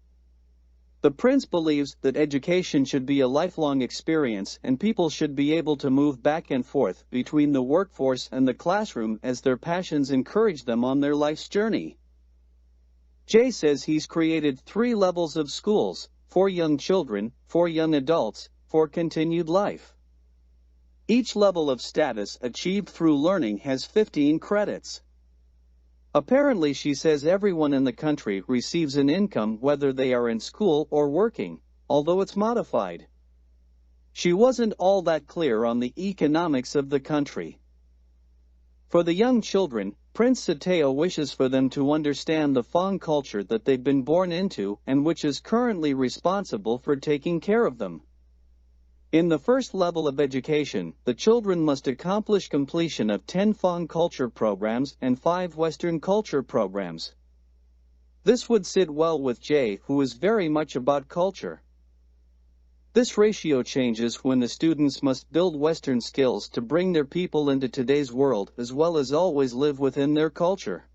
The prince believes that education should be a lifelong experience and people should be able to move back and forth between the workforce and the classroom as their passions encourage them on their life's journey. Jay says he's created 3 levels of schools, 4 young children, 4 young adults, for continued life. Each level of status achieved through learning has 15 credits. Apparently, she says everyone in the country receives an income whether they are in school or working, although it's modified. She wasn't all that clear on the economics of the country. For the young children, Prince Sateo wishes for them to understand the Fang culture that they've been born into and which is currently responsible for taking care of them. In the first level of education, the children must accomplish completion of 10 Fang culture programs and 5 Western culture programs. This would sit well with Jay, who is very much about culture. This ratio changes when the students must build Western skills to bring their people into today's world as well as always live within their culture.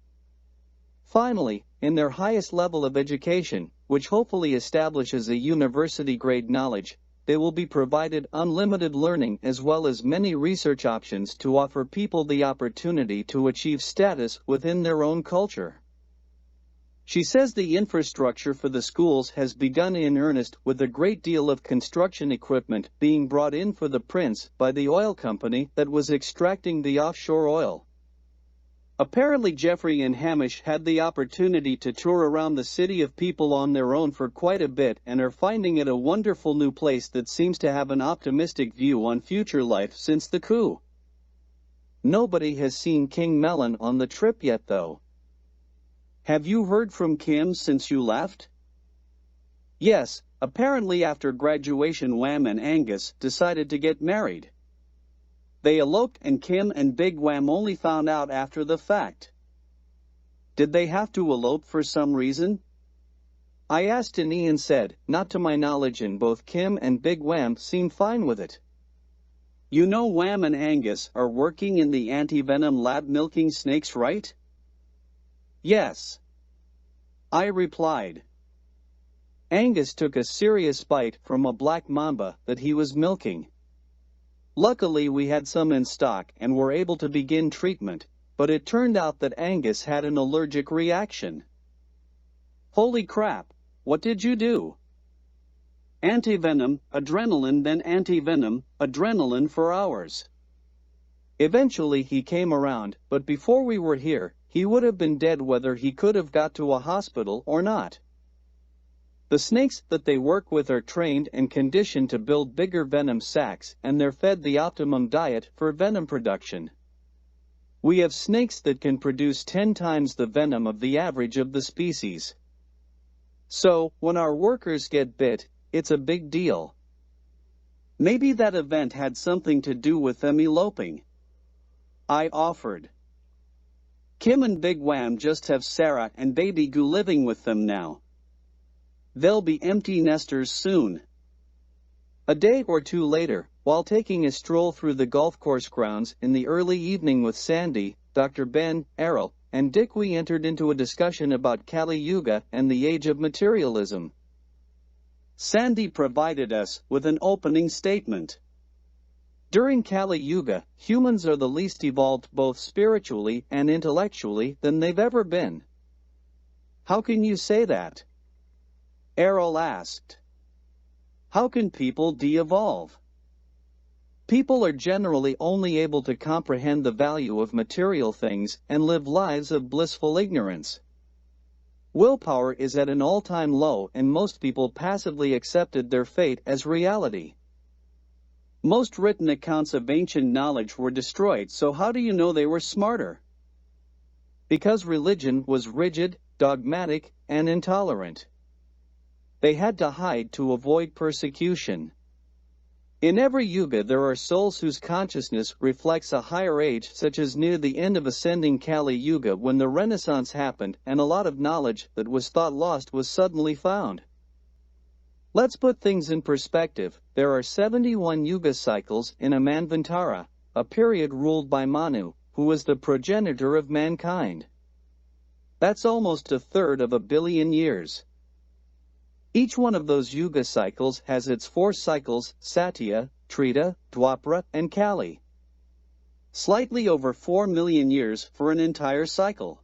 Finally, in their highest level of education, which hopefully establishes a university-grade knowledge, they will be provided unlimited learning as well as many research options to offer people the opportunity to achieve status within their own culture. She says the infrastructure for the schools has begun in earnest, with a great deal of construction equipment being brought in for the prince by the oil company that was extracting the offshore oil. Apparently Jeffrey and Hamish had the opportunity to tour around the city of people on their own for quite a bit and are finding it a wonderful new place that seems to have an optimistic view on future life since the coup. Nobody has seen King Melon on the trip yet though. Have you heard from Kim since you left? Yes, apparently after graduation Wham and Angus decided to get married. They eloped and Kim and Big Wham only found out after the fact. Did they have to elope for some reason? I asked and Ian said, not to my knowledge, and both Kim and Big Wham seem fine with it. You know Wham and Angus are working in the anti-venom lab milking snakes, right? Yes. I replied. Angus took a serious bite from a black mamba that he was milking. Luckily we had some in stock and were able to begin treatment, but it turned out that Angus had an allergic reaction. Holy crap, what did you do? Antivenom, adrenaline, then antivenom, adrenaline for hours. Eventually he came around, but before we were here, he would have been dead whether he could have got to a hospital or not. The snakes that they work with are trained and conditioned to build bigger venom sacs, and they're fed the optimum diet for venom production. We have snakes that can produce 10 times the venom of the average of the species. So, when our workers get bit, it's a big deal. Maybe that event had something to do with them eloping. I offered. Kim and Big Wham just have Sarah and Baby Goo living with them now. They'll be empty nesters soon. A day or two later, while taking a stroll through the golf course grounds in the early evening with Sandy, Dr. Ben, Errol, and Dick, we entered into a discussion about Kali Yuga and the age of materialism. Sandy provided us with an opening statement. During Kali Yuga, humans are the least evolved both spiritually and intellectually than they've ever been. How can you say that? Errol asked. How can people de-evolve? People are generally only able to comprehend the value of material things and live lives of blissful ignorance. Willpower is at an all-time low and most people passively accepted their fate as reality. Most written accounts of ancient knowledge were destroyed, so how do you know they were smarter? Because religion was rigid, dogmatic, and intolerant. They had to hide to avoid persecution. In every yuga there are souls whose consciousness reflects a higher age, such as near the end of ascending Kali Yuga when the Renaissance happened and a lot of knowledge that was thought lost was suddenly found. Let's put things in perspective. There are 71 yuga cycles in a Manvantara, a period ruled by Manu, who was the progenitor of mankind. That's almost a third of a billion years. Each one of those yuga cycles has its 4 cycles: Satya, Treta, Dwapara, and Kali. Slightly over 4 million years for an entire cycle.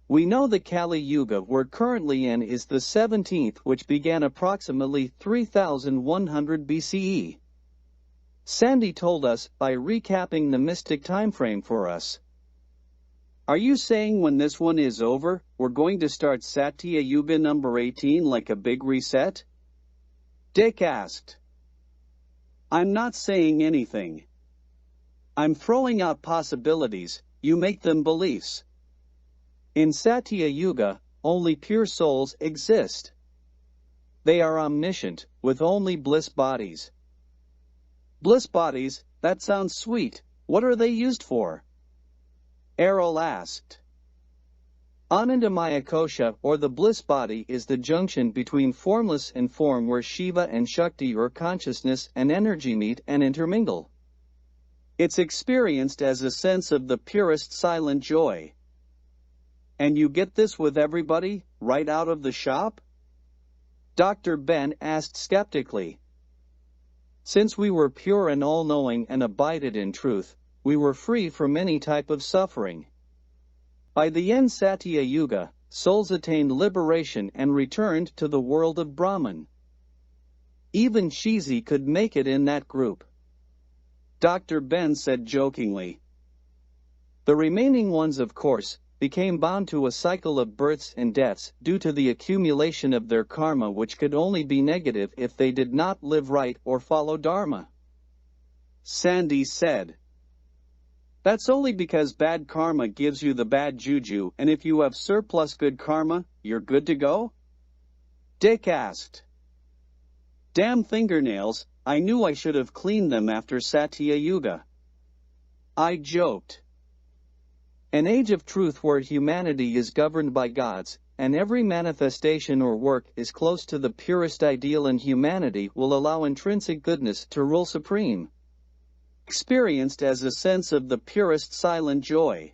We know the Kali Yuga we're currently in is the 17th, which began approximately 3100 BCE. Sandy told us by recapping the mystic timeframe for us. Are you saying when this one is over, we're going to start Satya Yuga number 18 like a big reset? Dick asked. I'm not saying anything. I'm throwing out possibilities, you make them beliefs. In Satya Yuga, only pure souls exist. They are omniscient, with only bliss bodies. Bliss bodies, that sounds sweet. What are they used for? Errol asked. Anandamaya Kosha, or the bliss body, is the junction between formless and form where Shiva and Shakti or consciousness and energy meet and intermingle. It's experienced as a sense of the purest silent joy. And you get this with everybody, right out of the shop? Dr. Ben asked skeptically. Since we were pure and all-knowing and abided in truth, we were free from any type of suffering. By the end Satya Yuga, souls attained liberation and returned to the world of Brahman. Even Shizi could make it in that group. Dr. Ben said jokingly. The remaining ones, of course, became bound to a cycle of births and deaths due to the accumulation of their karma, which could only be negative if they did not live right or follow Dharma. Sandy said. That's only because bad karma gives you the bad juju, and if you have surplus good karma, you're good to go? Dick asked. Damn fingernails, I knew I should have cleaned them after Satya Yuga. I joked. An age of truth where humanity is governed by gods, and every manifestation or work is close to the purest ideal in humanity, will allow intrinsic goodness to rule supreme. Experienced as a sense of the purest silent joy.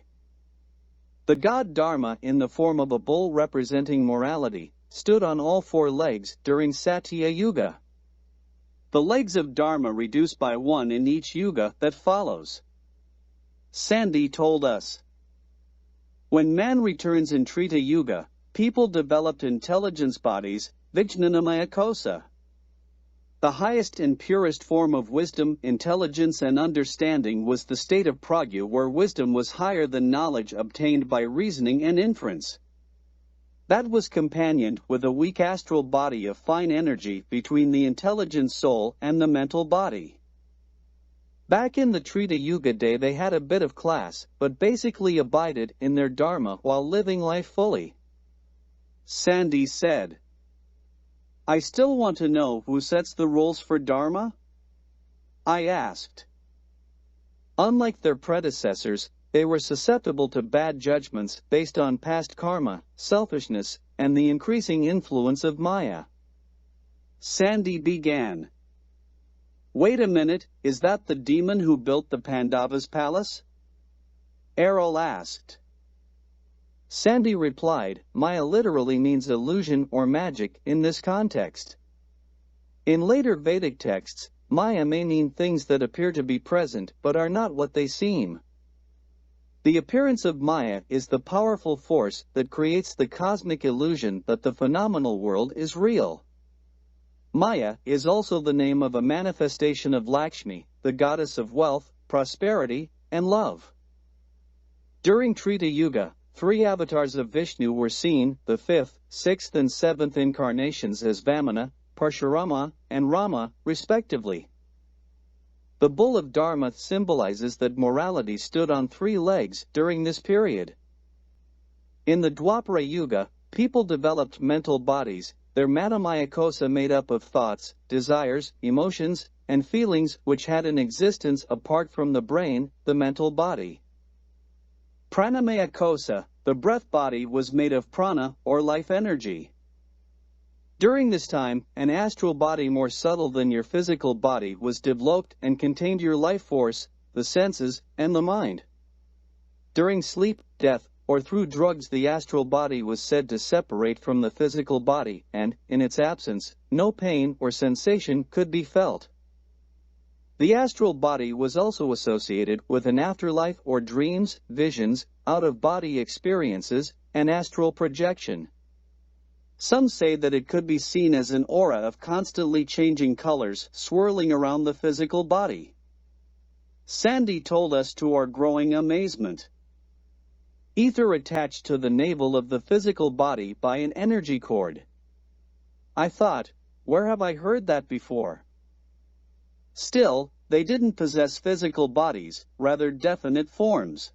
The god Dharma, in the form of a bull representing morality, stood on all four legs during Satya Yuga. The legs of Dharma reduce by one in each yuga that follows. Sandy told us. When man returns in Treta Yuga, people developed intelligence bodies, Vijnanamaya Kosa. The highest and purest form of wisdom, intelligence and understanding was the state of pragya, where wisdom was higher than knowledge obtained by reasoning and inference. That was companioned with a weak astral body of fine energy between the intelligent soul and the mental body. Back in the Treta Yuga day they had a bit of class, but basically abided in their dharma while living life fully. Sandy said. I still want to know who sets the rules for dharma? I asked. Unlike their predecessors, they were susceptible to bad judgments based on past karma, selfishness, and the increasing influence of Maya. Sandy began. Wait a minute, is that the demon who built the Pandavas' palace? Errol asked. Sandy replied, Maya literally means illusion or magic in this context. In later Vedic texts, Maya may mean things that appear to be present but are not what they seem. The appearance of Maya is the powerful force that creates the cosmic illusion that the phenomenal world is real. Maya is also the name of a manifestation of Lakshmi, the goddess of wealth, prosperity, and love. During Treta Yuga, 3 avatars of Vishnu were seen, the 5th, 6th and 7th incarnations as Vamana, Parshurama, and Rama, respectively. The bull of Dharma symbolizes that morality stood on 3 legs during this period. In the Dwapara Yuga, people developed mental bodies, their Mahamaya Kosa made up of thoughts, desires, emotions, and feelings which had an existence apart from the brain, the mental body. Pranamaya Kosa, the breath body, was made of prana, or life energy. During this time, an astral body more subtle than your physical body was developed and contained your life force, the senses, and the mind. During sleep, death, or through drugs, the astral body was said to separate from the physical body, and, in its absence, no pain or sensation could be felt. The astral body was also associated with an afterlife or dreams, visions, out-of-body experiences, and astral projection. Some say that it could be seen as an aura of constantly changing colors swirling around the physical body. Sandy told us to our growing amazement. Ether attached to the navel of the physical body by an energy cord. I thought, where have I heard that before? Still, they didn't possess physical bodies, rather definite forms.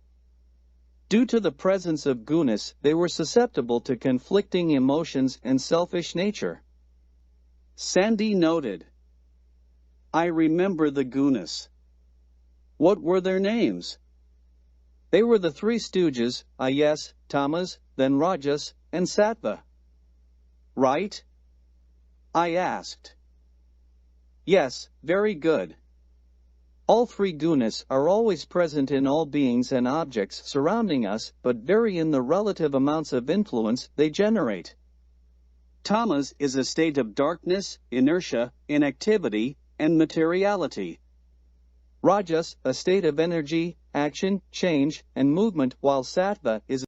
Due to the presence of gunas, they were susceptible to conflicting emotions and selfish nature. Sandy noted. I remember the gunas. What were their names? They were the 3 stooges, yes, tamas, then rajas, and sattva. Right? I asked. Yes, very good. All 3 gunas are always present in all beings and objects surrounding us, but vary in the relative amounts of influence they generate. Tamas is a state of darkness, inertia, inactivity, and materiality. Rajas, a state of energy, action, change, and movement, while sattva is